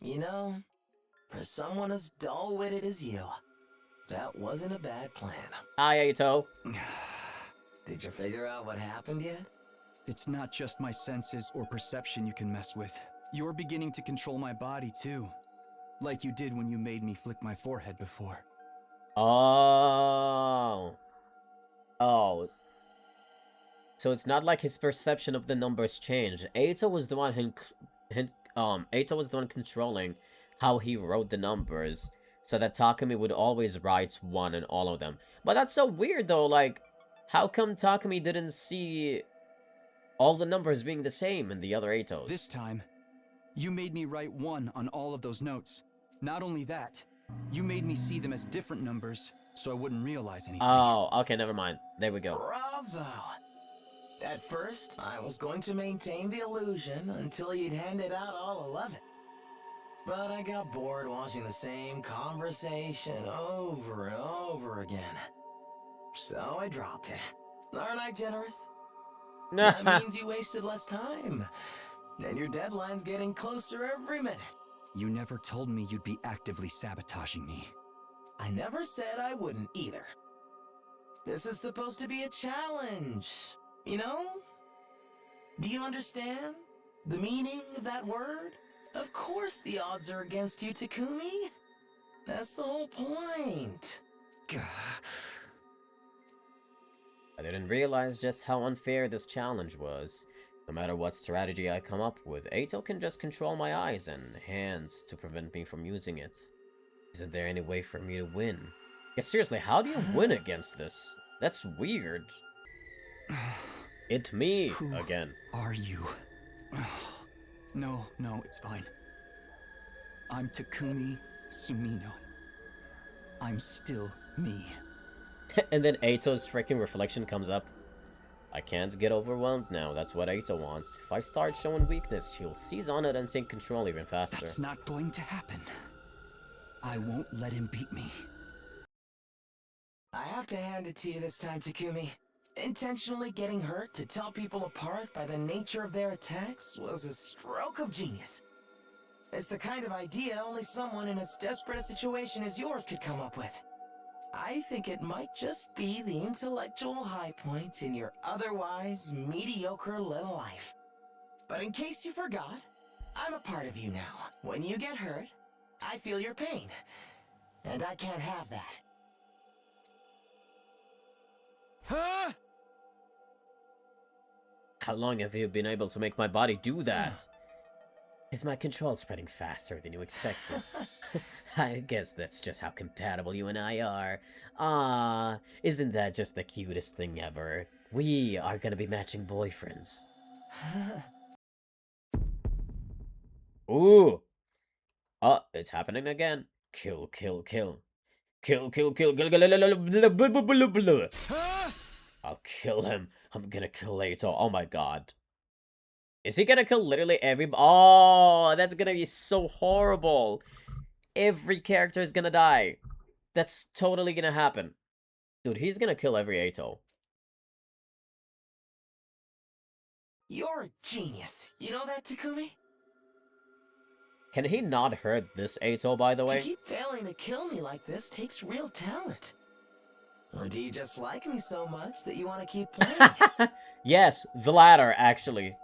You know, for someone as dull-witted as you, that wasn't a bad plan. Hi, Ato. Did you figure out what happened yet? It's not just my senses or perception you can mess with. You're beginning to control my body, too. Like you did when you made me flick my forehead before. Oh. Oh. So it's not like his perception of the numbers changed. Ato was the one Ato was the one controlling how he wrote the numbers, so that Takumi would always write 1 in all of them. But that's so weird though, like, how come Takumi didn't see all the numbers being the same in the other Atos? This time, you made me write 1 on all of those notes. Not only that, you made me see them as different numbers, so I wouldn't realize anything. Oh, okay, never mind. There we go. Bravo! At first, I was going to maintain the illusion until you'd handed out all 11. But I got bored watching the same conversation over and over again. So I dropped it. Aren't I generous? That means you wasted less time. And your deadline's getting closer every minute. You never told me you'd be actively sabotaging me. I never said I wouldn't either. This is supposed to be a challenge, you know? Do you understand the meaning of that word? Of course the odds are against you, Takumi. That's the whole point. I didn't realize just how unfair this challenge was. No matter what strategy I come up with, Ato can just control my eyes and hands to prevent me from using it. Isn't there any way for me to win? Yeah, seriously, how do you win against this? That's weird. It's me again. Are you? No, it's fine. I'm Takumi Sumino. I'm still me. And then Ato's freaking reflection comes up. I can't get overwhelmed now, that's what Ato wants. If I start showing weakness, he'll seize on it and take control even faster. That's not going to happen. I won't let him beat me. I have to hand it to you this time, Takumi. Intentionally getting hurt to tell people apart by the nature of their attacks was a stroke of genius. It's the kind of idea only someone in as desperate a situation as yours could come up with. I think it might just be the intellectual high point in your otherwise mediocre little life. But in case you forgot, I'm a part of you now. When you get hurt, I feel your pain. And I can't have that. Huh? How long have you been able to make my body do that? Is my control spreading faster than you expected? I guess that's just how compatible you and I are. Ah, isn't that just the cutest thing ever? We are gonna be matching boyfriends. Ooh! Oh, it's happening again. Kill, kill, kill. Kill, kill, kill, kill, kill. I'll kill him. I'm gonna kill Ato. Oh my god. Is he gonna kill literally everybody? Oh, that's gonna be so horrible. Every character is gonna die. That's totally gonna happen. Dude, he's gonna kill every Ato. You're a genius. You know that, Takumi? Can he not hurt this Ato, by the way? To keep failing to kill me like this takes real talent. Or do you just like me so much that you want to keep playing? Yes, the latter, actually.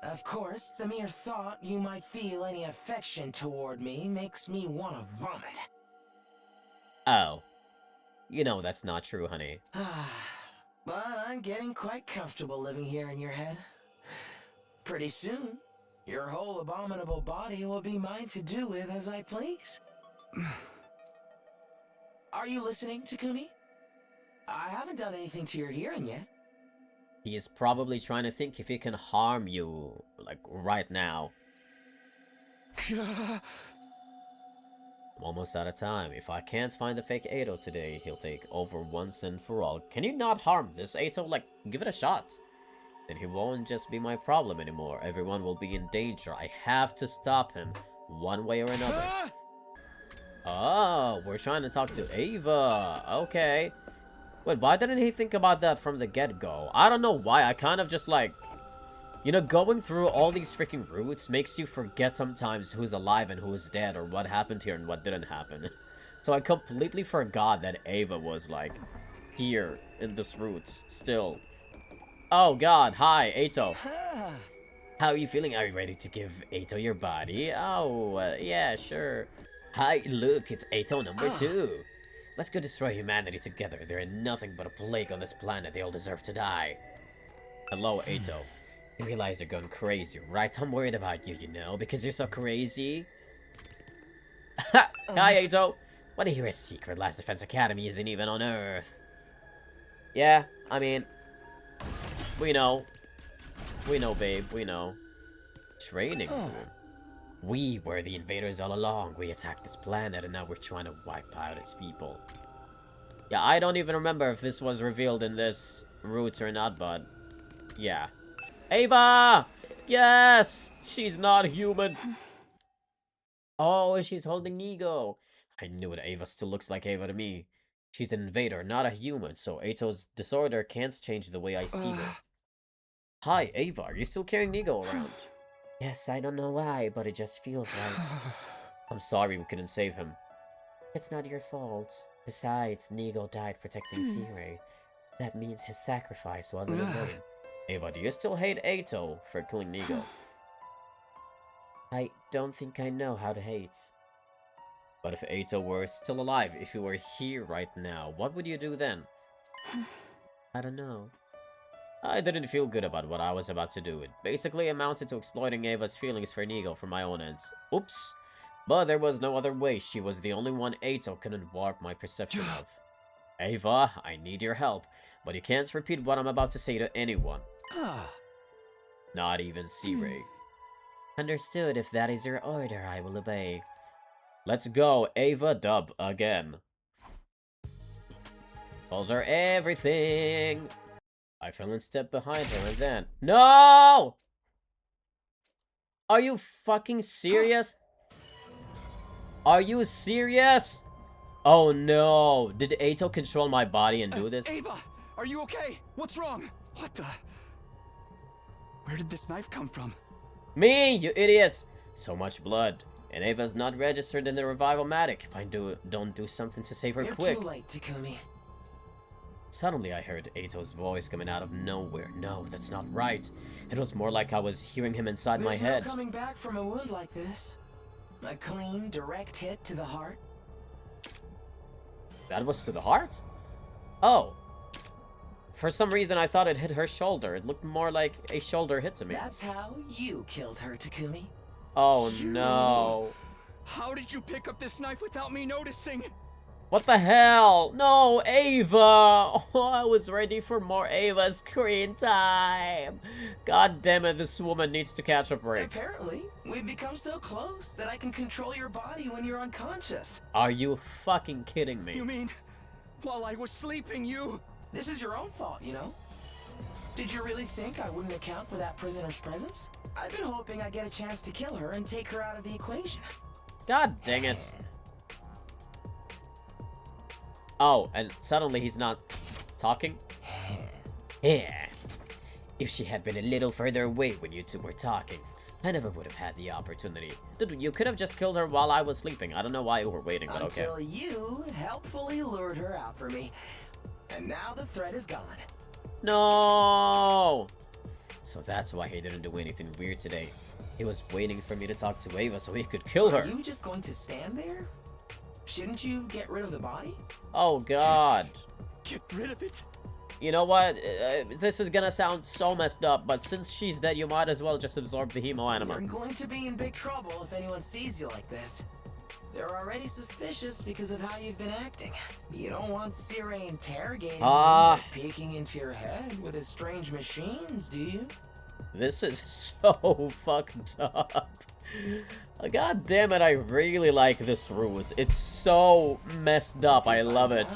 Of course, the mere thought you might feel any affection toward me makes me want to vomit. Oh. You know that's not true, honey. But I'm getting quite comfortable living here in your head. Pretty soon, your whole abominable body will be mine to do with as I please. Are you listening, Takumi? I haven't done anything to your hearing yet. He is probably trying to think if he can harm you, like, right now. I'm almost out of time. If I can't find the fake Ato today, he'll take over once and for all. Can you not harm this Ato? Like, give it a shot. Then he won't just be my problem anymore. Everyone will be in danger. I have to stop him, one way or another. Oh, we're trying to talk to Ava. Okay. Wait, why didn't he think about that from the get-go? I don't know why. I kind of just like... You know, going through all these freaking routes makes you forget sometimes who's alive and who's dead, or what happened here and what didn't happen. So I completely forgot that Ava was, like, here in this route still. Oh god, hi, Ato. How are you feeling? Are you ready to give Ato your body? Oh, yeah, sure. Hi, look, it's Ato number 2. Let's go destroy humanity together. They're nothing but a plague on this planet. They all deserve to die. Hello, Ato. You realize you're going crazy, right? I'm worried about you, you know, because you're so crazy. Hi, Ato. Want to hear a secret? Last Defense Academy isn't even on Earth. Yeah, I mean... We know. We know, babe. We know. Training room. We were the invaders all along. We attacked this planet and now we're trying to wipe out its people. Yeah, I don't even remember if this was revealed in this route or not, but... Yeah. Ava! Yes! She's not human. Oh, she's holding Nigo. I knew it. Ava still looks like Ava to me. She's an invader, not a human, so Ato's disorder can't change the way I see her. Hi, Ava. Are you still carrying Nigo around? Yes, I don't know why, but it just feels right. I'm sorry we couldn't save him. It's not your fault. Besides, Nigo died protecting Sirei. That means his sacrifice wasn't in vain. Ava, do you still hate Ato for killing Nigo? I don't think I know how to hate. But if Ato were still alive, if he were here right now, what would you do then? I don't know. I didn't feel good about what I was about to do. It basically amounted to exploiting Ava's feelings for Inigo for my own ends. Oops. But there was no other way. She was the only one Ato couldn't warp my perception of. Ava, I need your help, but you can't repeat what I'm about to say to anyone. Not even C-Ray. Understood. If that is your order, I will obey. Let's go, Ava Dub again. Told her everything. I fell in step behind her and then... No! Are you fucking serious? Are you serious? Oh no. Did Ato control my body and do this? Ava, are you okay? What's wrong? What the? Where did this knife come from? Me, you idiots! So much blood. And Ava's not registered in the revival-matic. If I don't do something to save her quick. You're too late, Takumi. Suddenly I heard Ato's voice coming out of nowhere. No, that's not right. It was more like I was hearing him inside my head. There's no coming back from a wound like this. A clean, direct hit to the heart. That was to the heart? Oh. For some reason I thought it hit her shoulder. It looked more like a shoulder hit to me. That's how you killed her, Takumi. Oh no. How did you pick up this knife without me noticing? What the hell? No, Ava! Oh, I was ready for more Ava screen time. God damn it, this woman needs to catch a break. Apparently, we've become so close that I can control your body when you're unconscious. Are you fucking kidding me? You mean, while I was sleeping, you... This is your own fault, you know? Did you really think I wouldn't account for that prisoner's presence? I've been hoping I'd get a chance to kill her and take her out of the equation. God dang it. Oh, and suddenly he's not talking? Yeah. If she had been a little further away when you two were talking, I never would have had the opportunity. Dude, you could have just killed her while I was sleeping. I don't know why you were waiting, but okay. Until you helpfully lured her out for me. And now the threat is gone. No! So that's why he didn't do anything weird today. He was waiting for me to talk to Ava so he could kill her. Are you just going to stand there? Shouldn't you get rid of the body? Oh god. Get rid of it? You know what? This is gonna sound so messed up, but since she's dead, you might as well just absorb the hemo anima. You're going to be in big trouble if anyone sees you like this. They're already suspicious because of how you've been acting. You don't want C-Ray interrogating you by peeking into your head with his strange machines, do you? This is so fucked up. God damn it, I really like this route. It's so messed up. I love it.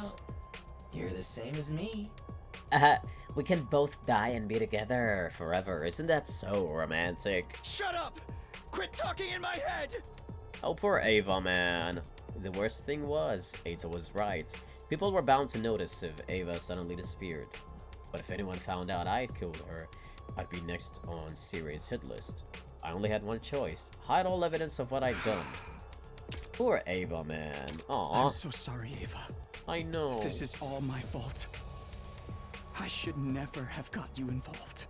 You're the same as me. We can both die and be together forever. Isn't that so romantic? Shut up! Quit talking in my head! Oh, poor Ava, man. The worst thing was, Ato was right. People were bound to notice if Ava suddenly disappeared. But if anyone found out I'd killed her, I'd be next on C-Ray's hit list. I only had one choice. Hide all evidence of what I'd done. Poor Ava, man. Aww. I'm so sorry, Ava. I know. This is all my fault. I should never have got you involved.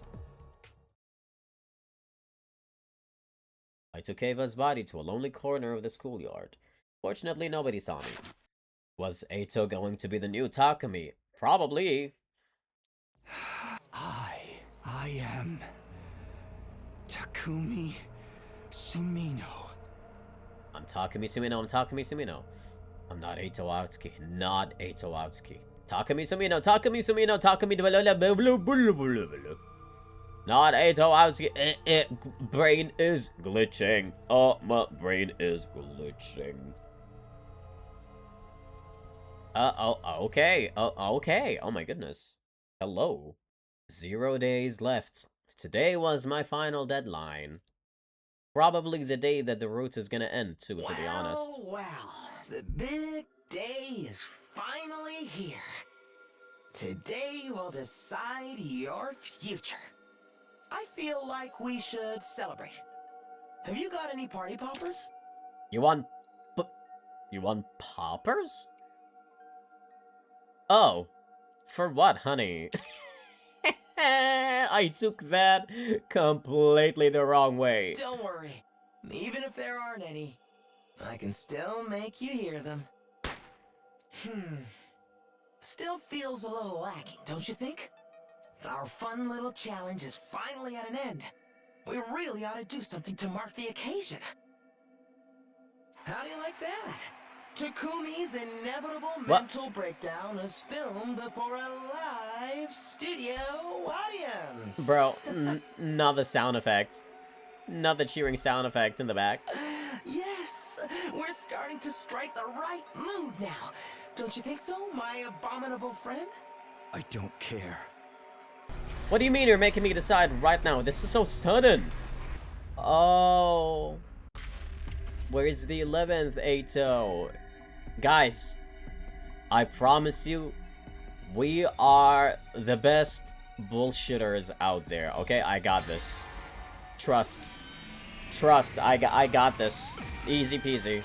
I took Ava's body to a lonely corner of the schoolyard. Fortunately, nobody saw me. Was Ato going to be the new Takumi? Probably. I am... Takumi Sumino. I'm Takumi Sumino, I'm Takumi Sumino. I'm not Ato Aotsuki, not Ato Aotsuki. Takumi Sumino, Takumi Sumino, Takumi... Not Ato Aotsuki. Brain is glitching. Oh, my brain is glitching. Okay. Okay. Oh my goodness. Hello. 0 days left. Today was my final deadline. Probably the day that the route is gonna end too, to be honest. Well, the big day is finally here. Today will decide your future. I feel like we should celebrate. Have you got any party poppers? You want poppers? Oh, for what, honey? I took that completely the wrong way. Don't worry. Even if there aren't any, I can still make you hear them. Still feels a little lacking, don't you think? Our fun little challenge is finally at an end. We really ought to do something to mark the occasion. How do you like that? Takumi's inevitable mental breakdown is filmed before a live studio audience. Bro, not the sound effect. Not the cheering sound effect in the back. Yes, we're starting to strike the right mood now. Don't you think so, my abominable friend? I don't care. What do you mean you're making me decide right now? This is so sudden. Oh. Where's the 11th, Ato? Guys, I promise you, we are the best bullshitters out there, okay? I got this. Trust. Trust, I got this. Easy peasy.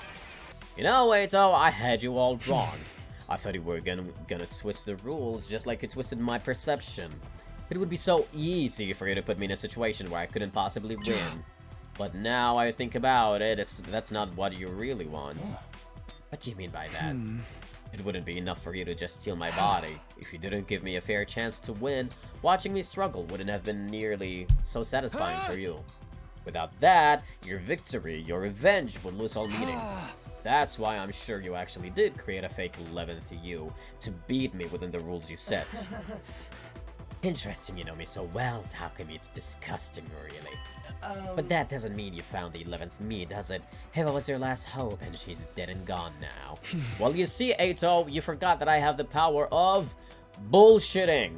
You know, Ato, I had you all wrong. I thought you were gonna twist the rules just like you twisted my perception. It would be so easy for you to put me in a situation where I couldn't possibly win. But now I think about it, that's not what you really want. What do you mean by that? It wouldn't be enough for you to just steal my body. If you didn't give me a fair chance to win, watching me struggle wouldn't have been nearly so satisfying for you. Without that, your victory, your revenge would lose all meaning. That's why I'm sure you actually did create a fake 11th you to beat me within the rules you set. Interesting you know me so well, Takumi. It's disgusting, really. But that doesn't mean you found the 11th me, does it? Heva was your last hope, and she's dead and gone now. Well, you see, Ato, you forgot that I have the power of bullshitting.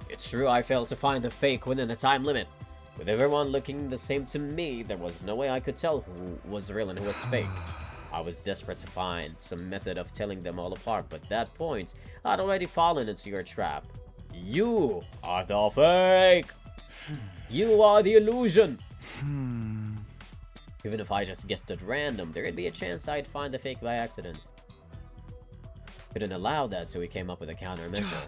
It's true I failed to find the fake within the time limit. With everyone looking the same to me, there was no way I could tell who was real and who was fake. I was desperate to find some method of telling them all apart, but at that point, I'd already fallen into your trap. You are the fake! You are the illusion! Even if I just guessed at random, there'd be a chance I'd find the fake by accident. Couldn't allow that, so we came up with a countermeasure.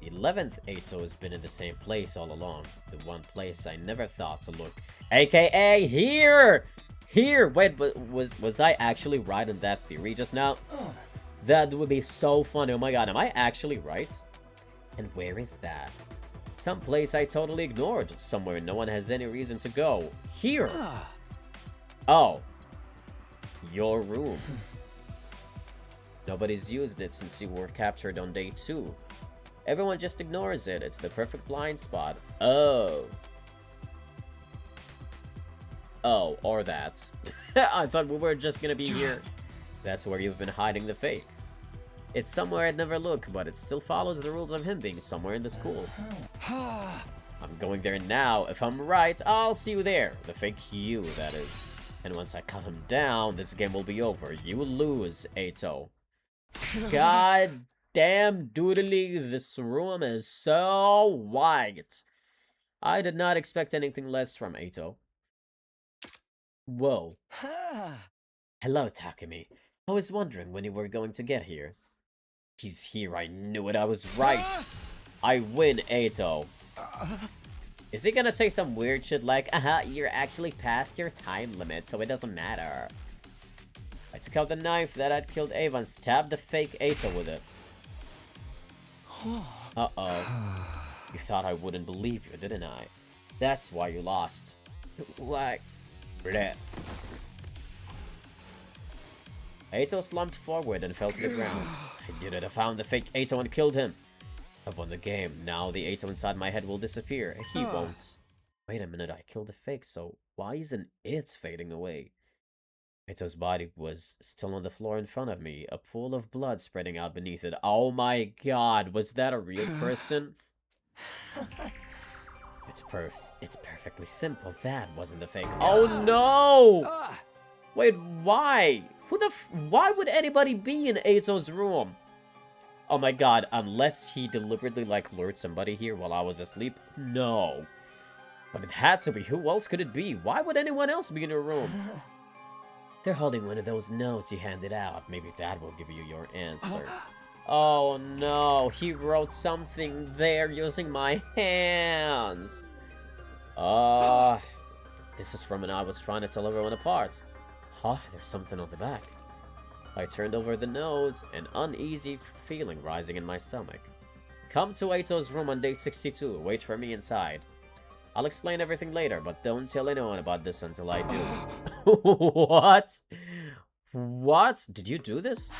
The 11th Ato has been in the same place all along. The one place I never thought to look. AKA here! Here! Wait, but was I actually right in that theory just now? That would be so funny. Oh my god, am I actually right? And where is that? Some place I totally ignored. Somewhere no one has any reason to go. Here! Oh. Your room. Nobody's used it since you were captured on day 2. Everyone just ignores it. It's the perfect blind spot. Oh. Oh, or that. I thought we were just gonna be here. That's where you've been hiding the fake. It's somewhere I'd never look, but it still follows the rules of him being somewhere in the school. I'm going there now. If I'm right, I'll see you there. The fake you, that is. And once I cut him down, this game will be over. You will lose, Ato. God damn doodly, this room is so white. I did not expect anything less from Ato. Whoa. Hello, Takumi. I was wondering when you were going to get here. He's here, I knew it, I was right. I win, Ato. Is he gonna say some weird shit like, you're actually past your time limit, so it doesn't matter. I took out the knife that had killed Ava and stabbed the fake Ato with it. Uh-oh. You thought I wouldn't believe you, didn't I? That's why you lost. Why? Bleh. Ato slumped forward and fell to the ground. I did it. I found the fake Ato and killed him. I've won the game. Now the Ato inside my head will disappear. He won't. Wait a minute, I killed the fake, so why isn't it fading away? Ato's body was still on the floor in front of me, a pool of blood spreading out beneath it. Oh my god, was that a real person? It's perfectly simple. That wasn't the fake. Oh no! Wait, why? Why would anybody be in Ato's room? Oh my god, unless he deliberately, like, lured somebody here while I was asleep? No. But it had to be. Who else could it be? Why would anyone else be in your room? They're holding one of those notes you handed out. Maybe that will give you your answer. Oh no, he wrote something there using my hands. This is from when I was trying to tell everyone apart. Huh? There's something on the back. I turned over the notes, an uneasy feeling rising in my stomach. Come to Aito's room on day 62. Wait for me inside. I'll explain everything later, but don't tell anyone about this until I do. What? What? Did you do this?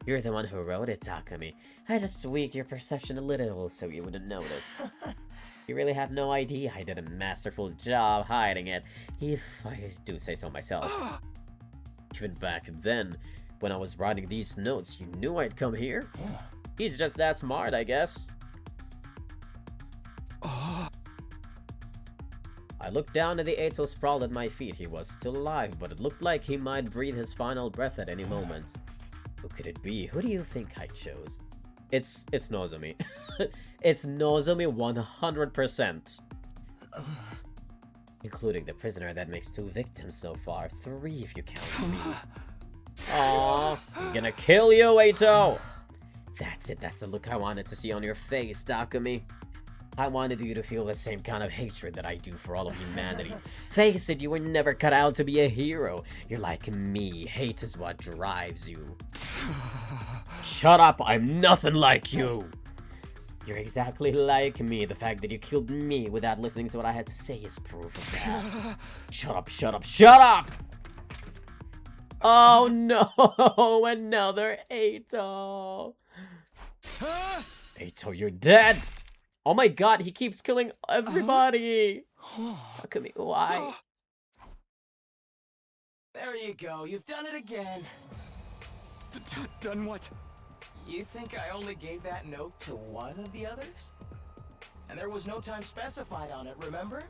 You're the one who wrote it, Takumi. I just tweaked your perception a little so you wouldn't notice. You really have no idea I did a masterful job hiding it, if I do say so myself. Even back then, when I was writing these notes, you knew I'd come here? He's just that smart, I guess. I looked down at the Aito sprawled at my feet. He was still alive, but it looked like he might breathe his final breath at any moment. Who could it be? Who do you think I chose? It's Nozomi. It's Nozomi 100%. Including the prisoner that makes 2 victims so far. 3 if you count me. Aww, I'm gonna kill you, Aito! That's it, that's the look I wanted to see on your face, Takumi. I wanted you to feel the same kind of hatred that I do for all of humanity. Face it, you were never cut out to be a hero. You're like me, hate is what drives you. Shut up, I'm nothing like you! You're exactly like me. The fact that you killed me without listening to what I had to say is proof of that. Shut up, shut up, shut up! Oh no, another Aito. Aito, you're dead! Oh my god, he keeps killing everybody! Takumi, why? There you go, you've done it again. Done what? You think I only gave that note to one of the others? And there was no time specified on it, remember?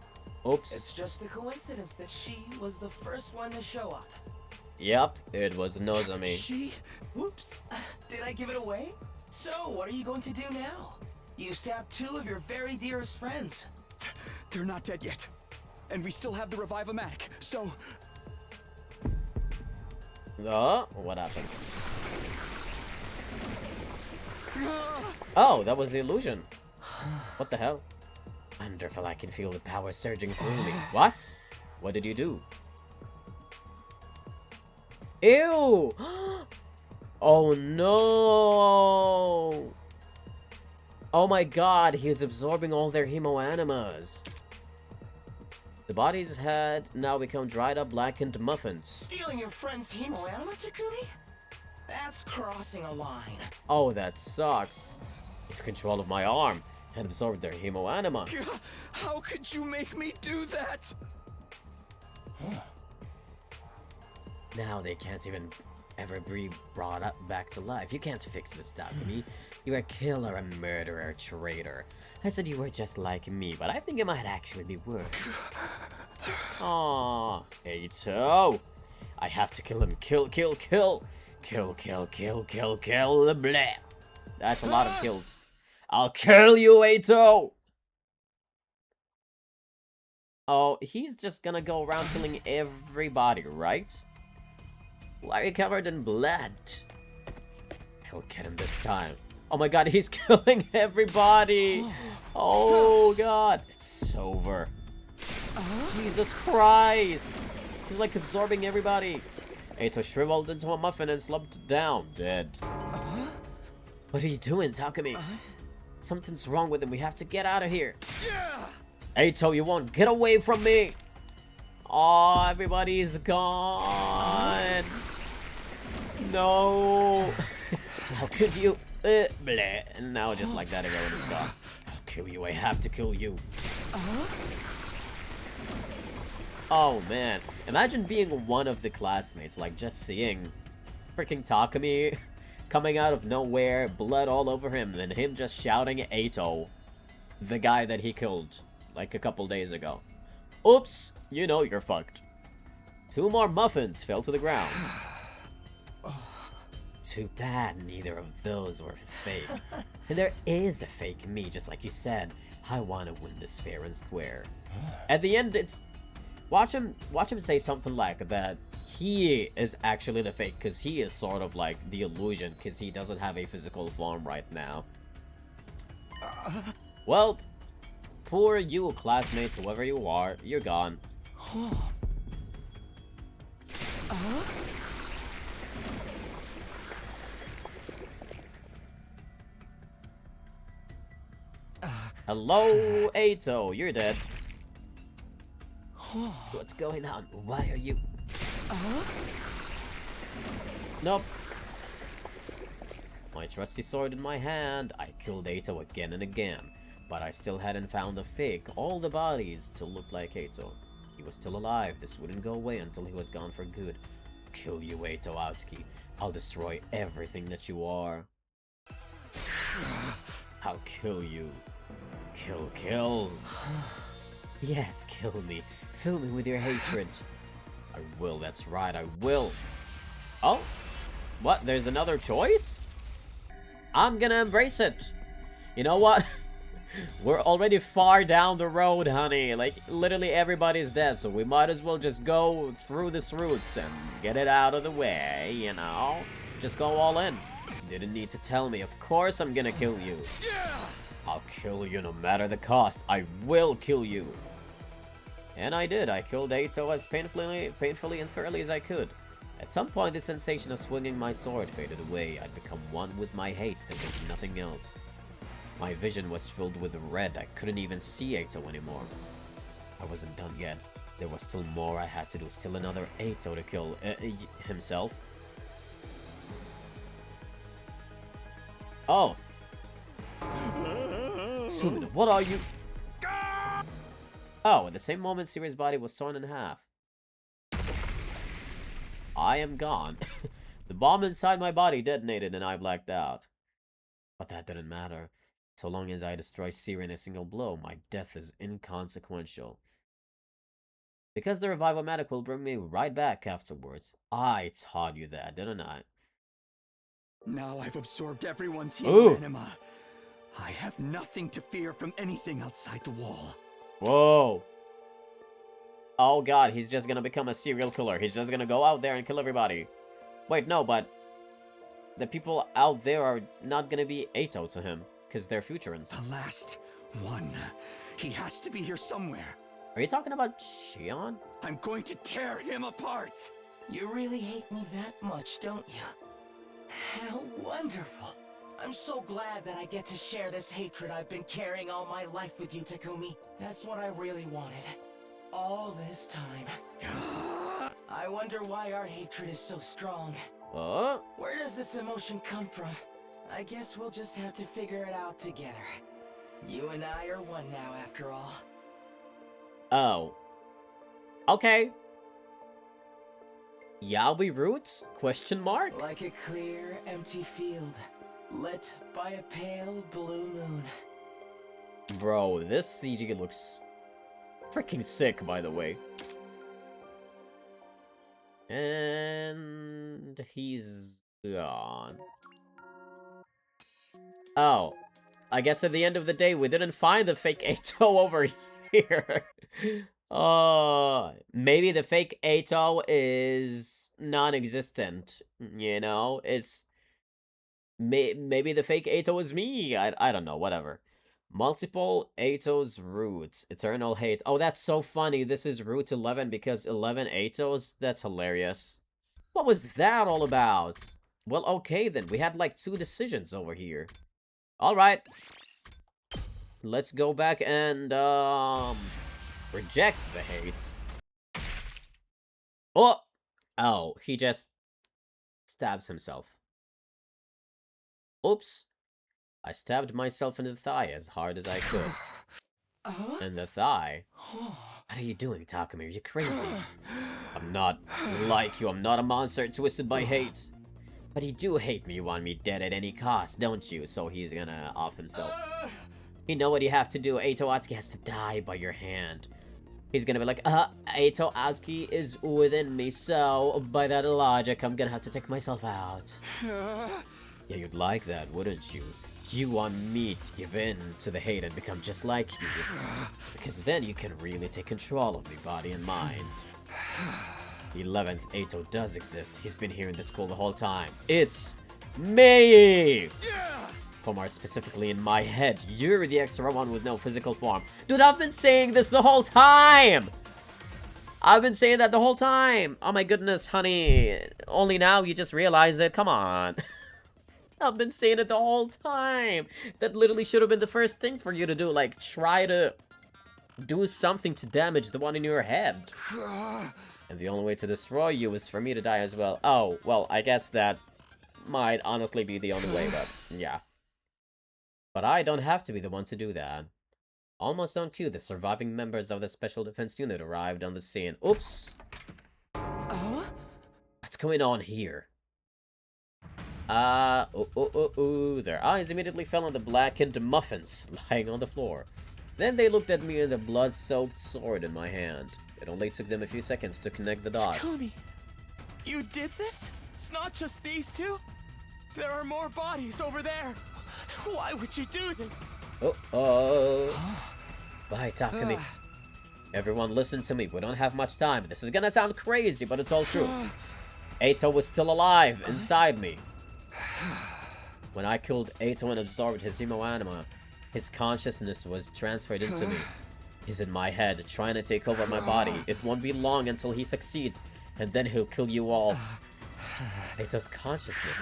Oops. It's just a coincidence that she was the first one to show up. Yep, it was Nozomi. She? Whoops. Did I give it away? So, what are you going to do now? You stabbed 2 of your very dearest friends. They're not dead yet. And we still have the Revive-O-Matic, so... What happened? Oh, that was the illusion. What the hell? Wonderful, I can feel the power surging through me. What? What did you do? Ew! Oh no! Oh my god, he is absorbing all their hemoanimas. The bodies had now become dried up, blackened muffins. Stealing your friend's hemoanima, Takumi? That's crossing a line. Oh, that sucks. He took control of my arm and absorbed their hemoanima. How could you make me do that? Now they can't even ever be brought up back to life. You can't fix this, Takumi. You're a killer, a murderer, a traitor. I said you were just like me, but I think it might actually be worse. Aww, Aito. I have to kill him. Kill, kill, kill. Kill, kill, kill, kill, kill, blah. That's a lot of kills. I'll kill you, Aito! Oh, he's just gonna go around killing everybody, right? Why are you covered in blood? I'll get him this time. Oh my god, he's killing everybody! Oh god, it's over. Jesus Christ! He's like absorbing everybody. Aito shriveled into a muffin and slumped down, dead. What are you doing, Takumi? Something's wrong with him. We have to get out of here. Aito, you won't get away from me. Oh, everybody's gone. No. How could you? Bleh. And now just like that, everyone is gone. I'll kill you. I have to kill you. Oh man, imagine being one of the classmates, like just seeing freaking Takumi coming out of nowhere, blood all over him, and him just shouting at Aito, the guy that he killed like a couple days ago. Oops, you know you're fucked. 2 more muffins fell to the ground. Too bad neither of those were fake. And there is a fake me, just like you said. I want to win this fair and square. At the end, it's... Watch him say something like that he is actually the fake, because he is sort of like the illusion, because he doesn't have a physical form right now. Well, poor you, classmates, whoever you are, you're gone. Hello, Ato. You're dead. What's going on? Why are you... Nope. My trusty sword in my hand, I killed Ato again and again. But I still hadn't found a fake, all the bodies to look like Ato. He was still alive. This wouldn't go away until he was gone for good. Kill you, Ato Atsuki. I'll destroy everything that you are. I'll kill you. Kill. Yes, kill me. Fill me with your hatred. I will, that's right, I will. Oh? What? There's another choice? I'm gonna embrace it. You know what? We're already far down the road, honey. Like, literally everybody's dead, so we might as well just go through this route and get it out of the way, you know? Just go all in. Didn't need to tell me. Of course I'm gonna kill you. I'll kill you no matter the cost. I will kill you. And I did. I killed Ato as painfully and thoroughly as I could. At some point, the sensation of swinging my sword faded away. I'd become one with my hate. There was nothing else. My vision was filled with red. I couldn't even see Ato anymore. I wasn't done yet. There was still more I had to do. Still another Ato to kill himself. Oh. Sumino, what are you? Oh, at the same moment, Siri's body was torn in half. I am gone. The bomb inside my body detonated and I blacked out. But that didn't matter. So long as I destroy Siri in a single blow, my death is inconsequential. Because the revival medic will bring me right back afterwards. I taught you that, didn't I? Now I've absorbed everyone's hero anima. I have nothing to fear from anything outside the wall. Whoa. Oh god, he's just gonna become a serial killer. He's just gonna go out there and kill everybody. Wait, no, but the people out there are not gonna be Ato to him, because they're Futurans. The last one. He has to be here somewhere. Are you talking about Shion? I'm going to tear him apart. You really hate me that much, don't you? How wonderful. I'm so glad that I get to share this hatred I've been carrying all my life with you, Takumi. That's what I really wanted. All this time. I wonder why our hatred is so strong. Where does this emotion come from? I guess we'll just have to figure it out together. You and I are one now, after all. Oh. Okay. Yaoi roots? Question mark? Like a clear, empty field, lit by a pale blue moon. Bro, this CG looks freaking sick, by the way. And he's gone. Oh. I guess at the end of the day, we didn't find the fake Ato over here. Maybe the fake Ato is non-existent, you know? It's... Maybe the fake Ato is me. I don't know, whatever. Multiple Ato's roots. Eternal hate. Oh, that's so funny. This is root 11 because 11 Atos? That's hilarious. What was that all about? Well, okay then. We had like 2 decisions over here. Alright. Let's go back and, reject the hates. Oh! Oh, he just stabs himself. Oops. I stabbed myself in the thigh as hard as I could. In the thigh? What are you doing, Takumi? Are you crazy? I'm not like you. I'm not a monster twisted by hate. But you do hate me. You want me dead at any cost, don't you? So he's gonna off himself. You know what you have to do. Ato Atsuki has to die by your hand. He's gonna be like, Ato Atsuki is within me, so by that logic, I'm gonna have to take myself out. Yeah, you'd like that, wouldn't you? You want me to give in to the hate and become just like you. Because then you can really take control of me, body and mind. The 11th Ato does exist. He's been here in the school the whole time. It's me! Or more specifically in my head. You're the extra one with no physical form. Dude, I've been saying this the whole time! I've been saying that the whole time! Oh my goodness, honey. Only now you just realize it. Come on. I've been saying it the whole time. That literally should have been the first thing for you to do. Like, try to do something to damage the one in your head. And the only way to destroy you is for me to die as well. Oh, well, I guess that might honestly be the only way, but yeah. But I don't have to be the one to do that. Almost on cue, the surviving members of the Special Defense Unit arrived on the scene. Oops! What's going on here? Their eyes immediately fell on the blackened muffins lying on the floor. Then they looked at me and the blood-soaked sword in my hand. It only took them a few seconds to connect the dots. Takumi, you did this? It's not just these two? There are more bodies over there. Why would you do this? Bye, Takumi. Everyone listen to me. We don't have much time. This is gonna sound crazy, but it's all true. Eito was still alive inside me. When I killed Eito and absorbed his Himo-anima, his consciousness was transferred into me. He's in my head, trying to take over my body. It won't be long until he succeeds, and then he'll kill you all. Eito's consciousness.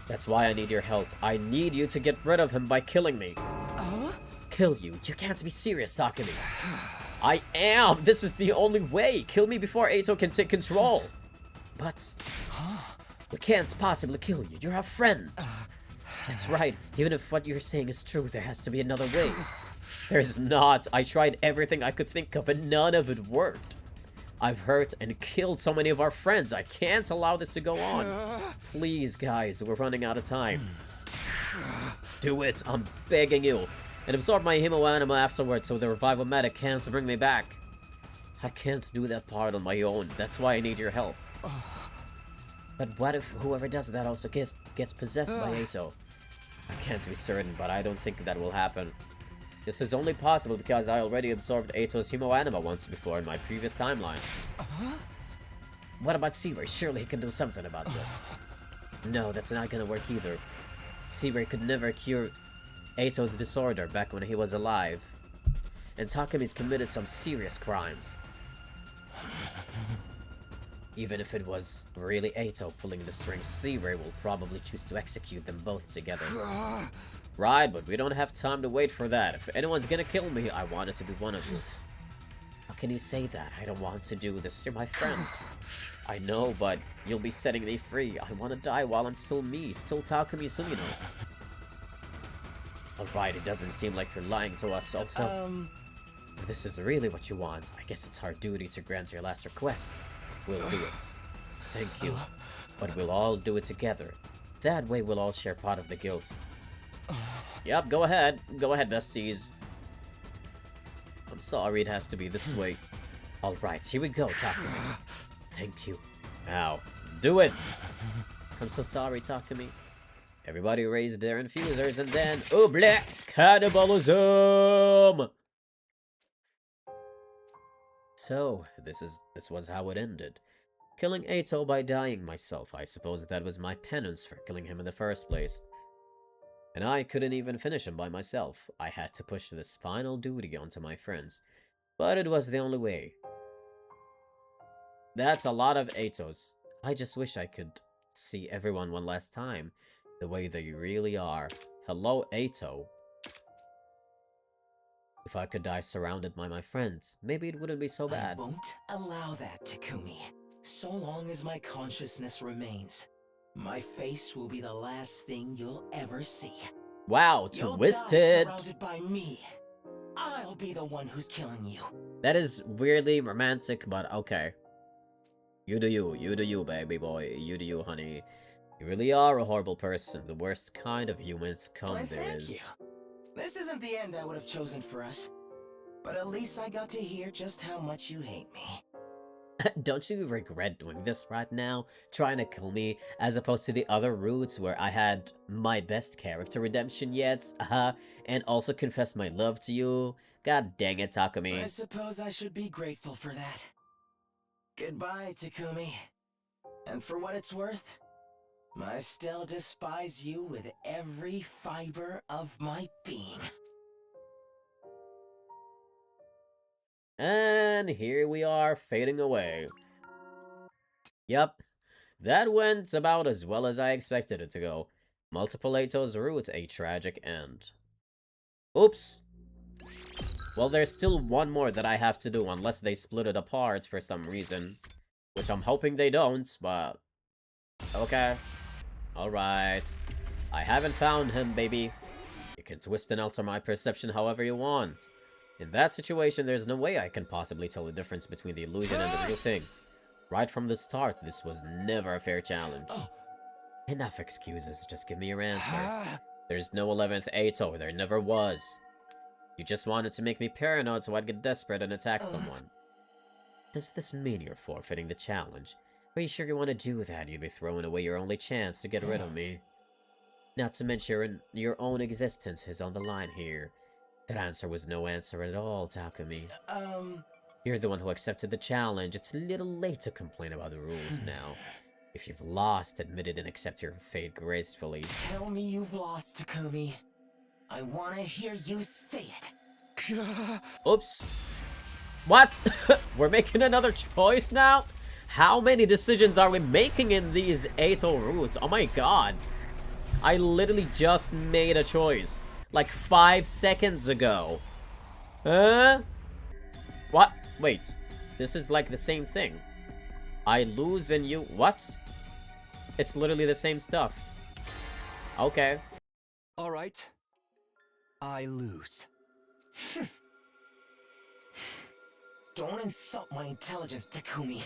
That's why I need your help. I need you to get rid of him by killing me. Kill you? You can't be serious, Takumi. I am! This is the only way! Kill me before Eito can take control! But... we can't possibly kill you. You're a friend. That's right. Even if what you're saying is true, there has to be another way. There's not. I tried everything I could think of and none of it worked. I've hurt and killed so many of our friends. I can't allow this to go on. Please, guys, we're running out of time. Do it. I'm begging you. And absorb my Himo-anima afterwards so the revival medic can't bring me back. I can't do that part on my own. That's why I need your help. But what if whoever does that also gets possessed by Eito? I can't be certain, but I don't think that will happen. This is only possible because I already absorbed Eito's Himo-anima once before in my previous timeline. What about Seaway? Surely he can do something about this. No, that's not gonna work either. Seaway could never cure Eito's disorder back when he was alive. And Takumi's committed some serious crimes. Even if it was really Eito pulling the strings, Seaway will probably choose to execute them both together. Right, but we don't have time to wait for that. If anyone's gonna kill me, I want it to be one of you. How can you say that? I don't want to do this. You're my friend. I know, but you'll be setting me free. I want to die while I'm still me, still Takumi Sumino. Alright, it doesn't seem like you're lying to us also. If this is really what you want, I guess it's our duty to grant your last request. We'll do it. Thank you. But we'll all do it together. That way we'll all share part of the guilt. Yep, go ahead. Go ahead, besties. I'm sorry it has to be this way. Alright, here we go, Takumi. Thank you. Now, do it! I'm so sorry, Takumi. Everybody raised their infusers and then... oh, black cannibalism! So, this was how it ended. Killing Eito by dying myself. I suppose that was my penance for killing him in the first place. And I couldn't even finish him by myself. I had to push this final duty onto my friends. But it was the only way. That's a lot of Eitos. I just wish I could see everyone one last time. The way they really are. Hello, Eito. If I could die surrounded by my friends, maybe it wouldn't be so bad. I won't allow that, Takumi. So long as my consciousness remains, my face will be the last thing you'll ever see. Wow, twisted. You'll die surrounded by me. I'll be the one who's killing you. That is weirdly romantic, but okay. You do you, baby boy. You do you, honey. You really are a horrible person. The worst kind of humans Why, there thank is. you. This isn't the end I would have chosen for us. But at least I got to hear just how much you hate me. Don't you regret doing this right now? Trying to kill me, as opposed to the other routes where I had my best character redemption yet, and also confessed my love to you? God dang it, Takumi. I suppose I should be grateful for that. Goodbye, Takumi. And for what it's worth, I still despise you with every fiber of my being. And here we are, fading away. Yep, that went about as well as I expected it to go. Multiple Ato's route, a tragic end. Oops. Well, there's still one more that I have to do, unless they split it apart for some reason. Which I'm hoping they don't, but... okay. Alright. I haven't found him, baby. You can twist and alter my perception however you want. In that situation, there's no way I can possibly tell the difference between the illusion and the real thing. Right from the start, this was never a fair challenge. Enough excuses, just give me your answer. There's no 11th Ato, there never was. You just wanted to make me paranoid so I'd get desperate and attack someone. Does this mean you're forfeiting the challenge? Are you sure you want to do that? You'd be throwing away your only chance to get rid of me. Not to mention your own existence is on the line here. That answer was no answer at all, Takumi. You're the one who accepted the challenge. It's a little late to complain about the rules now. If you've lost, admit it and accept your fate gracefully. Tell me you've lost, Takumi. I want to hear you say it. Oops. What? We're making another choice now? How many decisions are we making in these Ato routes? Oh my god. I literally just made a choice. Like 5 seconds ago. Huh? What? Wait. This is like the same thing. I lose and you... what? It's literally the same stuff. Okay. Alright. I lose. Don't insult my intelligence, Takumi.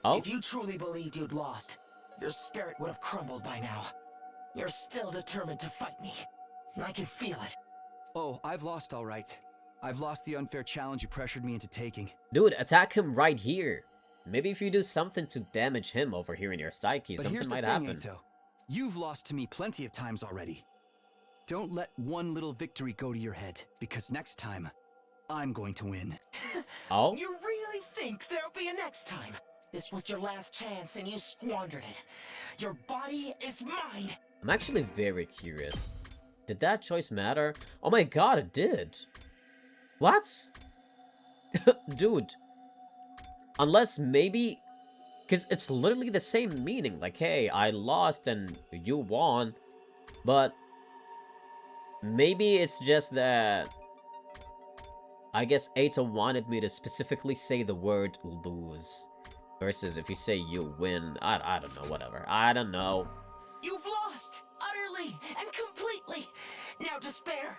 Oh? If you truly believed you'd lost, your spirit would have crumbled by now. You're still determined to fight me. I can feel it. Oh, I've lost all right. I've lost the unfair challenge you pressured me into taking. Dude, attack him right here. Maybe if you do something to damage him over here in your psyche, But something here's might the thing, happen. Ato. You've lost to me plenty of times already. Don't let one little victory go to your head, because next time, I'm going to win. Oh? You really think there'll be a next time? This was your last chance and you squandered it. Your body is mine. I'm actually very curious. Did that choice matter? Oh my god, it did. What? Dude. Unless maybe... because it's literally the same meaning. Like, hey, I lost and you won. But... maybe it's just that... I guess Ato wanted me to specifically say the word lose. Versus if you say you win. I don't know, whatever. I don't know. You've lost, utterly and completely. Now despair,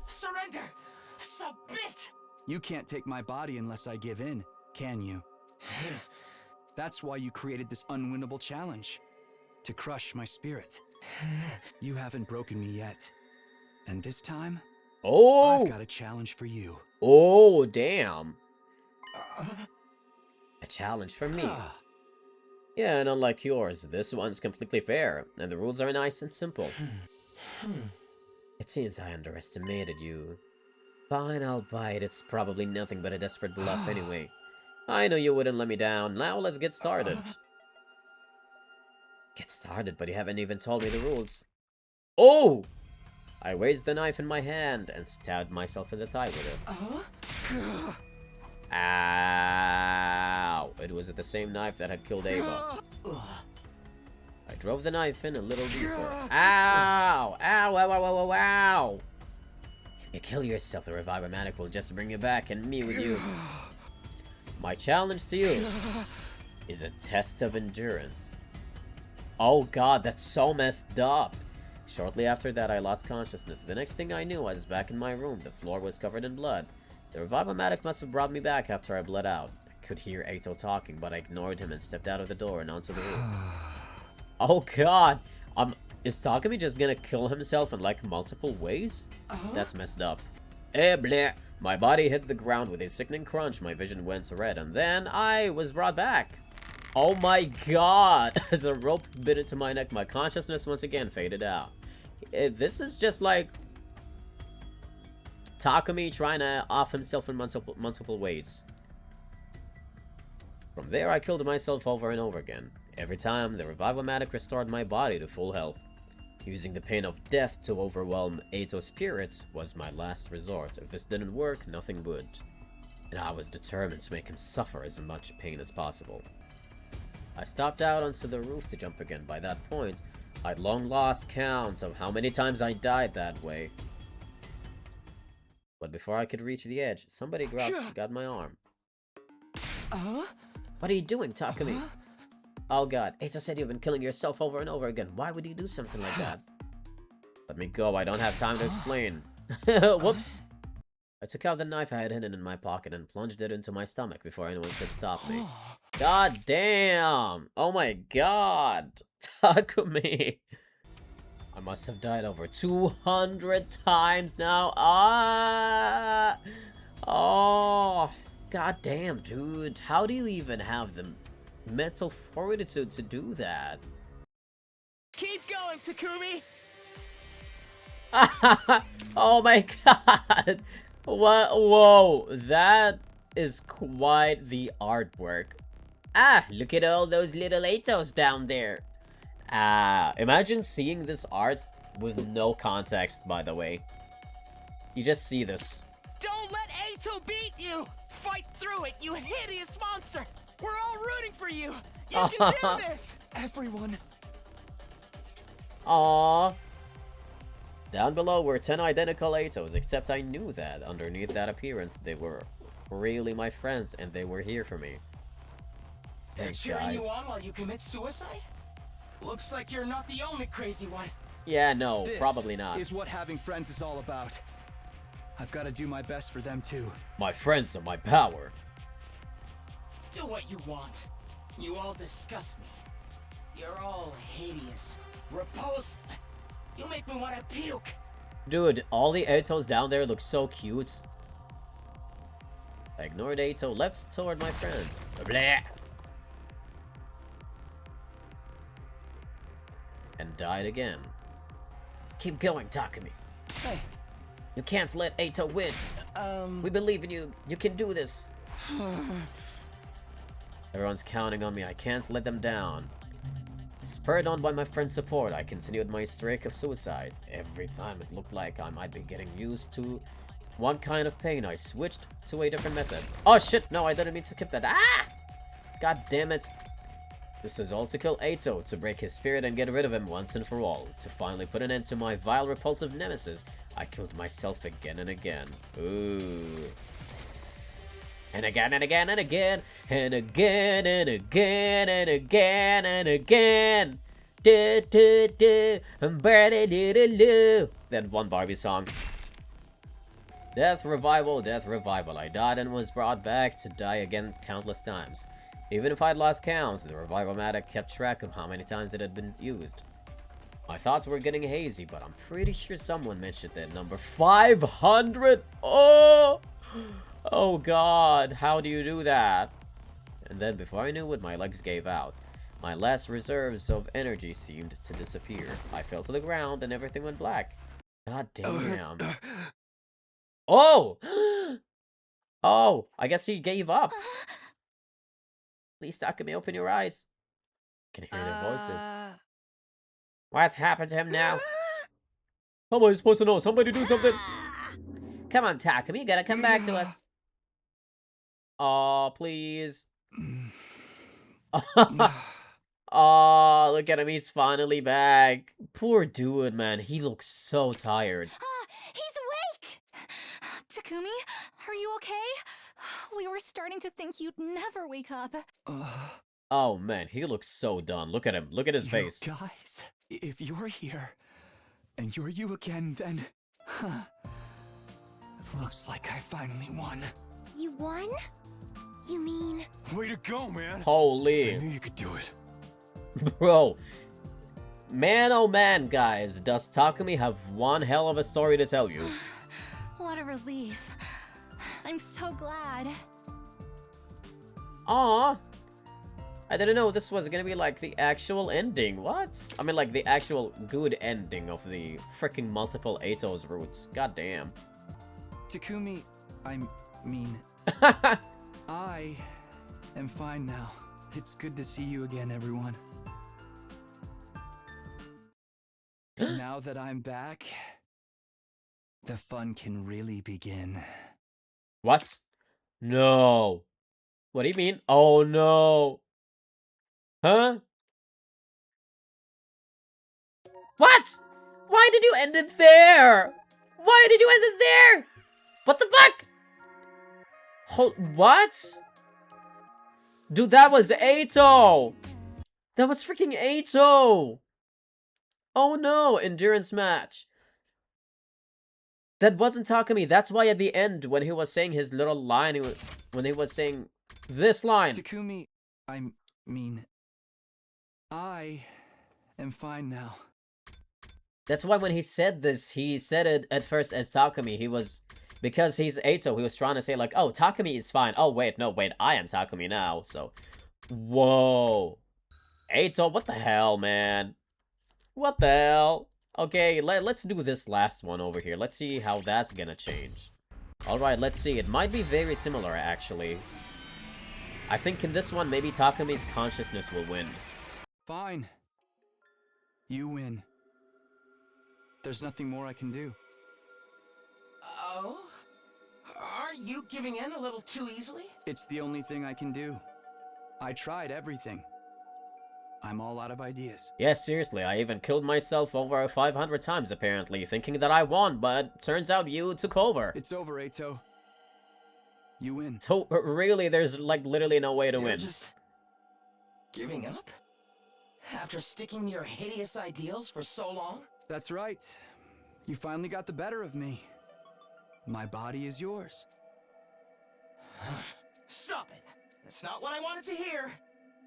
surrender, submit. You can't take my body unless I give in, can you? That's why you created this unwinnable challenge. To crush my spirit. You haven't broken me yet. And this time, oh, I've got a challenge for you. Oh, damn. A challenge for me. Yeah, and unlike yours, this one's completely fair, and the rules are nice and simple. It seems I underestimated you. Fine, I'll bite. It's probably nothing but a desperate bluff anyway. I know you wouldn't let me down. Now let's get started. Get started, but you haven't even told me the rules. Oh! I raised the knife in my hand and stabbed myself in the thigh with it. Ow! It was the same knife that had killed Ava. I drove the knife in a little deeper. Ow! Ow! Ow! Ow! Ow! Ow! Ow! If you kill yourself, the Revive-O-Matic will just bring you back, and me with you. My challenge to you is a test of endurance. Oh god, that's so messed up. Shortly after that, I lost consciousness. The next thing I knew, I was back in my room. The floor was covered in blood. The Revive-O-Matic must have brought me back after I bled out. I could hear Ato talking, but I ignored him and stepped out of the door and onto the roof. Oh god! Is Takumi just gonna kill himself in like multiple ways? That's messed up. Eh, bleh! My body hit the ground with a sickening crunch, my vision went red, and then I was brought back. Oh my god! As the rope bit into my neck, my consciousness once again faded out. This is just like Takumi trying to off himself in multiple ways. From there, I killed myself over and over again. Every time, the Revive-O-Matic restored my body to full health. Using the pain of death to overwhelm Ato's spirits was my last resort. If this didn't work, nothing would. And I was determined to make him suffer as much pain as possible. I stopped out onto the roof to jump again. By that point, I'd long lost count of how many times I died that way. But before I could reach the edge, somebody got my arm. What are you doing, Takumi? Oh god, Eita said you've been killing yourself over and over again. Why would you do something like that? Let me go, I don't have time to explain. Whoops. I took out the knife I had hidden in my pocket and plunged it into my stomach before anyone could stop me. God damn! Oh my god! Takumi! I must have died over 200 times now. Ah! Oh! God damn, dude. How do you even have the mental fortitude to do that? Keep going, Takumi! Oh my god! What? Whoa, that is quite the artwork. Ah, look at all those little Atos down there. Imagine seeing this art with no context, by the way. You just see this. Don't let Ato beat you! Fight through it, you hideous monster! We're all rooting for you! You can do this! Everyone. Aww. Down below were 10 identical Atos, except I knew that underneath that appearance, they were really my friends and they were here for me. They're cheering you on while you commit suicide? Looks like you're not the only crazy one. Yeah, no, probably not. This is what having friends is all about. I've got to do my best for them too. My friends are my power. Do what you want. You all disgust me. You're all hideous, repulsive. You make me want to puke. Dude, all the Atos down there look so cute. I ignored Ato, leapt toward my friends. Blah. And died again. Keep going, Takumi. Hey. You can't let Ato win. We believe in you. You can do this. Everyone's counting on me. I can't let them down. Spurred on by my friend's support, I continued my streak of suicides. Every time it looked like I might be getting used to one kind of pain, I switched to a different method. Oh shit, no, I didn't mean to skip that. Ah! God damn it. This is all to kill Ato, to break his spirit and get rid of him once and for all. To finally put an end to my vile, repulsive nemesis, I killed myself again and again. Ooh. And again and again and again and again and again and again and again. Do do do and do do do. That one Barbie song. Death, revival, death, revival. I died and was brought back to die again countless times. Even if I'd lost counts, the revival-matic kept track of how many times it had been used. My thoughts were getting hazy, but I'm pretty sure someone mentioned that number 500. Oh! Oh god, how do you do that? And then before I knew it, my legs gave out. My last reserves of energy seemed to disappear. I fell to the ground and everything went black. God damn. Oh! Oh, I guess he gave up. Please, Takumi, open your eyes. I can hear their voices. What's happened to him now? How am I supposed to know? Somebody do something. Come on, Takumi, you gotta come back to us. Oh, please. Oh, look at him. He's finally back. Poor dude, man. He looks so tired. He's awake! Takumi, are you okay? We were starting to think you'd never wake up. Oh, man. He looks so done. Look at him. Look at his face. Guys, if you're here, and you're you again, then... Looks like I finally won. You won? You mean... Way to go, man. Holy. I knew you could do it. Bro. Man, oh man, guys. Does Takumi have one hell of a story to tell you? What a relief. I'm so glad. Aw. I didn't know this was gonna be like the actual ending. What? I mean, like the actual good ending of the freaking multiple Atos routes. God damn. Takumi, I mean... I am fine now. It's good to see you again, everyone. And now that I'm back, the fun can really begin. What? No. What do you mean? Oh no. Huh? What? Why did you end it there? Why did you end it there? What the fuck? What? Dude, that was Ato! That was freaking Ato! Oh no, endurance match. That wasn't Takumi. That's why at the end, when he was saying his little line, when he was saying this line. Takumi, I mean, I am fine now. That's why when he said this, he said it at first as Takumi. He was, because he's Ato, he was trying to say like, oh, Takumi is fine. Oh, wait, no, wait, I am Takumi now, so. Whoa. Ato, what the hell, man? What the hell? Okay, let's do this last one over here. Let's see how that's gonna change. Alright, let's see. It might be very similar, actually. I think in this one, maybe Takumi's consciousness will win. Fine. You win. There's nothing more I can do. Oh? Aren't you giving in a little too easily? It's the only thing I can do. I tried everything. I'm all out of ideas. Yeah, seriously, I even killed myself over 500 times, apparently, thinking that I won, but turns out you took over. It's over, Ato. You win. So, really, there's, like, literally no way to You're win. just giving up? After sticking to your hideous ideals for so long? That's right. You finally got the better of me. My body is yours. Stop it! That's not what I wanted to hear!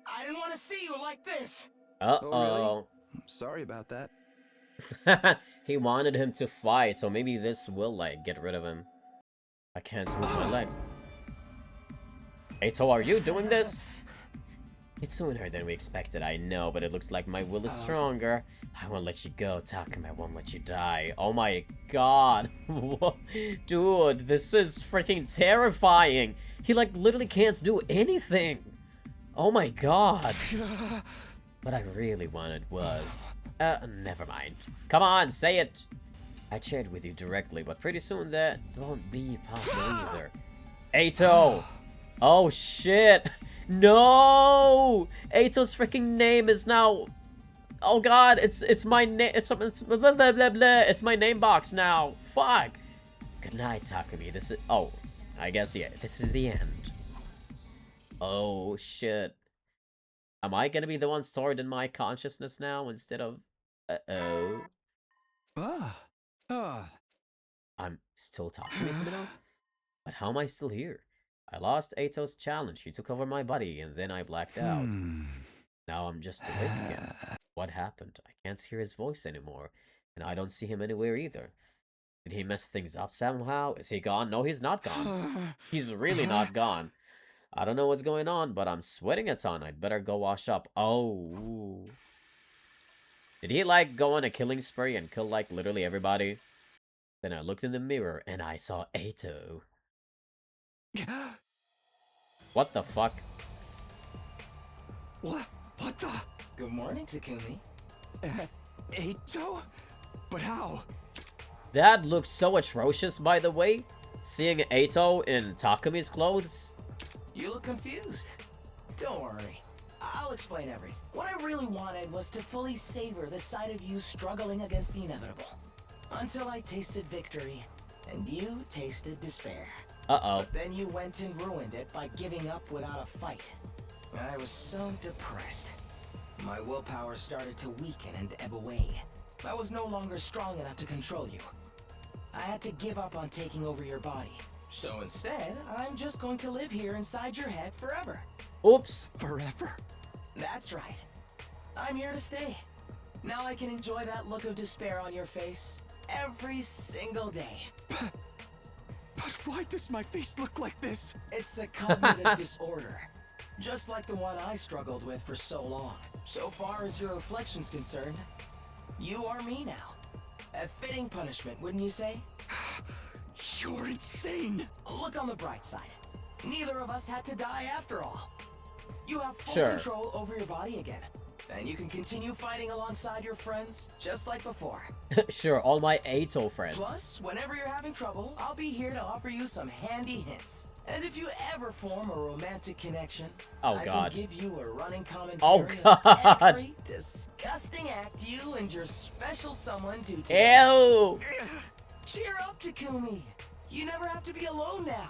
I didn't want to see you like this! Uh-oh. Oh, really? Sorry about that. He wanted him to fight, so maybe this will, like, get rid of him. I can't move my legs. Ato, are you doing this? It's sooner than we expected, I know, but it looks like my will is stronger. I won't let you go, Takumi. I won't let you die. Oh my god. Dude, this is freaking terrifying. He, like, literally can't do anything. Oh my god. What I really wanted was... never mind. Come on, say it. I shared with you directly, but pretty soon that won't be possible either. Ato! Oh shit! No! Ato's freaking name is now... Oh god, it's my name... It's blah, blah, blah, blah. It's my name box now. Fuck! Good night, Takumi. This is... Oh, I guess, yeah, this is the end. Oh shit. Am I gonna be the one stored in my consciousness now instead of... Uh-oh. I'm still Takumi Sumino? But how am I still here? I lost Ato's challenge. He took over my body, and then I blacked out. Now I'm just awake again. What happened? I can't hear his voice anymore, and I don't see him anywhere either. Did he mess things up somehow? Is he gone? No, he's not gone. He's really not gone. I don't know what's going on, but I'm sweating a ton. I'd better go wash up. Oh. Did he, like, go on a killing spree and kill, like, literally everybody? Then I looked in the mirror, and I saw Ato. What the fuck? What the? Good morning, Takumi. Ato? But how? That looks so atrocious, by the way. Seeing Ato in Takumi's clothes. You look confused. Don't worry. I'll explain everything. What I really wanted was to fully savor the sight of you struggling against the inevitable. Until I tasted victory, and you tasted despair. Uh-oh. But then you went and ruined it by giving up without a fight. I was so depressed. My willpower started to weaken and ebb away. I was no longer strong enough to control you. I had to give up on taking over your body. So instead, I'm just going to live here inside your head forever. Oops. Forever? That's right. I'm here to stay. Now I can enjoy that look of despair on your face every single day. But why does my face look like this? It's a cognitive disorder, just like the one I struggled with for so long. So far as your reflection's concerned, you are me now. A fitting punishment, wouldn't you say? You're insane! Look on the bright side. Neither of us had to die after all. You have full control over your body again. And you can continue fighting alongside your friends, just like before. Sure, all my Ato friends. Plus, whenever you're having trouble, I'll be here to offer you some handy hints. And if you ever form a romantic connection, Oh, I God. can give you a running commentary Oh, of God. every disgusting act you and your special someone do today. Ew. Cheer up, Takumi. You never have to be alone now.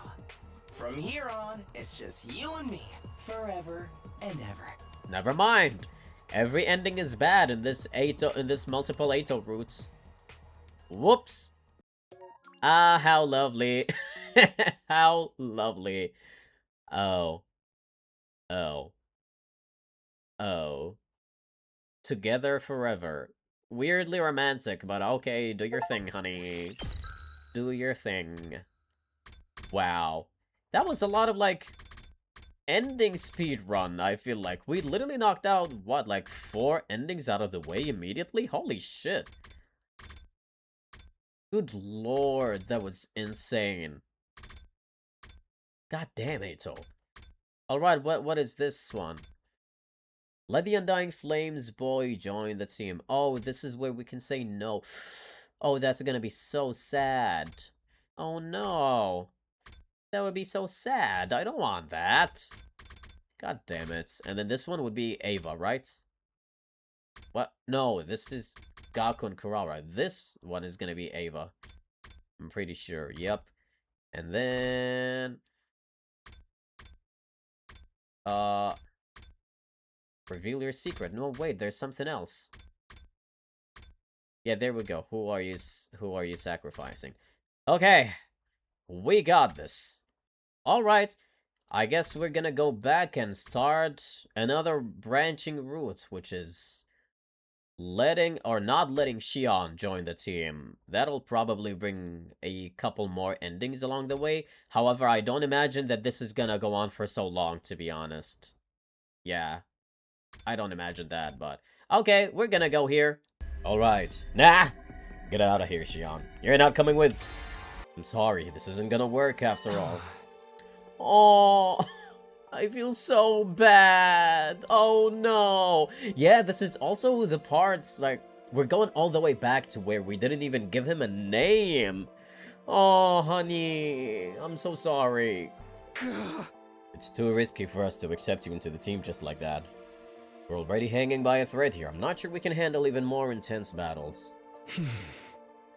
From here on, it's just you and me, forever and ever. Never mind. Every ending is bad in this multiple Ato routes. Whoops. Ah, how lovely. How lovely. Oh. Oh. Oh. Together forever. Weirdly romantic, but okay, do your thing, honey. Do your thing. Wow. That was a lot of, like, ending speed run, I feel like. We literally knocked out, what, like 4 endings out of the way immediately? Holy shit. Good lord, that was insane. God damn, Ato. Alright, what is this one? Let the Undying Flames boy join the team. Oh, this is where we can say no. Oh, that's gonna be so sad. Oh no. That would be so sad. I don't want that. God damn it. And then this one would be Ava, right? What? No, this is Gaku and Kurara. This one is gonna be Ava. I'm pretty sure. Yep. And then... reveal your secret. No, wait, there's something else. Yeah, there we go. Who are you sacrificing? Okay. We got this. Alright. I guess we're gonna go back and start another branching route, which is letting or not letting Shion join the team. That'll probably bring a couple more endings along the way. However, I don't imagine that this is gonna go on for so long, to be honest. Yeah. I don't imagine that, but... okay, we're gonna go here. Alright. Nah! Get out of here, Shion. You're not coming with... I'm sorry, this isn't gonna work after all. Oh, I feel so bad. Oh no. Yeah, this is also the parts, like, we're going all the way back to where we didn't even give him a name. Oh, honey. I'm so sorry. It's too risky for us to accept you into the team just like that. We're already hanging by a thread here. I'm not sure we can handle even more intense battles.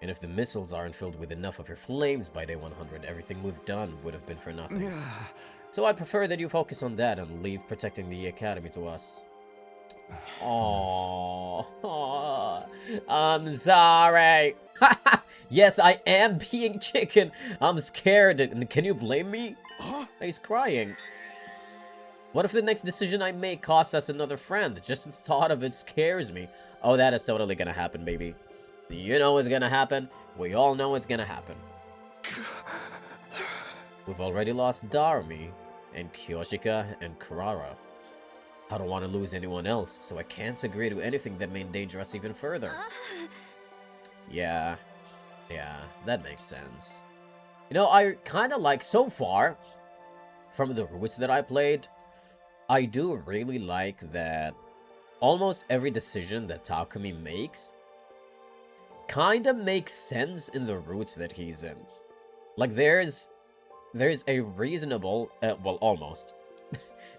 And if the missiles aren't filled with enough of your flames by day 100, everything we've done would have been for nothing. So I prefer that you focus on that and leave protecting the academy to us. Aww. I'm sorry. Yes, I am being chicken. I'm scared. And can you blame me? He's crying. What if the next decision I make costs us another friend? Just the thought of it scares me. Oh, that is totally gonna happen, baby. You know what's gonna happen. We all know it's gonna happen. We've already lost Darumi, and Kyoshika, and Kurara. I don't want to lose anyone else, so I can't agree to anything that may endanger us even further. Yeah, that makes sense. You know, I kind of like, so far, from the routes that I played, I do really like that almost every decision that Takumi makes kind of makes sense in the routes that he's in. Like, there's a reasonable, well, almost.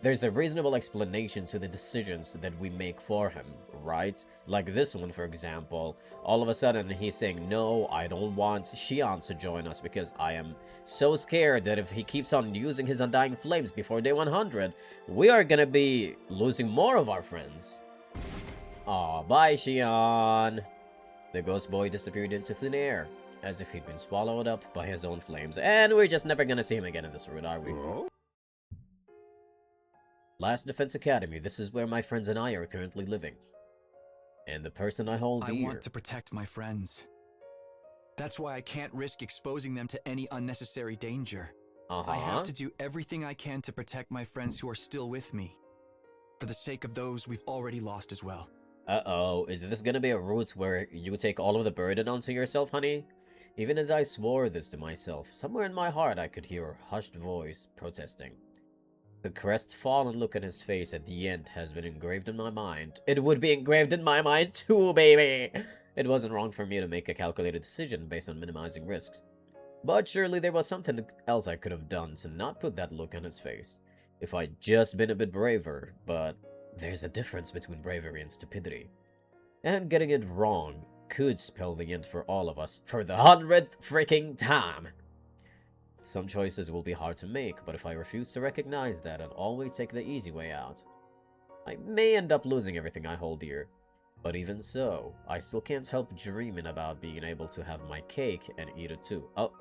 There's a reasonable explanation to the decisions that we make for him, right? Like this one, for example. All of a sudden, he's saying, no, I don't want Shion to join us because I am so scared that if he keeps on using his Undying Flames before day 100, we are gonna be losing more of our friends. Aw, bye, Shion. The ghost boy disappeared into thin air, as if he'd been swallowed up by his own flames, and we're just never gonna see him again in this route, are we? Last Defense Academy, this is where my friends and I are currently living. And the person I hold dear... I want to protect my friends. That's why I can't risk exposing them to any unnecessary danger. I have to do everything I can to protect my friends who are still with me. For the sake of those we've already lost as well. Uh-oh, is this gonna be a route where you take all of the burden onto yourself, honey? Even as I swore this to myself, somewhere in my heart I could hear a hushed voice protesting. The crestfallen look on his face at the end has been engraved in my mind. It would be engraved in my mind too, baby! It wasn't wrong for me to make a calculated decision based on minimizing risks. But surely there was something else I could have done to not put that look on his face. If I'd just been a bit braver, but there's a difference between bravery and stupidity. And getting it wrong could spell the end for all of us for the 100th freaking time. Some choices will be hard to make, but if I refuse to recognize that and always take the easy way out, I may end up losing everything I hold dear. But even so, I still can't help dreaming about being able to have my cake and eat it too. Oh.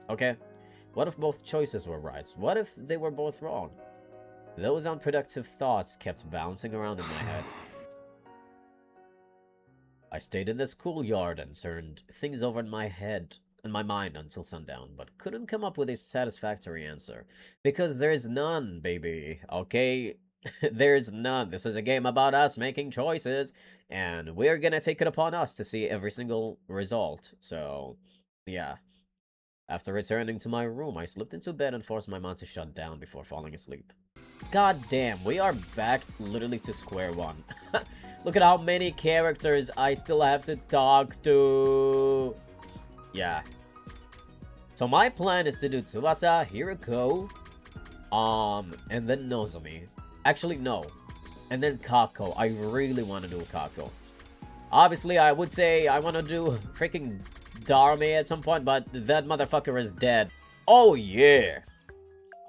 Okay. What if both choices were right? What if they were both wrong? Those unproductive thoughts kept bouncing around in my head. I stayed in the schoolyard and turned things over in my head and my mind until sundown, but couldn't come up with a satisfactory answer. Because there's none, baby, okay? There's none. This is a game about us making choices, and we're gonna take it upon us to see every single result. So, yeah. After returning to my room, I slipped into bed and forced my mind to shut down before falling asleep. God damn, we are back literally to square one. Look at how many characters I still have to talk to. Yeah. So my plan is to do Tsubasa, Hiroko, and then Nozomi. Actually, no. And then Kako. I really want to do Kako. Obviously, I would say I want to do freaking Darmi at some point, but that motherfucker is dead. Oh, yeah.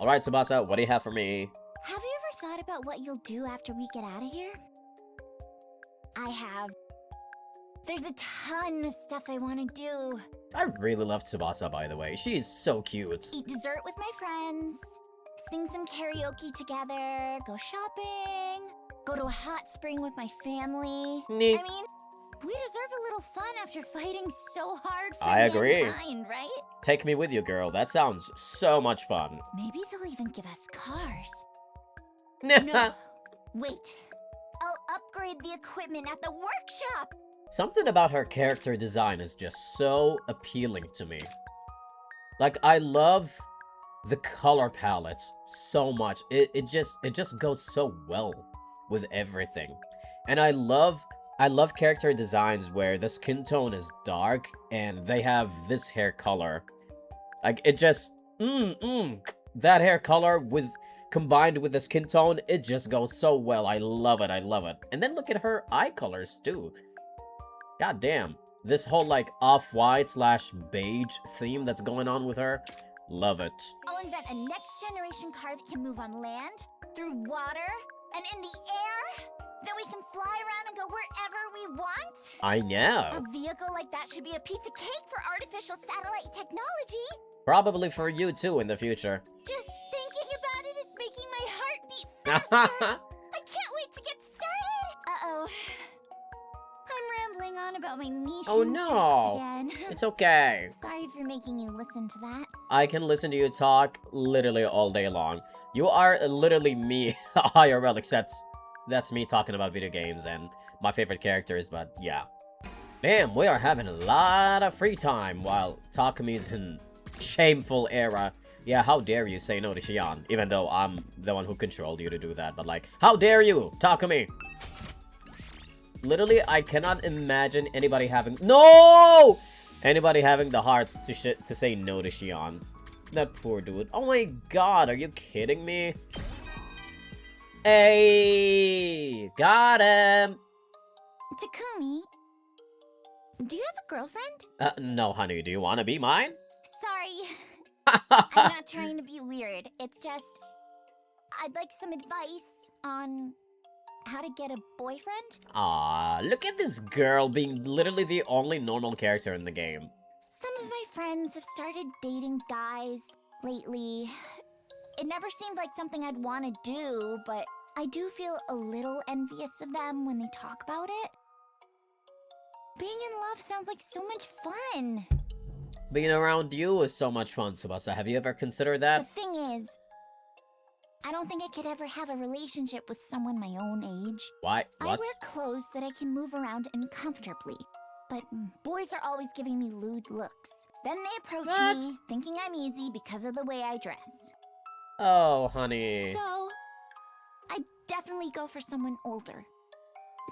Alright, Tsubasa, what do you have for me? Have you ever thought about what you'll do after we get out of here? I have. There's a ton of stuff I want to do. I really love Tsubasa, by the way. She's so cute. Eat dessert with my friends. Sing some karaoke together. Go shopping. Go to a hot spring with my family. Neat. I mean, we deserve a little fun after fighting so hard for I agree. mankind, right? Take me with you, girl. That sounds so much fun. Maybe they'll even give us cars. No. Wait. I'll upgrade the equipment at the workshop. Something about her character design is just so appealing to me. Like, I love the color palette so much. It just goes so well with everything. And I love character designs where the skin tone is dark and they have this hair color. Like, it just that hair color combined with the skin tone, it just goes so well. I love it. I love it. And then look at her eye colors too. God damn. This whole like off-white / beige theme that's going on with her. Love it. I'll invent a next generation car that can move on land, through water, and in the air. Then we can fly around and go wherever we want. I know. A vehicle like that should be a piece of cake for artificial satellite technology. Probably for you too in the future. Just thinking about it is making my heart beat faster. I can't wait to get started. Uh-oh. I'm rambling on about my niche Oh interests no. again. It's okay. Sorry for making you listen to that. I can listen to you talk literally all day long. You are literally me IRL, except that's me talking about video games and my favorite characters, but yeah. Damn, we are having a lot of free time while Takumi's in shameful era. Yeah, how dare you say no to Shion, even though I'm the one who controlled you to do that, but like, how dare you, Takumi? Literally, I cannot imagine anybody having anybody having the hearts to say no to Shion. That poor dude. Oh my god, are you kidding me? Hey, got him. Takumi, do you have a girlfriend? No, honey. Do you want to be mine? Sorry. I'm not trying to be weird. It's just, I'd like some advice on how to get a boyfriend. Aw, look at this girl being literally the only normal character in the game. Some of my friends have started dating guys lately. It never seemed like something I'd want to do, but I do feel a little envious of them when they talk about it. Being in love sounds like so much fun. Being around you is so much fun, Tsubasa. Have you ever considered that? The thing is, I don't think I could ever have a relationship with someone my own age. Why? I What? wear clothes that I can move around in comfortably. But boys are always giving me lewd looks. Then they approach What? me, thinking I'm easy because of the way I dress. Oh, honey. So, I definitely go for someone older.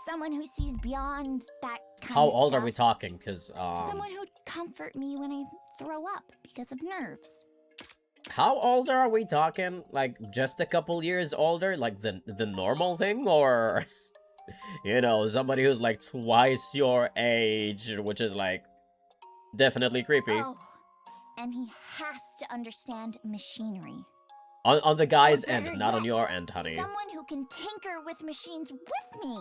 Someone who sees beyond that kind How of old stuff. are we talking? Because, Someone who comfort me when I throw up because of nerves. How older are we talking? Like, just a couple years older? Like, the normal thing? Or, you know, somebody who's, like, twice your age, which is, like, definitely creepy. Oh, and he has to understand machinery. On the guy's Or end, better not on yet, your end, honey. Someone who can tinker with machines with me.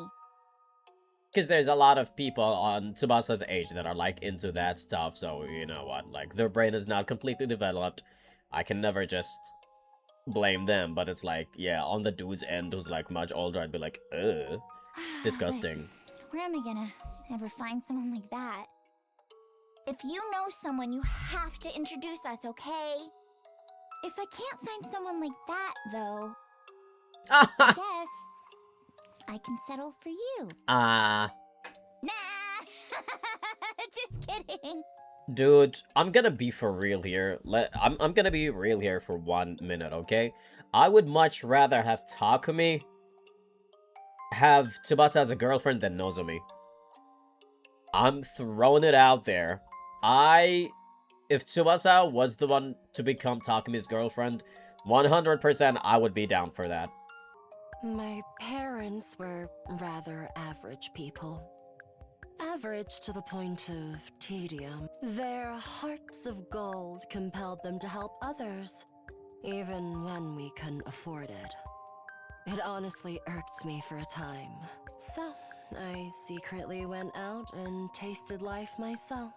Because there's a lot of people on Tsubasa's age that are, like, into that stuff, so, you know what, like, their brain is not completely developed. I can never just blame them, but it's like, yeah, on the dude's end who's, like, much older, I'd be like, ugh, disgusting. Where am I gonna ever find someone like that? If you know someone, you have to introduce us, okay? If I can't find someone like that, though, I guess I can settle for you. Nah, just kidding. Dude, I'm gonna be for real here. I'm gonna be real here for 1 minute, okay? I would much rather have Takumi have Tsubasa as a girlfriend than Nozomi. I'm throwing it out there. If Tsubasa was the one to become Takumi's girlfriend, 100% I would be down for that. My parents were rather average people. Average to the point of tedium. Their hearts of gold compelled them to help others, even when we couldn't afford it. It honestly irked me for a time. So, I secretly went out and tasted life myself.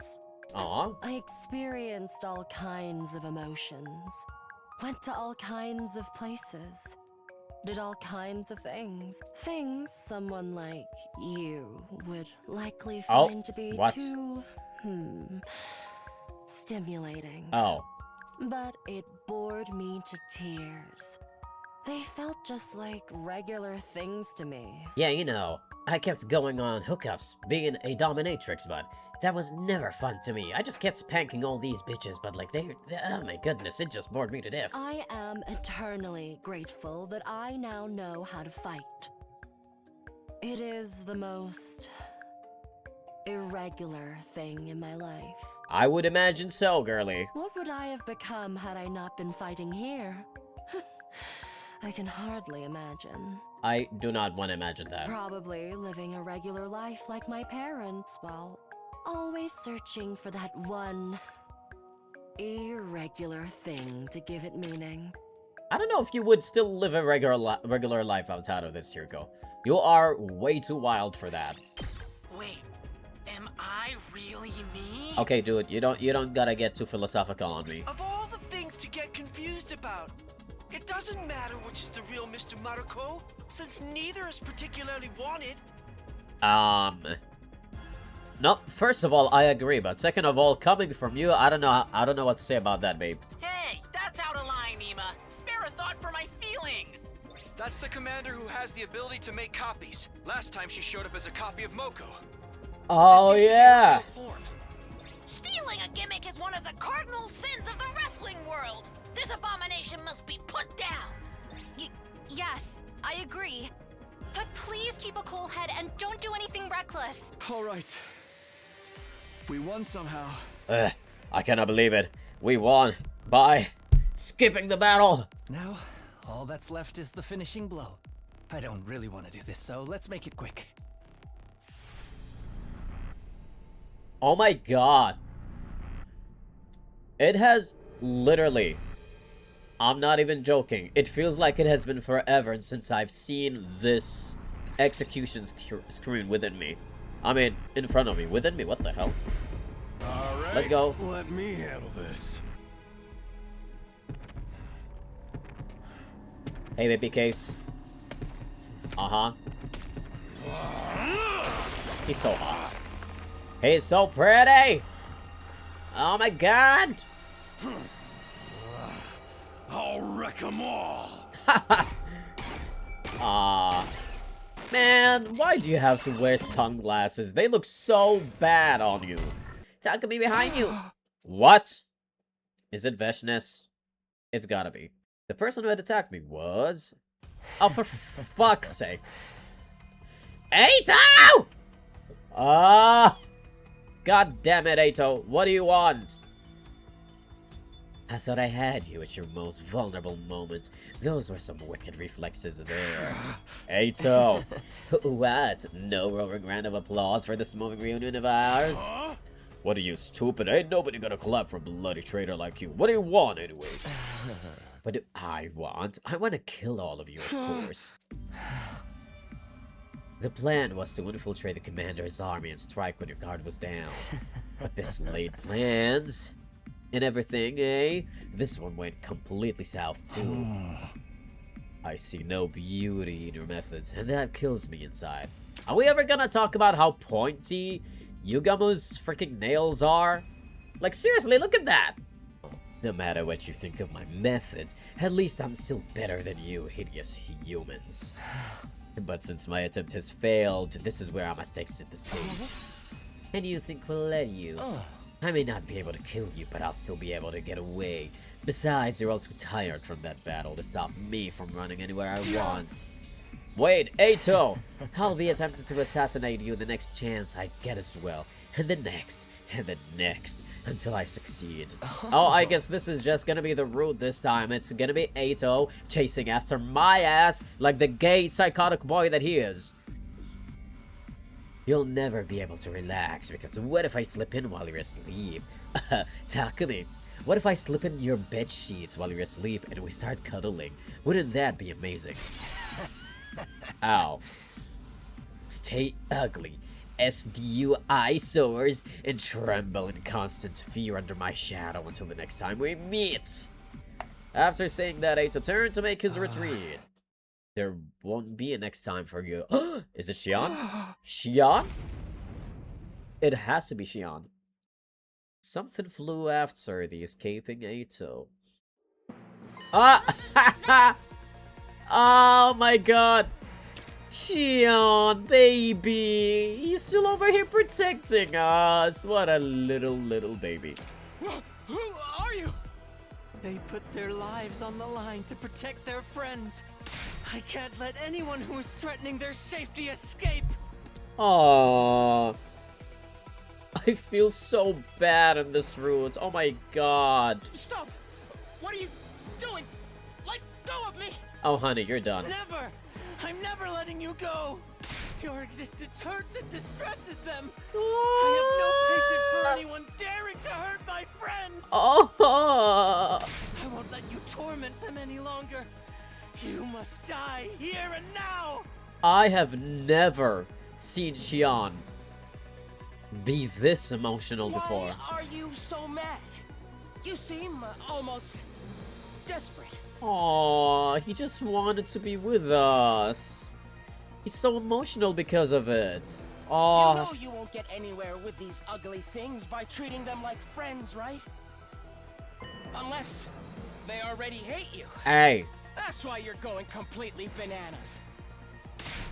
Aww. I experienced all kinds of emotions, went to all kinds of places, did all kinds of things. Things someone like you would likely find to be too, stimulating. Oh. But it bored me to tears. They felt just like regular things to me. Yeah, you know, I kept going on hookups, being a dominatrix, but that was never fun to me. I just kept spanking all these bitches, but like, oh my goodness, it just bored me to death. I am eternally grateful that I now know how to fight. It is the most irregular thing in my life. I would imagine so, girly. What would I have become had I not been fighting here? I can hardly imagine. I do not want to imagine that. Probably living a regular life like my parents, while always searching for that one irregular thing to give it meaning. I don't know if you would still live a regular life outside of this, Yuriko. You are way too wild for that. Wait, am I really me? Okay, dude, you don't gotta get too philosophical on me. Of all the things to get confused about, it doesn't matter which is the real Mr. Maruko, since neither is particularly wanted. No, first of all, I agree, but second of all, coming from you, I don't know what to say about that, babe. Hey, that's out of line, Nima. Spare a thought for my feelings. That's the commander who has the ability to make copies. Last time she showed up as a copy of Moko. Oh, yeah. Stealing a gimmick is one of the cardinal sins of the wrestling world. This abomination must be put down. Yes, I agree. But please keep a cool head and don't do anything reckless. All right. We won somehow. I cannot believe it. We won by skipping the battle. Now, all that's left is the finishing blow. I don't really want to do this, so let's make it quick. Oh my god. It has literally, I'm not even joking, it feels like it has been forever since I've seen this execution screen within me. I mean, in front of me. Within me, what the hell? Alright, let's go. Let me handle this. Hey, baby case. Uh-huh. He's so hot. He's so pretty! Oh my god! I'll wreck them all! Man, why do you have to wear sunglasses? They look so bad on you. Takumi behind you! What? Is it Veshness? It's gotta be. The person who had attacked me was... Oh, for fuck's sake. Eito! God damn it, Ato. What do you want? I thought I had you at your most vulnerable moment. Those were some wicked reflexes there. Ato! What? No roaring round of applause for this moving reunion of ours? Huh? What are you, stupid? Ain't nobody gonna clap for a bloody traitor like you. What do you want, anyway? What do I want? I want to kill all of you, of course. The plan was to infiltrate the commander's army and strike when your guard was down. But this laid plans and everything, eh? This one went completely south, too. I see no beauty in your methods, and that kills me inside. Are we ever gonna talk about how pointy Yugamu's freaking nails are? Like, seriously, look at that! No matter what you think of my methods, at least I'm still better than you hideous humans. But since my attempt has failed, this is where I must exit the stage. And you think we'll let you? I may not be able to kill you, but I'll still be able to get away. Besides, you're all too tired from that battle to stop me from running anywhere I want. Wait, Ato! I'll be attempting to assassinate you the next chance I get as well. And the next, until I succeed. Oh, I guess this is just gonna be the route this time. It's gonna be Ato chasing after my ass like the gay, psychotic boy that he is. You'll never be able to relax, because what if I slip in while you're asleep? Takumi, what if I slip in your bed sheets while you're asleep and we start cuddling? Wouldn't that be amazing? Ow. Stay ugly. SDUI sores and tremble in constant fear under my shadow until the next time we meet. After saying that, Ato turned to make his retreat. There won't be a next time for you. Is it Shion? Shion? It has to be Shion. Something flew after the escaping Ato. Ah! Oh my god! Shion, baby! He's still over here protecting us! What a little baby. Who are you? They put their lives on the line to protect their friends. I can't let anyone who is threatening their safety escape. Aww. I feel so bad in this route. Oh my god. Stop! What are you doing? Let go of me! Oh honey, you're done. Never! I'm never letting you go! Your existence hurts and distresses them! I have no patience for anyone daring to hurt my friends! Oh! I won't let you torment them any longer! You must die here and now! I have never seen Shion be this emotional before. Why are you so mad? You seem almost desperate. Aww, he just wanted to be with us. He's so emotional because of it. Aww. You know you won't get anywhere with these ugly things by treating them like friends, right? Unless they already hate you. Hey. That's why you're going completely bananas.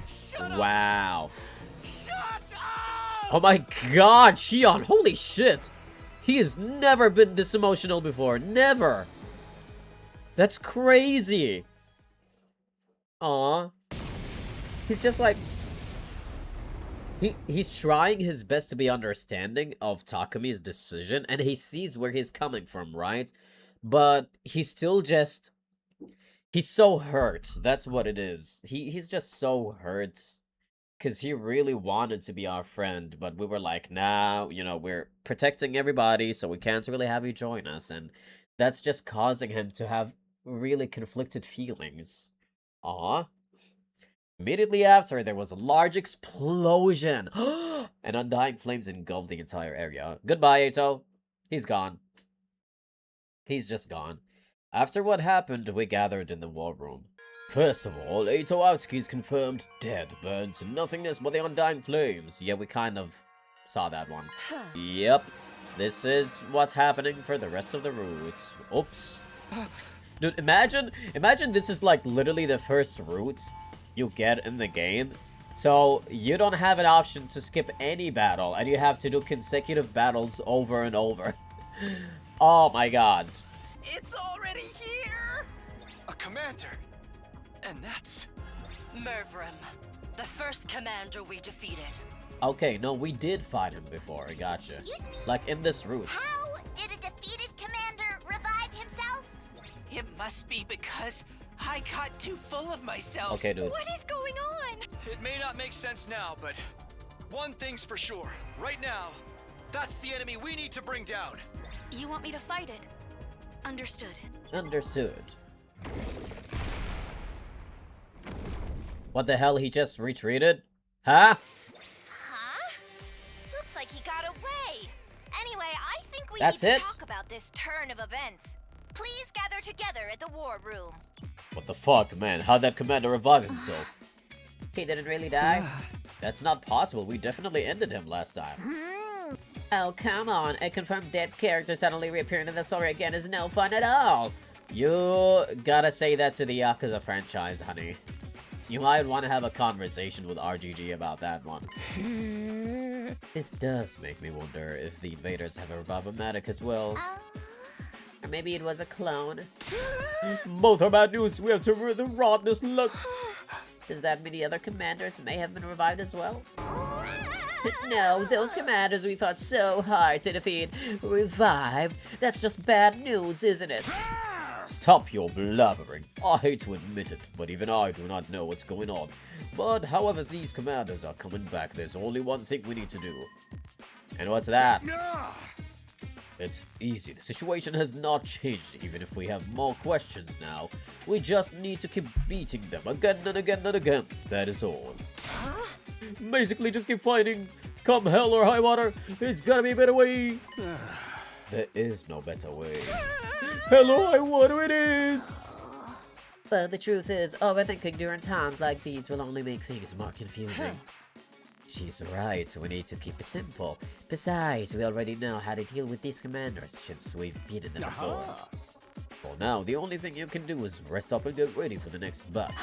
Shut up! Wow. Shut up! Oh my god, Shion, holy shit. He has never been this emotional before. Never. That's crazy. Aw. He's just like... He's trying his best to be understanding of Takumi's decision, and he sees where he's coming from, right? But he's still just... He's so hurt. That's what it is. He's just so hurt. Because he really wanted to be our friend, but we were like, nah, you know, we're protecting everybody, so we can't really have you join us. And that's just causing him to have really conflicted feelings. Aw. Immediately after, there was a large explosion. And undying flames engulfed the entire area. Goodbye, Ato. He's gone. He's just gone. After what happened, we gathered in the war room. First of all, Ato Atsuki's confirmed dead, burned to nothingness by the undying flames. Yeah, we kind of saw that one. Yep. This is what's happening for the rest of the route. Oops. Dude, imagine this is like literally the first route you get in the game. So you don't have an option to skip any battle, and you have to do consecutive battles over and over. Oh my god. It's already here! A commander! And that's... Mervrim, the first commander we defeated. Okay, no, we did fight him before. I gotcha. Excuse me? Like in this route. How did a defeated commander revive himself? It must be because I got too full of myself. Okay, dude. What is going on? It may not make sense now, but one thing's for sure. Right now, that's the enemy we need to bring down. You want me to fight it? Understood. Understood. What the hell? He just retreated? Huh? Huh? Looks like he got away. Anyway, I think we That's need to it? talk about this turn of events. Please gather together at the war room. What the fuck, man? How'd that commander revive himself? He didn't really die? That's not possible. We definitely ended him last time. Oh, come on. A confirmed dead character suddenly reappearing in the story again is no fun at all. You gotta say that to the Yakuza franchise, honey. You might want to have a conversation with RGG about that one. This does make me wonder if the invaders have a revive-o-matic as well. Or maybe it was a clone. Both are bad news. We have to rot this luck. Does that mean the other commanders may have been revived as well? No, those commanders we fought so hard to defeat revived. That's just bad news, isn't it? Stop your blabbering. I hate to admit it, but even I do not know what's going on. But however these commanders are coming back, there's only one thing we need to do. And what's that? It's easy. The situation has not changed, even if we have more questions now. We just need to keep beating them again and again and again. That is all. Basically, just keep fighting. Come hell or high water, there's gotta be a better way. There is no better way. Hello, high water it is! But the truth is, overthinking during times like these will only make things more confusing. She's right, we need to keep it simple. Besides, we already know how to deal with these commanders since we've beaten them before. For now, the only thing you can do is rest up and get ready for the next battle.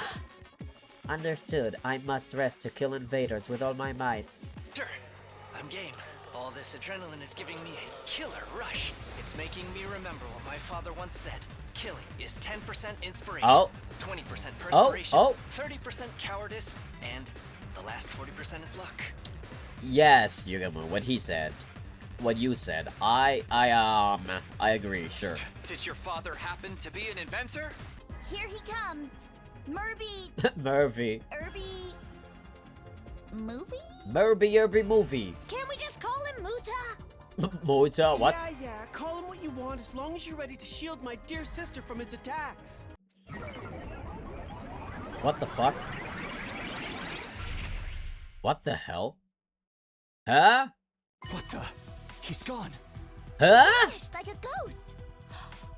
Understood. I must rest to kill invaders with all my might. Sure, I'm game. All this adrenaline is giving me a killer rush. It's making me remember what my father once said. Killing is 10% inspiration, 20% perspiration, 30% cowardice, and the last 40% is luck. Yes, Yugamo, what he said. What you said. I agree, sure. Did your father happen to be an inventor? Here he comes. Murby. Murphy. Irby. Movie? Murby movie. Can we just call him Muta? Muta, what? Yeah, call him what you want as long as you're ready to shield my dear sister from his attacks. What the fuck? What the hell? Huh? What the? He's gone. Huh? Vanished like a ghost.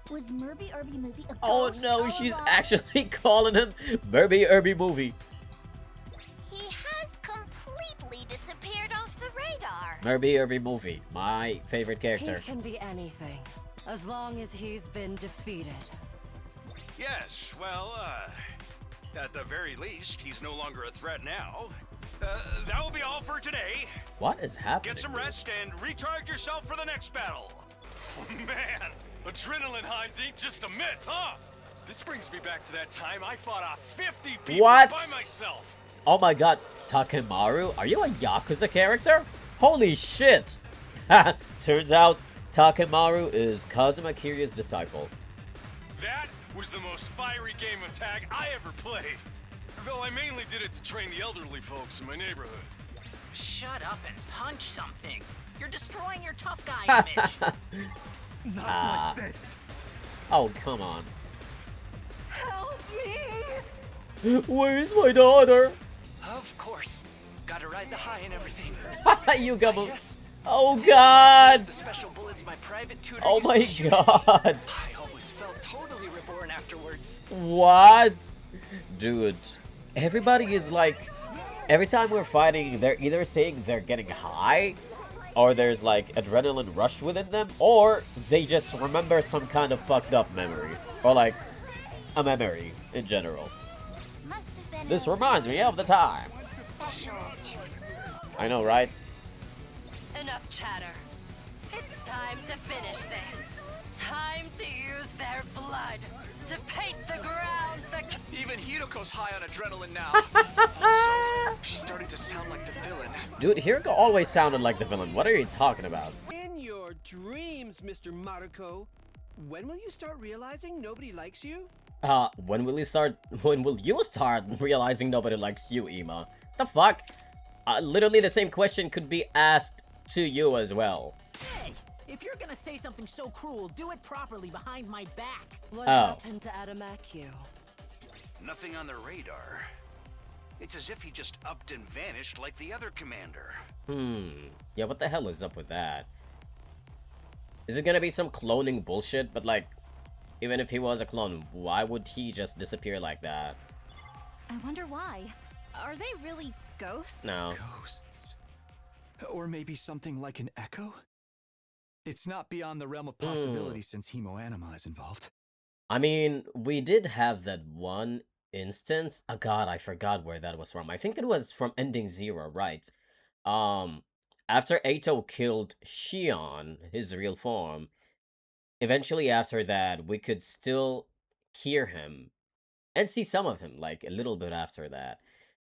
Was Murby Irby movie a ghost? Oh no, all she's along? actually calling him Murby movie. He has completely disappeared off the radar. Murby movie. My favorite character. He can be anything, as long as he's been defeated. Yes, well, at the very least, he's no longer a threat now. That will be all for today. What is happening? Get some rest and recharge yourself for the next battle. Man, adrenaline highs ain't just a myth, huh? This brings me back to that time I fought off 50 people What? by myself. Oh my god, Takemaru? Are you a Yakuza character? Holy shit! Turns out, Takemaru is Kazuma Kiryu's disciple. That was the most fiery game of tag I ever played. Though I mainly did it to train the elderly folks in my neighborhood. Shut up and punch something. You're destroying your tough guy image. Not like this. Oh, come on. Help me! Where is my daughter? Of course. Gotta ride the high and everything. You got me. Yes. Oh god! The special bullets my private tutor Oh used my to shoot. god! I always felt totally reborn afterwards. What? Dude, everybody is like, every time we're fighting, they're either saying they're getting high, or there's like adrenaline rush within them, or they just remember some kind of fucked up memory, or like a memory in general. Must have been This a reminds me of the time. special. I know, right? Enough chatter. It's time to finish this. Time to use their blood. to paint the ground. Even Hiroko's high on adrenaline now. Also, she's starting to sound like the villain. Dude, Hiroko always sounded like the villain. What are you talking about? In your dreams, Mr. Maruko, when will you start realizing nobody likes you? When will you start realizing nobody likes you, Ima? The fuck? Literally the same question could be asked to you as well. Hey, if you're gonna say something so cruel, do it properly behind my back. What happened to Adamakyu? Nothing on the radar. It's as if he just upped and vanished like the other commander. Yeah, what the hell is up with that? Is it gonna be some cloning bullshit? But like, even if he was a clone, why would he just disappear like that? I wonder why. Are they really ghosts? No. Ghosts. Or maybe something like an echo? It's not beyond the realm of possibility since Hemoanima is involved. I mean, we did have that one instance. Oh god, I forgot where that was from. I think it was from Ending Zero, right? After Eito killed Shion, his real form, eventually after that, we could still hear him and see some of him, like, a little bit after that.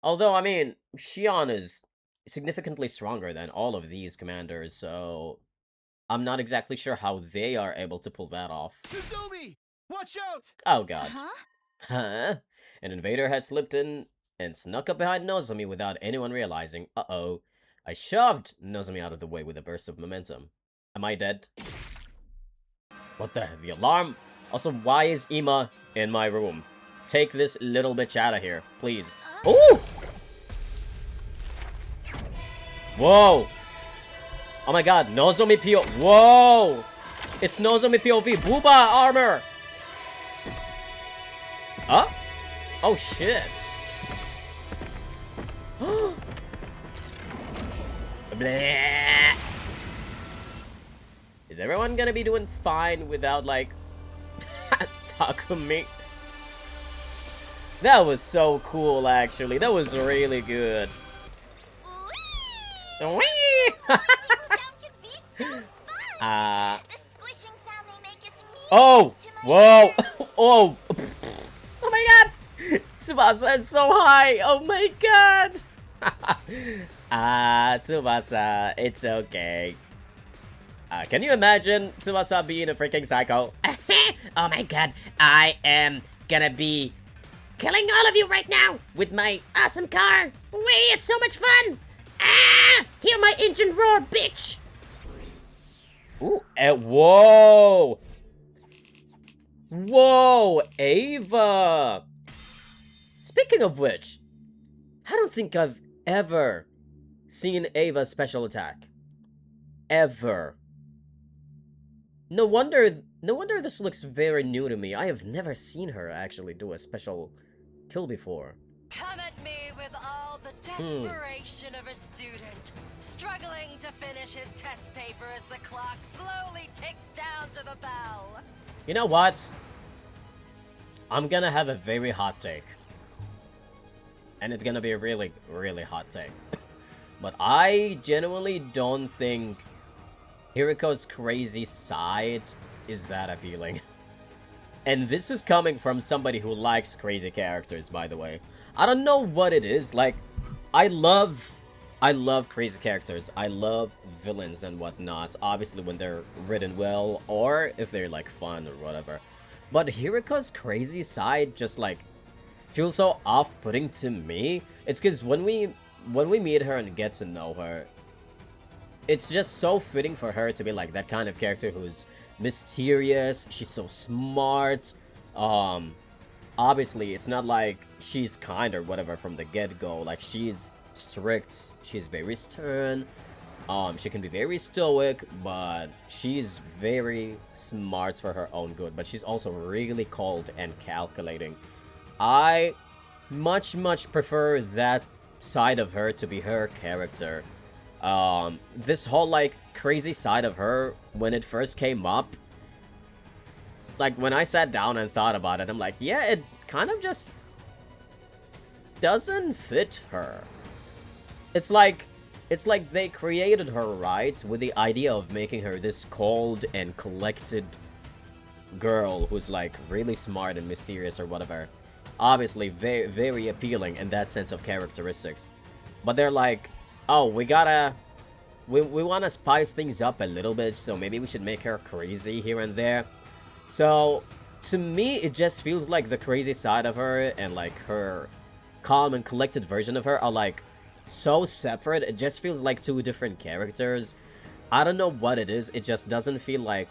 Although, I mean, Shion is significantly stronger than all of these commanders, so I'm not exactly sure how they are able to pull that off. Nozomi! Watch out! Oh god. Huh? An invader had slipped in and snuck up behind Nozomi without anyone realizing. Uh-oh. I shoved Nozomi out of the way with a burst of momentum. Am I dead? What the? The alarm? Also, why is Ima in my room? Take this little bitch out of here, please. Ooh! Whoa! Oh my god, Nozomi PO. Whoa! It's Nozomi POV. Booba armor! Huh? Oh shit. Bleh. Is everyone gonna be doing fine without, like, Takumi? That was so cool, actually. That was really good. Oh! Whoa! Oh! Oh my god! Tsubasa is so high! Oh my god! Tsubasa, it's okay. Can you imagine Tsubasa being a freaking psycho? Oh my god, I am gonna be killing all of you right now with my awesome car! Wait, it's so much fun! Ah! Hear my engine roar, bitch! Ooh, whoa! Whoa, Ava! Speaking of which, I don't think I've ever seen Ava's special attack. Ever. No wonder this looks very new to me. I have never seen her actually do a special kill before. Come at me with all the desperation of a student, struggling to finish his test paper as the clock slowly ticks down to the bell. You know what? I'm gonna have a very hot take. And it's gonna be a really, really hot take. But I genuinely don't think Hiriko's crazy side is that appealing. And this is coming from somebody who likes crazy characters, by the way. I don't know what it is. Like, I love crazy characters. I love villains and whatnot. Obviously, when they're written well, or if they're, like, fun or whatever. But Hiriko's crazy side just, like, feels so off-putting to me. It's because when we meet her and get to know her, it's just so fitting for her to be, like, that kind of character who's mysterious. She's so smart. Obviously, it's not like she's kind or whatever from the get-go. Like, she's strict. She's very stern. She can be very stoic, but she's very smart for her own good. But she's also really cold and calculating. I much prefer that side of her to be her character. This whole, like, crazy side of her, when it first came up, like, when I sat down and thought about it, I'm like, yeah, it kind of just doesn't fit her. It's like they created her, right, with the idea of making her this cold and collected girl who's like really smart and mysterious or whatever. Obviously very, very appealing in that sense of characteristics. But they're like, oh, we want to spice things up a little bit, so maybe we should make her crazy here and there. So, to me, it just feels like the crazy side of her and like her calm and collected version of her are like so separate. It just feels like two different characters. I don't know what it is. It just doesn't feel like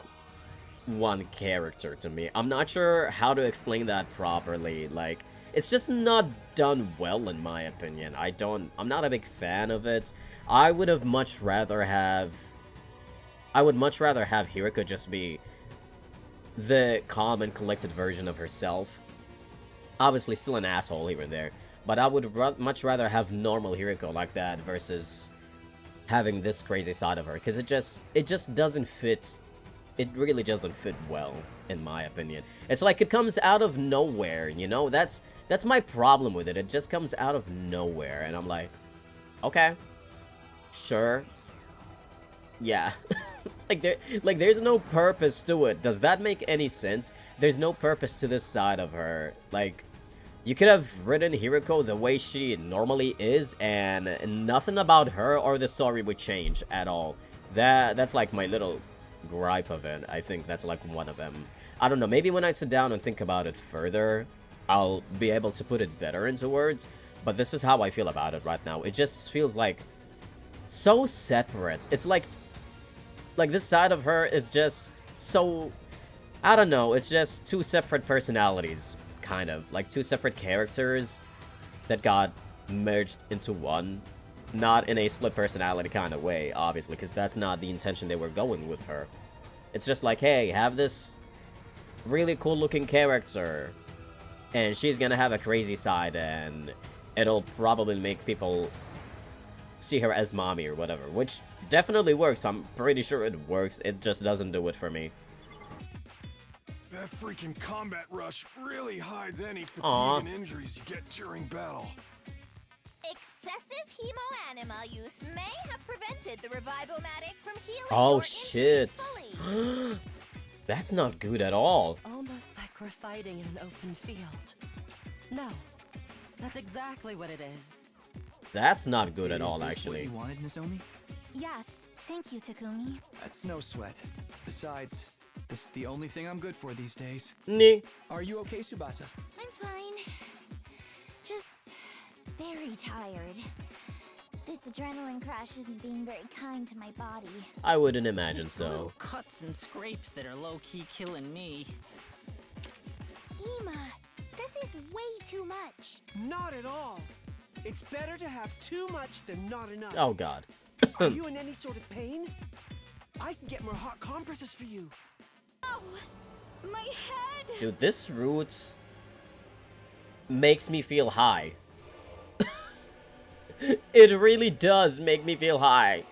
one character to me. I'm not sure how to explain that properly. Like, it's just not done well in my opinion. I'm not a big fan of it. I would much rather have Hiriko just be the calm and collected version of herself. Obviously still an asshole here and there, but I would much rather have normal Hiriko like that versus having this crazy side of her, because it just doesn't fit. It really doesn't fit well, in my opinion. It's like it comes out of nowhere, you know? That's my problem with it. It just comes out of nowhere, and I'm like, okay, sure, yeah. there's no purpose to it. Does that make any sense? There's no purpose to this side of her. Like, you could have written Hiriko the way she normally is, and nothing about her or the story would change at all. That's like my little gripe of it. I think that's like one of them. I don't know, maybe when I sit down and think about it further, I'll be able to put it better into words, but this is how I feel about it right now. It just feels like so separate. It's like this side of her is just so, I don't know, it's just two separate personalities, kind of. Like two separate characters that got merged into one. Not in a split personality kind of way, obviously, because that's not the intention they were going with her. It's just like, hey, have this really cool looking character, and she's gonna have a crazy side, and it'll probably make people see her as mommy or whatever, which definitely works. I'm pretty sure it works. It just doesn't do it for me. That freaking combat rush really hides any fatigue and injuries you get during battle. Excessive hemo-anima use may have prevented the Revivomatic from healing Oh your shit. injuries fully. That's not good at all. Almost like we're fighting in an open field. No, that's exactly what it is. That's not good at all, actually. Is this what you wanted, Nozomi? Yes, thank you, Takumi. That's no sweat. Besides, this is the only thing I'm good for these days. Nee. Are you okay, Tsubasa? I'm fine. Just very tired. This adrenaline crash isn't being very kind to my body. I wouldn't imagine It's so. little cuts and scrapes that are low-key killing me. Ema, this is way too much. Not at all. It's better to have too much than not enough. Oh god. Are you in any sort of pain? I can get more hot compresses for you. Oh, my head! Dude, this route makes me feel high. It really does make me feel high.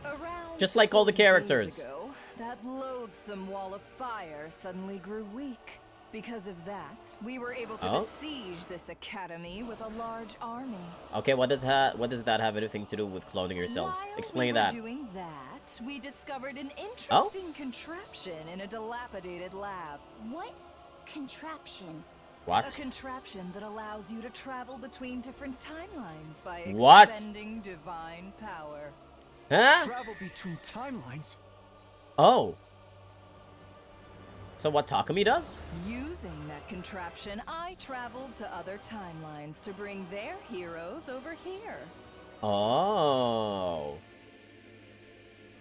Around Just like all the 40 days characters. ago, that loathsome wall of fire suddenly grew weak. Because of that, we were able to besiege this academy with a large army. Okay, what does that have anything to do with cloning yourselves? While Explain we were that. doing that, we discovered an interesting contraption in a dilapidated lab. What contraption? What? A contraption that allows you to travel between different timelines by What? expending divine power. Huh? Travel between timelines? Oh. So what Takumi does? Using that contraption, I traveled to other timelines to bring their heroes over here. Oh.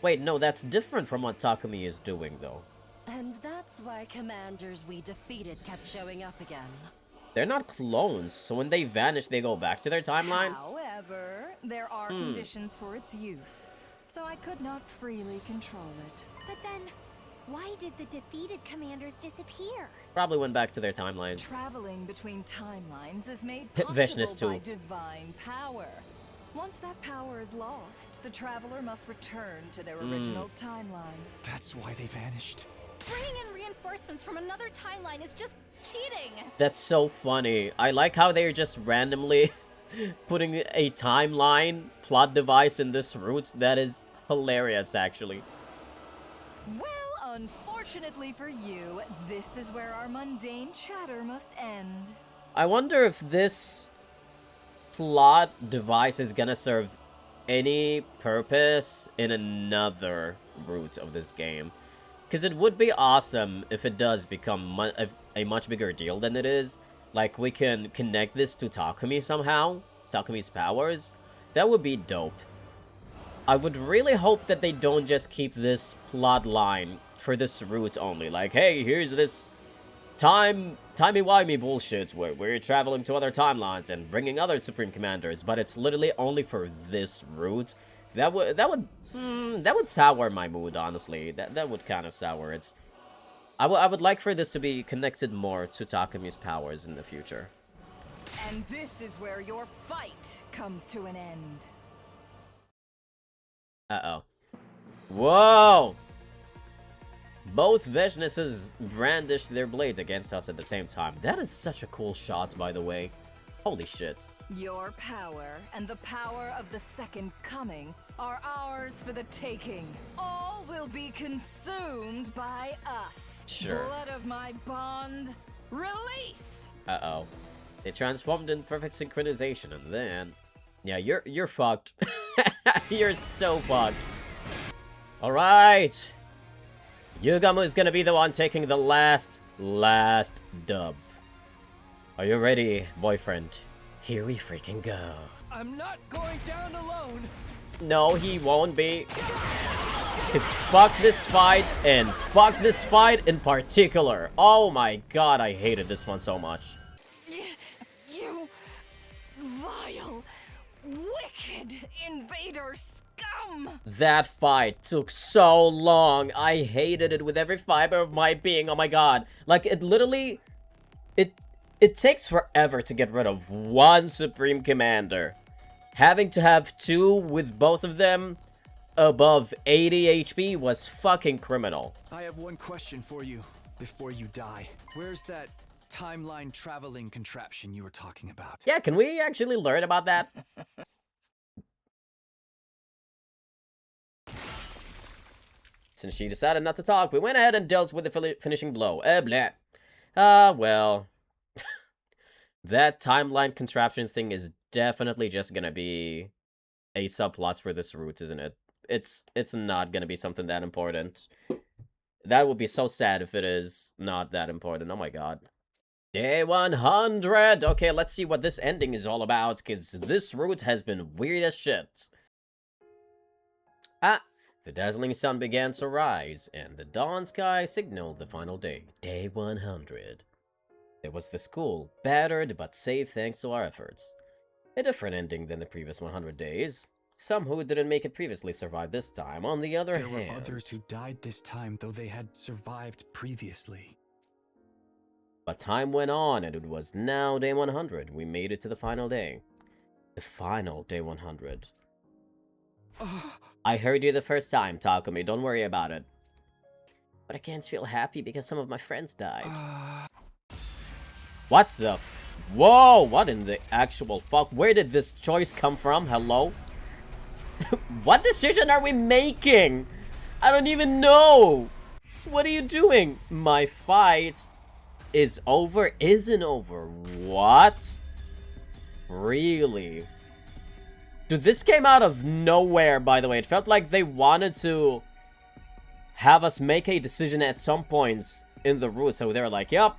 Wait, no, that's different from what Takumi is doing, though. And that's why commanders we defeated kept showing up again. They're not clones, so when they vanish, they go back to their timeline? However, there are conditions for its use, so I could not freely control it. But then, why did the defeated commanders disappear? Probably went back to their timelines. Traveling between timelines is made Vishnu's possible by too. divine power. Once that power is lost, the traveler must return to their original timeline. That's why they vanished. Bringing in reinforcements from another timeline is just cheating. That's so funny. I like how they're just randomly putting a timeline plot device in this route. That is hilarious, actually. Well, Unfortunately for you, this is where our mundane chatter must end. I wonder if this plot device is gonna serve any purpose in another route of this game. Because it would be awesome if it does become a much bigger deal than it is. Like, we can connect this to Takumi somehow. Takumi's powers. That would be dope. I would really hope that they don't just keep this plot line for this route only. Like, hey, here's this timey-wimey bullshit where we're traveling to other timelines and bringing other Supreme Commanders, but it's literally only for this route. That would sour my mood, honestly. That would kind of sour it. I would like for this to be connected more to Takumi's powers in the future. And this is where your fight comes to an end. Uh-oh. Whoa! Both Vishnuses brandished their blades against us at the same time. That is such a cool shot, by the way. Holy shit. Your power and the power of the Second Coming are ours for the taking. All will be consumed by us. Sure. Blood of my bond, release! Uh-oh. They transformed in perfect synchronization, and then... Yeah, you're fucked. You're so fucked. Alright. Yugamu is gonna be the one taking the last dub. Are you ready, boyfriend? Here we freaking go. I'm not going down alone. No, he won't be. Cause fuck this fight, and fuck this fight in particular. Oh my god, I hated this one so much. You vile, wicked invader scum! That fight took so long. I hated it with every fiber of my being. Oh my god. Like, it literally... It takes forever to get rid of one Supreme Commander. Having to have two with both of them above 80 HP was fucking criminal. I have one question for you before you die. Where's that timeline traveling contraption you were talking about? Yeah, can we actually learn about that? Since she decided not to talk, we went ahead and dealt with the finishing blow. Blah. Well... That timeline contraption thing is definitely just gonna be a subplot for this route, isn't it? It's not gonna be something that important. That would be so sad if it is not that important. Oh my god. Day 100! Okay, let's see what this ending is all about, because this route has been weird as shit. The dazzling sun began to rise, and the dawn sky signaled the final day. Day 100. It was the school, battered but safe thanks to our efforts. A different ending than the previous 100 days. Some who didn't make it previously survived this time, on the other hand... There were others who died this time, though they had survived previously. But time went on, and it was now day 100. We made it to the final day. The final day 100. I heard you the first time, Takumi. Don't worry about it. But I can't feel happy because some of my friends died. What the whoa, what in the actual fuck? Where did this choice come from? Hello? What decision are we making? I don't even know. What are you doing? My fight is over? Isn't over. What? Really? Dude, this came out of nowhere, by the way. It felt like they wanted to have us make a decision at some points in the route. So they're like, yep,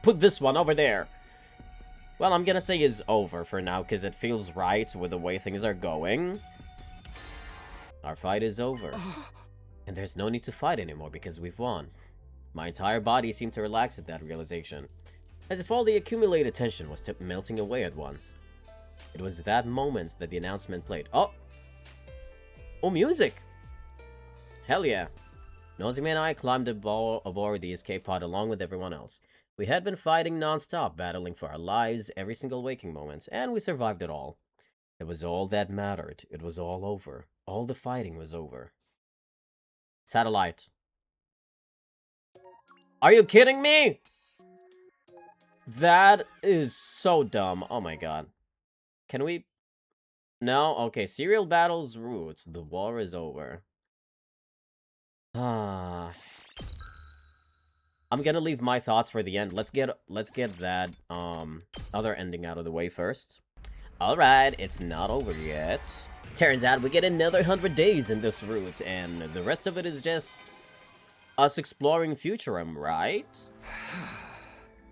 put this one over there. Well, I'm gonna say is over for now, because it feels right with the way things are going. Our fight is over. And there's no need to fight anymore, because we've won. My entire body seemed to relax at that realization, as if all the accumulated tension was melting away at once. It was that moment that the announcement played. Oh! Oh, music! Hell yeah. Nozomi and I climbed aboard the escape pod along with everyone else. We had been fighting non-stop, battling for our lives every single waking moment, and we survived it all. It was all that mattered. It was all over. All the fighting was over. Satellite. Are you kidding me? That is so dumb. Oh my god. Can we... No? Okay, serial battles route. The war is over. I'm gonna leave my thoughts for the end. Let's get that other ending out of the way first. Alright, it's not over yet. Turns out we get another 100 days in this route, and the rest of it is just us exploring Futurum, right?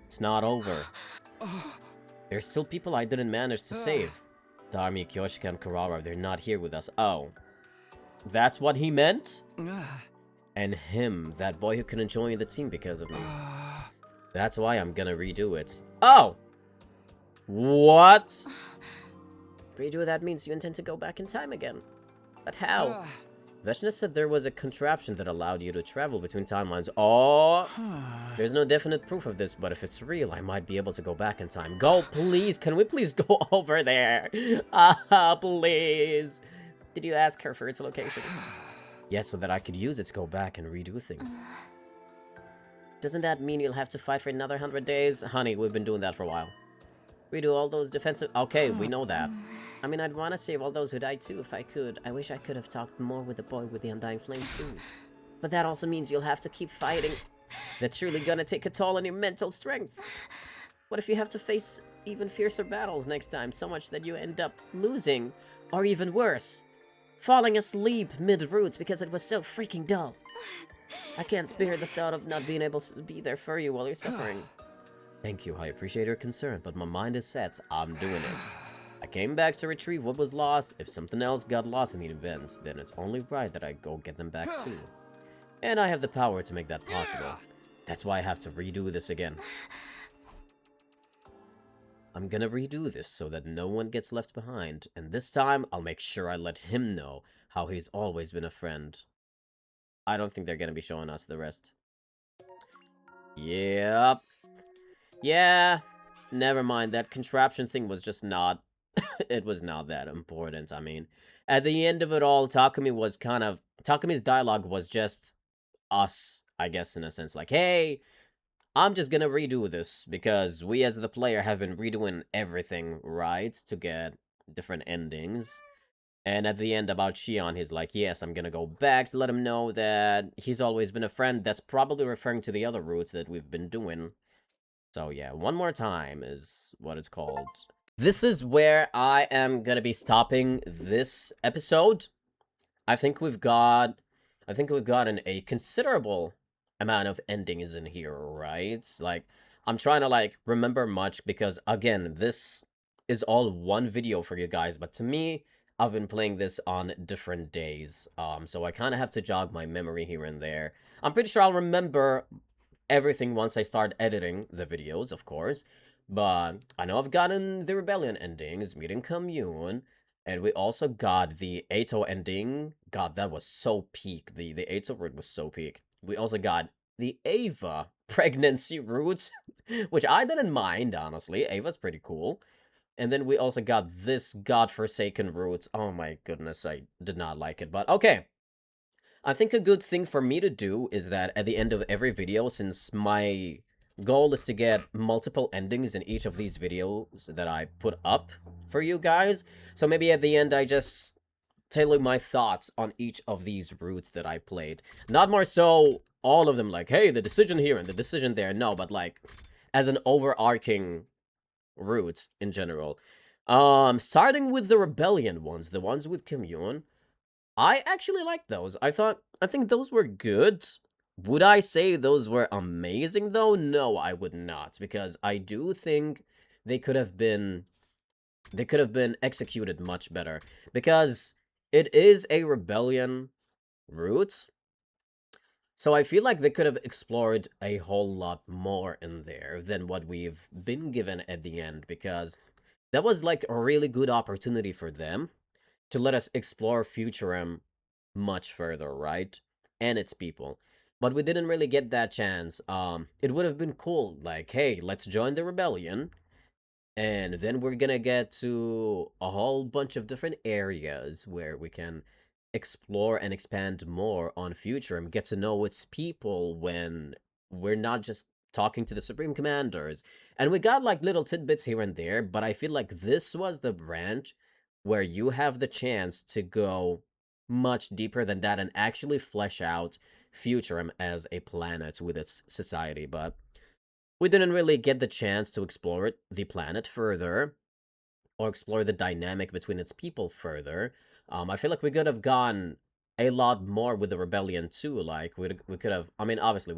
It's not over. There's still people I didn't manage to save. Darmi, Kyoshika, and Kurara, they're not here with us. Oh. That's what he meant? And him, that boy who couldn't join the team because of me. That's why I'm gonna redo it. Oh! What? Redo that means you intend to go back in time again. But how? Veshna said there was a contraption that allowed you to travel between timelines. Oh! There's no definite proof of this, but if it's real, I might be able to go back in time. Go, please! Can we please go over there? Please! Did you ask her for its location? Yes, so that I could use it to go back and redo things. Doesn't that mean you'll have to fight for another 100 days? Honey, we've been doing that for a while. Redo all those defensive... Okay, we know that. I mean, I'd want to save all those who died too if I could. I wish I could have talked more with the boy with the undying flames too. But that also means you'll have to keep fighting. That's surely gonna take a toll on your mental strength. What if you have to face even fiercer battles next time, so much that you end up losing? Or even worse, falling asleep mid-route because it was so freaking dull. I can't bear the thought of not being able to be there for you while you're suffering. Thank you, I appreciate your concern, but my mind is set. I'm doing it. I came back to retrieve what was lost. If something else got lost in the event, then it's only right that I go get them back too. And I have the power to make that possible. That's why I have to redo this again. I'm gonna redo this so that no one gets left behind, and this time I'll make sure I let him know how he's always been a friend. I don't think they're gonna be showing us the rest. Yep. Yeah, never mind. That contraption thing was just not... it was not that important, I mean. At the end of it all, Takumi's dialogue was just us, I guess, in a sense. Like, hey, I'm just gonna redo this, because we as the player have been redoing everything, right? To get different endings. And at the end about Shion, he's like, yes, I'm gonna go back to let him know that he's always been a friend. That's probably referring to the other routes that we've been doing. So yeah, one more time is what it's called. This is where I am gonna be stopping this episode. I think we've gotten a considerable amount of endings in here, right? Like, I'm trying to, like, remember much because, again, this is all one video for you guys, but to me, I've been playing this on different days, so I kind of have to jog my memory here and there. I'm pretty sure I'll remember everything once I start editing the videos, of course, but I know I've gotten the Rebellion endings, meeting Commune, and we also got the Eito ending. God, that was so peak. The Eito route was so peak. We also got the Ava pregnancy route, which I didn't mind, honestly. Ava's pretty cool. And then we also got this godforsaken route. Oh my goodness, I did not like it, but okay. I think a good thing for me to do is that at the end of every video, since my goal is to get multiple endings in each of these videos that I put up for you guys, so maybe at the end I just tell you my thoughts on each of these routes that I played. Not more so all of them like, hey, the decision here and the decision there, no, but like as an overarching route in general. Starting with the Rebellion ones, the ones with Commune, I actually like those. I think those were good. Would I say those were amazing though? No, I would not, because I do think they could have been executed much better, because it is a Rebellion route. So I feel like they could have explored a whole lot more in there than what we've been given at the end, because that was like a really good opportunity for them to let us explore Futurum much further, right? And its people. But we didn't really get that chance. It would have been cool, like, hey, let's join the Rebellion, and then we're gonna get to a whole bunch of different areas where we can explore and expand more on Futurum, get to know its people when we're not just talking to the Supreme Commanders. And we got like little tidbits here and there, but I feel like this was the branch where you have the chance to go much deeper than that and actually flesh out Futurum as a planet with its society, but we didn't really get the chance to explore the planet further or explore the dynamic between its people further. I feel like we could have gone a lot more with the rebellion too. Like we could have. I mean, obviously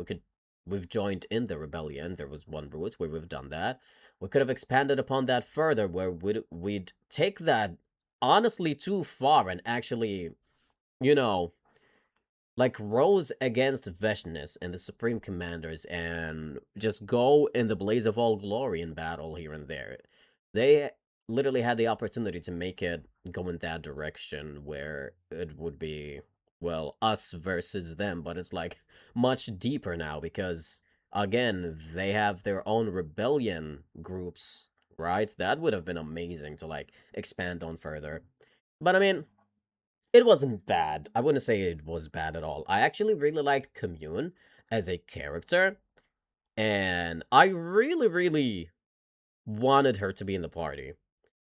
we've joined in the rebellion. There was one route where we've done that. We could have expanded upon that further, where we'd take that honestly too far and actually, you know, like rose against Veshness and the Supreme Commanders and just go in the blaze of all glory in battle here and there. They literally had the opportunity to make it go in that direction where it would be, well, us versus them, but it's like much deeper now because, again, they have their own rebellion groups, right? That would have been amazing to like expand on further. But I mean, it wasn't bad. I wouldn't say it was bad at all. I actually really liked Commune as a character, and I really, really wanted her to be in the party.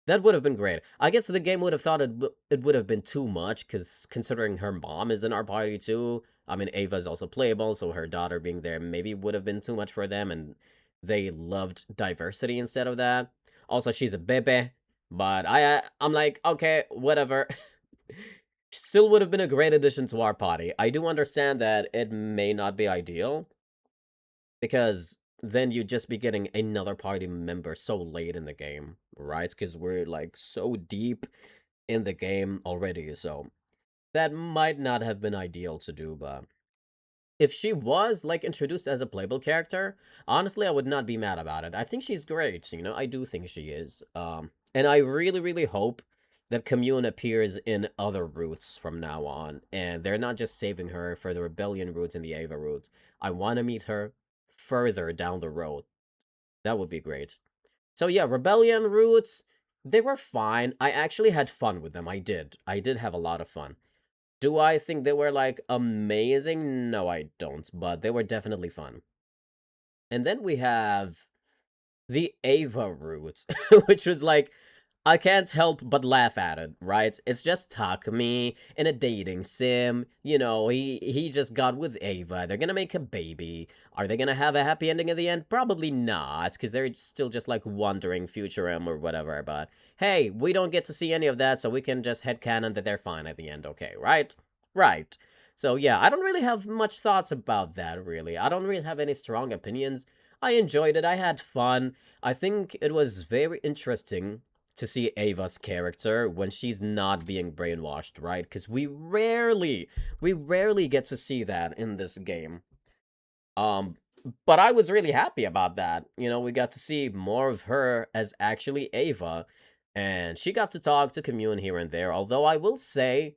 That would have been great. I guess the game would have thought it would have been too much, because considering her mom is in our party too, I mean, Ava's also playable, so her daughter being there maybe would have been too much for them, and they loved diversity instead of that. Also, she's a bebe, but I'm like, okay, whatever. Still would have been a great addition to our party. I do understand that it may not be ideal, because then you'd just be getting another party member so late in the game, right? Because we're like so deep in the game already, so that might not have been ideal to do, but if she was like introduced as a playable character, honestly, I would not be mad about it. I think she's great, you know, I do think she is. And I really, really hope that Commune appears in other routes from now on, and they're not just saving her for the Rebellion routes and the Ava routes. I want to meet her further down the road. That would be great. So yeah, Rebellion routes, they were fine. I actually had fun with them. I did. I did have a lot of fun. Do I think they were, like, amazing? No, I don't, but they were definitely fun. And then we have the Ava route, which was like, I can't help but laugh at it, right? It's just Takumi in a dating sim. You know, he just got with Ava. They're gonna make a baby. Are they gonna have a happy ending at the end? Probably not, because they're still just like wandering Futurum or whatever. But hey, we don't get to see any of that, so we can just headcanon that they're fine at the end, okay, right? Right. So yeah, I don't really have much thoughts about that, really. I don't really have any strong opinions. I enjoyed it. I had fun. I think it was very interesting to see Ava's character when she's not being brainwashed, right? Because we rarely get to see that in this game. But I was really happy about that. You know, we got to see more of her as actually Ava, and she got to talk to Commune here and there, although I will say,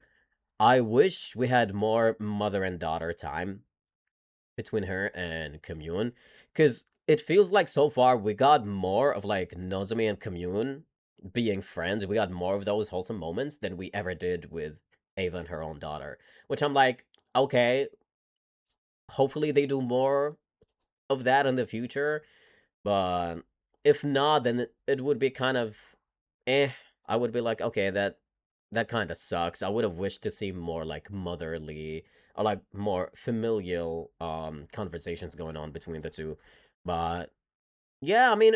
I wish we had more mother and daughter time between her and Commune, because it feels like so far we got more of like Nozomi and Commune being friends. We got more of those wholesome moments than we ever did with Ava and her own daughter, which I'm like, okay, hopefully they do more of that in the future, but if not, then it would be kind of eh. I would be like, okay, that kind of sucks. I would have wished to see more like motherly or like more familial conversations going on between the two. But yeah, I mean,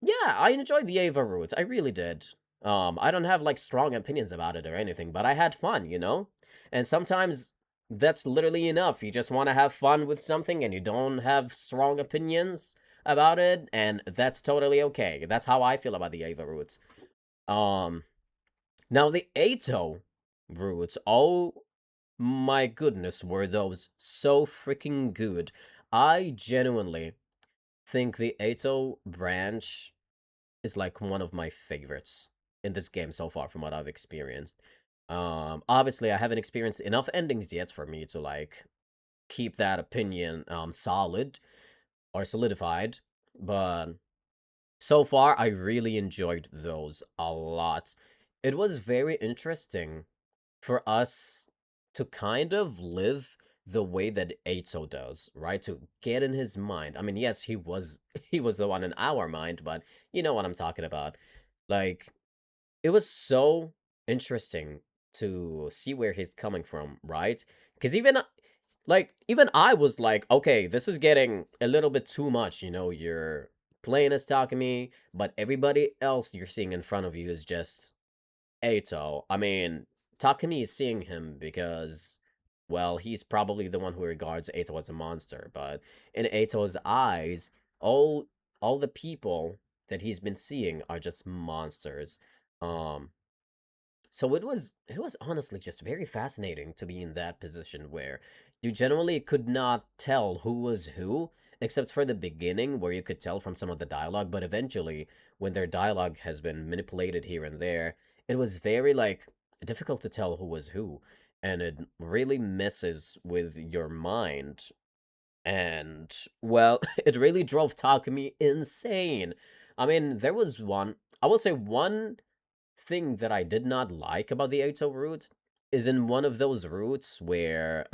yeah, I enjoyed the Ava routes. I really did. I don't have like strong opinions about it or anything, but I had fun, you know? And sometimes that's literally enough. You just want to have fun with something and you don't have strong opinions about it, and that's totally okay. That's how I feel about the Ava routes. Now the Ato routes, oh my goodness, were those so freaking good. I genuinely think the Ato branch is like one of my favorites in this game so far from what I've experienced. Obviously I haven't experienced enough endings yet for me to like keep that opinion solid or solidified, but so far I really enjoyed those a lot. It was very interesting for us to kind of live the way that Ato does, right? To get in his mind. I mean, yes, he was he was the one in our mind, but you know what I'm talking about. Like, it was so interesting to see where he's coming from, right? Because Like, even I was like, okay, this is getting a little bit too much, you know, you're playing as Takumi, but everybody else you're seeing in front of you is just Eito. I mean, Takumi is seeing him because, well, he's probably the one who regards Eito as a monster, but in Eito's eyes, all all the people that he's been seeing are just monsters. Um, so it was honestly just very fascinating to be in that position where you generally could not tell who was who, except for the beginning where you could tell from some of the dialogue, but eventually when their dialogue has been manipulated here and there, it was very like difficult to tell who was who, and it really messes with your mind. And well, it really drove Takumi insane. I mean, there was I would say one thing that I did not like about the Eito route is in one of those routes where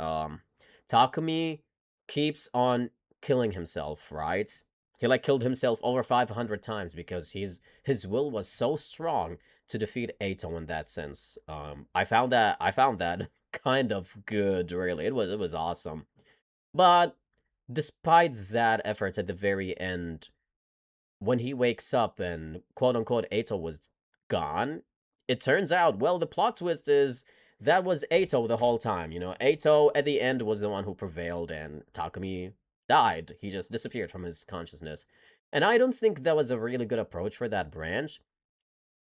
Takumi keeps on killing himself, right? He like killed himself over 500 times because his will was so strong to defeat Eito in that sense. I found that kind of good, really. It was awesome. But despite that efforts at the very end, when he wakes up and quote unquote Eito was gone, it turns out, well, the plot twist is that was Eito the whole time. You know, Eito at the end was the one who prevailed and Takumi died. He just disappeared from his consciousness. And I don't think that was a really good approach for that branch,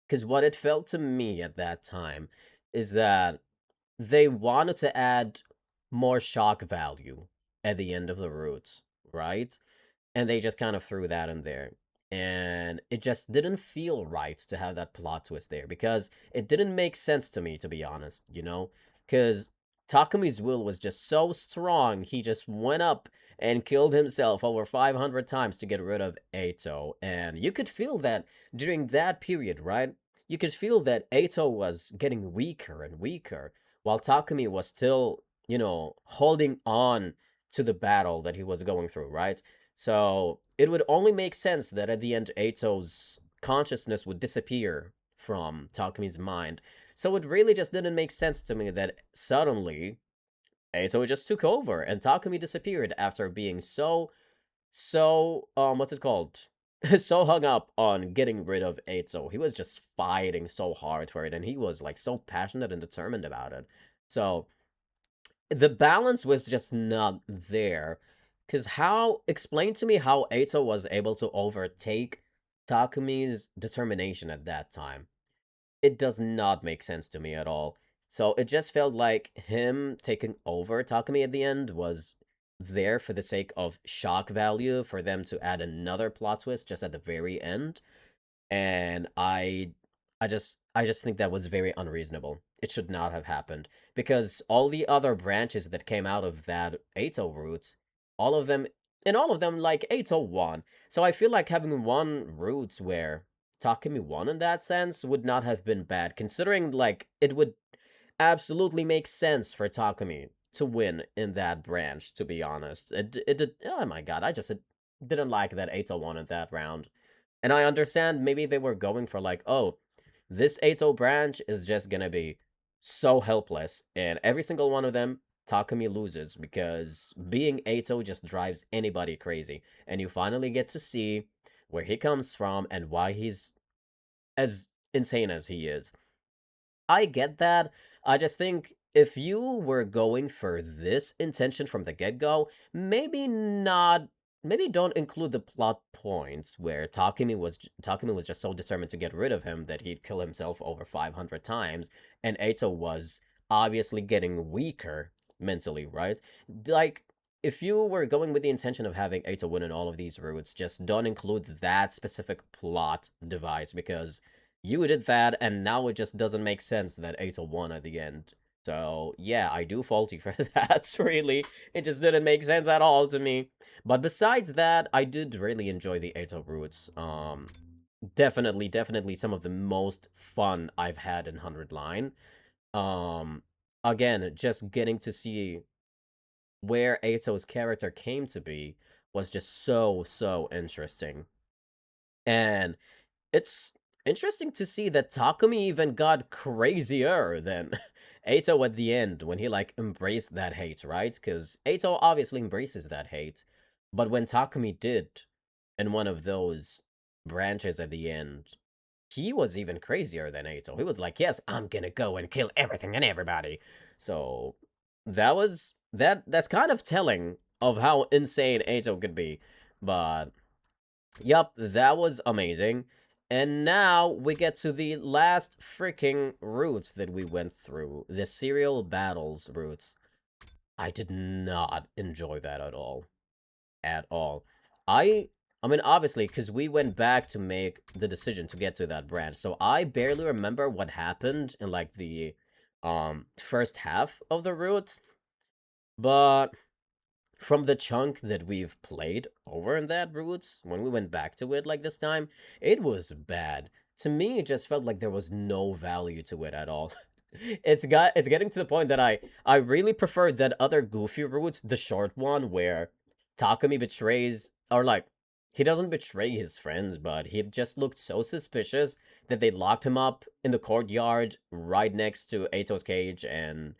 because what it felt to me at that time is that they wanted to add more shock value at the end of the route, right? And they just kind of threw that in there. And it just didn't feel right to have that plot twist there because it didn't make sense to me, to be honest, you know? Because Takumi's will was just so strong, he just went up and killed himself over 500 times to get rid of Eito. And you could feel that during that period, right? You could feel that Eito was getting weaker and weaker, while Takumi was still, you know, holding on to the battle that he was going through, right? So it would only make sense that at the end, Eito's consciousness would disappear from Takumi's mind. So it really just didn't make sense to me that suddenly Eito just took over and Takumi disappeared after being what's it called? So hung up on getting rid of Eito. He was just fighting so hard for it, and he was like so passionate and determined about it. So the balance was just not there. Cause explain to me how Eito was able to overtake Takumi's determination at that time. It does not make sense to me at all. So it just felt like him taking over Takumi at the end was there for the sake of shock value for them to add another plot twist just at the very end. And I just think that was very unreasonable. It should not have happened because all the other branches that came out of that Eito route, all of them all of them like Eito won. So I feel like having one route where Takumi won in that sense would not have been bad, considering like it would absolutely make sense for Takumi to win in that branch, to be honest. It did, oh my god, I just didn't like that Eito won in that round. And I understand maybe they were going for like, oh, this Eito branch is just gonna be so helpless, and every single one of them, Takumi loses because being Eito just drives anybody crazy. And you finally get to see where he comes from and why he's as insane as he is. I get that. I just think if you were going for this intention from the get-go, maybe don't include the plot points where Takumi was just so determined to get rid of him that he'd kill himself over 500 times, and Eito was obviously getting weaker mentally, right? Like, if you were going with the intention of having Eito win in all of these routes, just don't include that specific plot device because you did that, and now it just doesn't make sense that Eito won at the end. So, yeah, I do fault you for that, really. It just didn't make sense at all to me. But besides that, I did really enjoy the Eito routes. Definitely some of the most fun I've had in 100 Line. Again, just getting to see where Eito's character came to be was just so interesting. And it's interesting to see that Takumi even got crazier than Eito at the end, when he, like, embraced that hate, right? Because Eito obviously embraces that hate. But when Takumi did, in one of those branches at the end, he was even crazier than Eito. He was like, yes, I'm gonna go and kill everything and everybody. So, that's kind of telling of how insane Eito could be. But, yup, that was amazing. And now we get to the last freaking routes that we went through. The serial battles routes. I did not enjoy that at all. At all. I mean, obviously, because we went back to make the decision to get to that branch. So I barely remember what happened in, like, the first half of the route. But from the chunk that we've played over in that route, when we went back to it, like, this time, it was bad. To me, it just felt like there was no value to it at all. It's getting to the point that I really prefer that other goofy route, the short one, where Takumi betrays, or, like, he doesn't betray his friends, but he just looked so suspicious that they locked him up in the courtyard right next to Eito's cage, and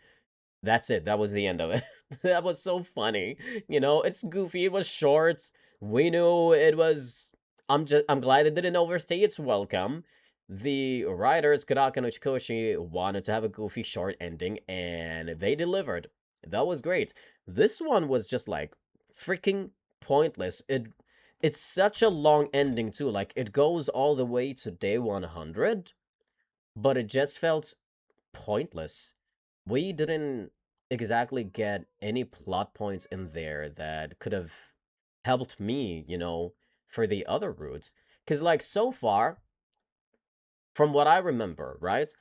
that's it. That was the end of it. That was so funny. You know, it's goofy. It was short. We knew it was. I'm glad it didn't overstay its welcome. The writers, Karaka and Uchikoshi, wanted to have a goofy short ending, and they delivered. That was great. This one was just, like, freaking pointless. It's such a long ending too. Like, it goes all the way to day 100, but it just felt pointless. We didn't exactly get any plot points in there that could have helped me, you know, for the other routes. Because, like, so far, from what I remember, right?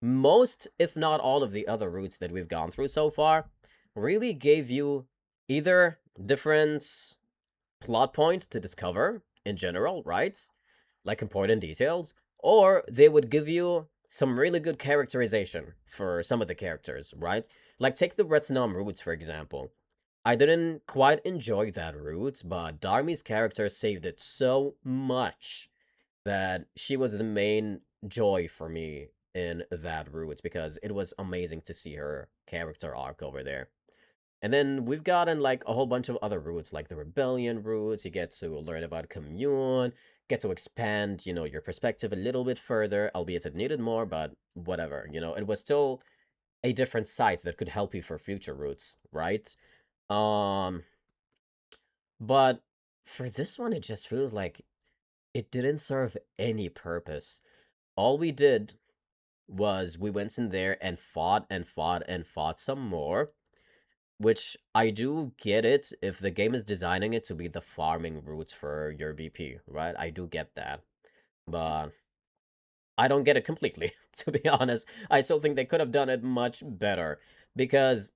Most, if not all, of the other routes that we've gone through so far really gave you either different plot points to discover in general, right? Like, important details, or they would give you some really good characterization for some of the characters, right? Like, take the Retsunam routes, for example. I didn't quite enjoy that route, but Darmi's character saved it so much that she was the main joy for me in that route, because it was amazing to see her character arc over there. And then we've gotten, like, a whole bunch of other routes, like the Rebellion routes. You get to learn about Commune, get to expand, you know, your perspective a little bit further, albeit it needed more, but whatever, you know, it was still a different site that could help you for future routes, right? Um, but for this one, it just feels like it didn't serve any purpose. All we did was we went in there and fought and fought and fought some more. Which, I do get it if the game is designing it to be the farming routes for your BP, right? I do get that. But I don't get it completely, to be honest. I still think they could have done it much better. Because,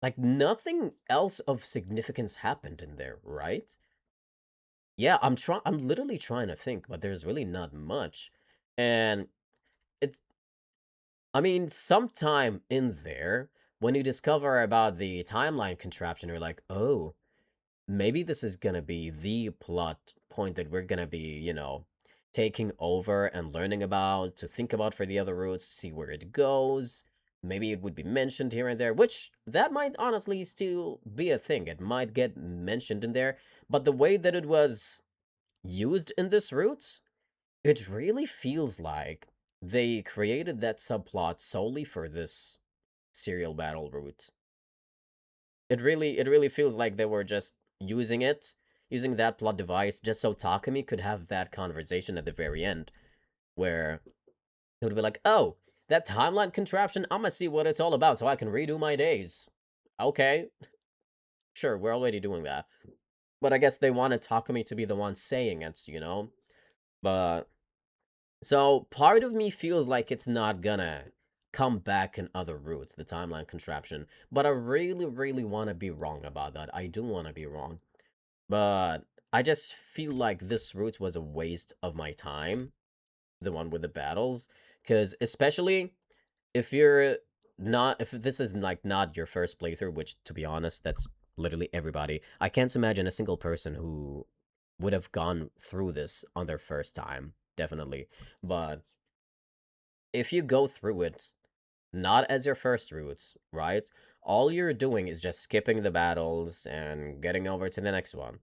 like, nothing else of significance happened in there, right? Yeah, I'm literally trying to think, but there's really not much. And it's I mean, sometime in there, when you discover about the timeline contraption, you're like, oh, maybe this is gonna be the plot point that we're gonna be, you know, taking over and learning about, to think about for the other routes, see where it goes. Maybe it would be mentioned here and there, which that might honestly still be a thing. It might get mentioned in there, but the way that it was used in this route, it really feels like they created that subplot solely for this serial battle route. It really feels like they were just using that plot device just so Takumi could have that conversation at the very end, where it would be like, oh, that timeline contraption, I'm gonna see what it's all about so I can redo my days. Okay. Sure, we're already doing that. But I guess they wanted Takumi to be the one saying it, you know? But so part of me feels like it's not gonna come back in other routes, the timeline contraption. But I really, really want to be wrong about that. I do want to be wrong. But I just feel like this route was a waste of my time, the one with the battles. Because especially if you're not, if this is like not your first playthrough, which to be honest, that's literally everybody. I can't imagine a single person who would have gone through this on their first time, definitely. But if you go through it not as your first routes, right? All you're doing is just skipping the battles and getting over to the next one.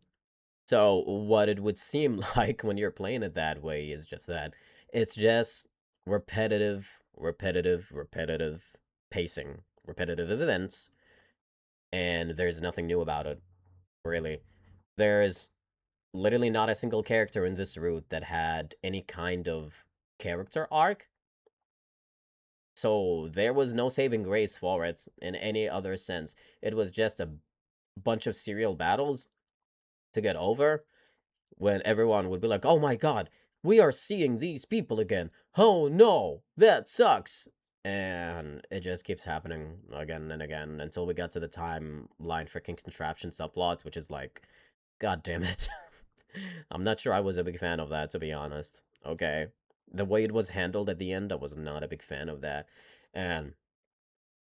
So what it would seem like when you're playing it that way is just that it's just repetitive pacing, repetitive events, and there's nothing new about it, really. There's literally not a single character in this route that had any kind of character arc. So there was no saving grace for it in any other sense. It was just a bunch of serial battles to get over when everyone would be like, oh my god, we are seeing these people again. Oh no, that sucks. And it just keeps happening again and again until we got to the timeline freaking contraption subplot, which is like, god damn it. I'm not sure I was a big fan of that, to be honest. Okay. The way it was handled at the end, I was not a big fan of that. And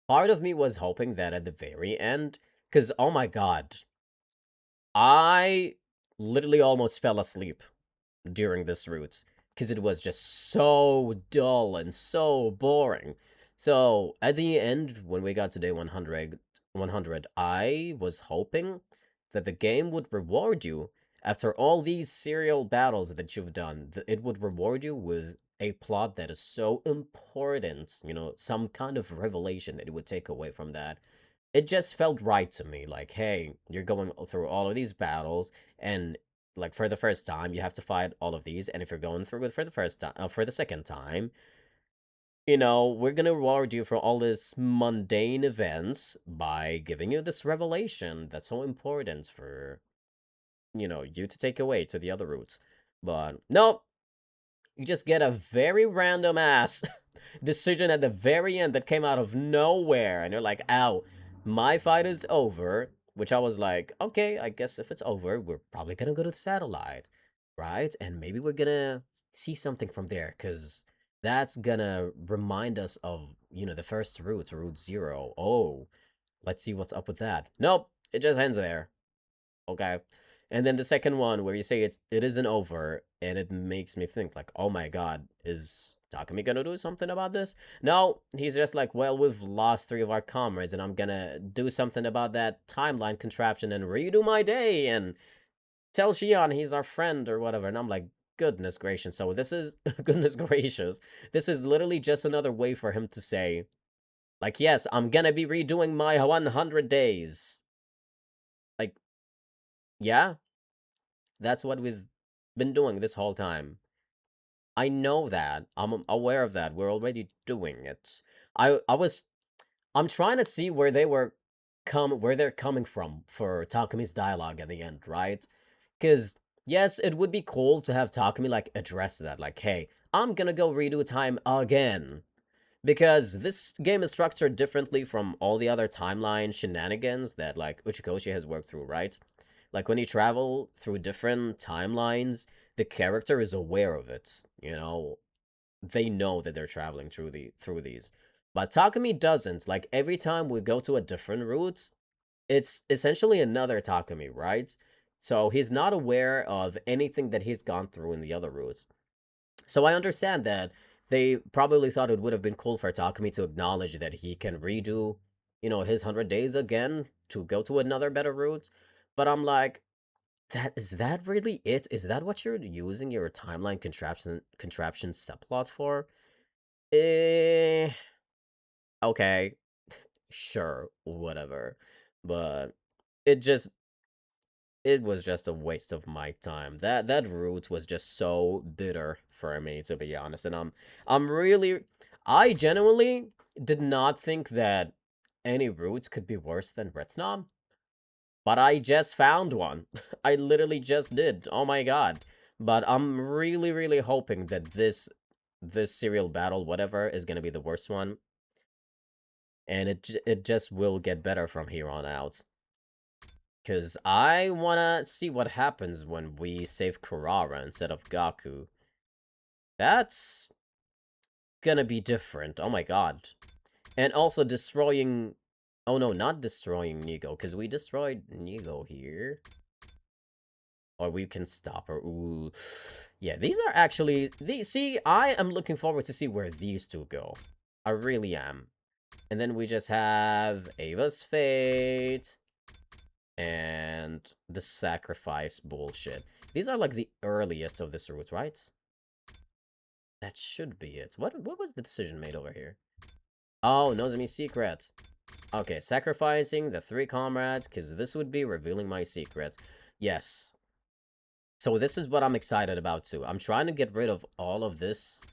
part of me was hoping that at the very end, because, oh my god, I literally almost fell asleep during this route because it was just so dull and so boring. So at the end, when we got to day 100, I was hoping that the game would reward you after all these serial battles that you've done. It would reward you with a plot that is so important, you know, some kind of revelation that it would take away from that. It just felt right to me, like, hey, you're going through all of these battles, and like for the first time you have to fight all of these, and if you're going through it for the first time, for the second time, you know, we're gonna reward you for all these mundane events by giving you this revelation that's so important for, you know, you to take away to the other routes. But no, you just get a very random ass decision at the very end that came out of nowhere, and you're like, ow, my fight is over. Which I was like, okay, I guess if it's over, we're probably gonna go to the satellite, right? And maybe we're gonna see something from there, because that's gonna remind us of, you know, the first route, Route Zero. Oh, let's see what's up with that. Nope, it just ends there. Okay. And then the second one where you say it isn't over, and it makes me think like, oh my god, is Takumi gonna do something about this? No, he's just like, well, we've lost 3 of our comrades, and I'm gonna do something about that timeline contraption and redo my day and tell Shion he's our friend or whatever. And I'm like, goodness gracious. So this is goodness gracious. This is literally just another way for him to say, like, yes, I'm gonna be redoing my 100 days. Like, yeah, that's what we've been doing this whole time. I know that. I'm aware of that. We're already doing it. I'm trying to see where they're coming from for Takumi's dialogue at the end, right? Cuz yes, it would be cool to have Takumi like address that, like, hey, I'm gonna go redo time again. Because this game is structured differently from all the other timeline shenanigans that like Uchikoshi has worked through, right? Like when you travel through different timelines, the character is aware of it. You know, they know that they're traveling through these. But Takumi doesn't. Like every time we go to a different route, it's essentially another Takumi, right? So he's not aware of anything that he's gone through in the other routes. So I understand that they probably thought it would have been cool for Takumi to acknowledge that he can redo, you know, his 100 days again to go to another better route. But I'm like, that really it? Is that what you're using your timeline contraption subplot for? Eh, okay, sure, whatever. But it just it was just a waste of my time. That route was just so bitter for me, to be honest. And I genuinely did not think that any route could be worse than Red Snob. But I just found one. I literally just did. Oh my god. But I'm really hoping that this serial battle, whatever, is gonna be the worst one. And it just will get better from here on out. Because I wanna see what happens when we save Kurara instead of Gaku. That's gonna be different. Oh my god. And also destroying... Oh no, not destroying Nigo, because we destroyed Nigo here. Or we can stop her. Ooh. Yeah, these are actually... See, I am looking forward to see where these two go. I really am. And then we just have Ava's Fate and the Sacrifice bullshit. These are like the earliest of this route, right? That should be it. What was the decision made over here? Oh, Nozomi secrets. Okay, sacrificing the 3 comrades, because this would be revealing my secrets. Yes. So this is what I'm excited about too. I'm trying to get rid of all of this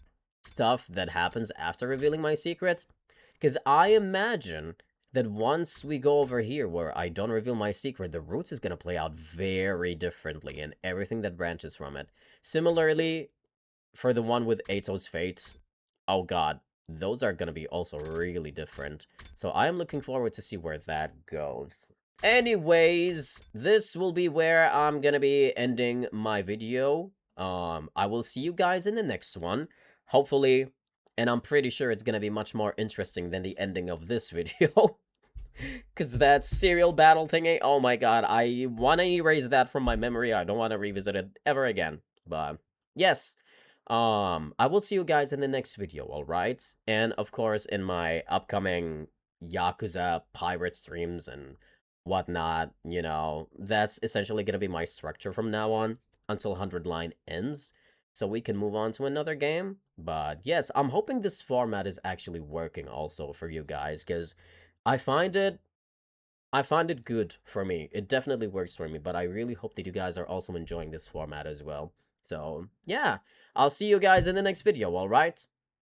stuff that happens after revealing my secrets. Because I imagine that once we go over here where I don't reveal my secret, the route is going to play out very differently and everything that branches from it. Similarly, for the one with Ato's Fate, oh god, those are going to be also really different. So I am looking forward to see where that goes. Anyways, this will be where I'm going to be ending my video. I will see you guys in the next one. Hopefully, and I'm pretty sure it's going to be much more interesting than the ending of this video. Because that serial battle thingy, oh my god, I want to erase that from my memory. I don't want to revisit it ever again. But, yes. I will see you guys in the next video, alright? And, of course, in my upcoming Yakuza pirate streams and whatnot, you know, that's essentially going to be my structure from now on until 100 line ends, so we can move on to another game. But yes, I'm hoping this format is actually working also for you guys, because I find it good for me. It definitely works for me, but I really hope that you guys are also enjoying this format as well. So, yeah, I'll see you guys in the next video, alright?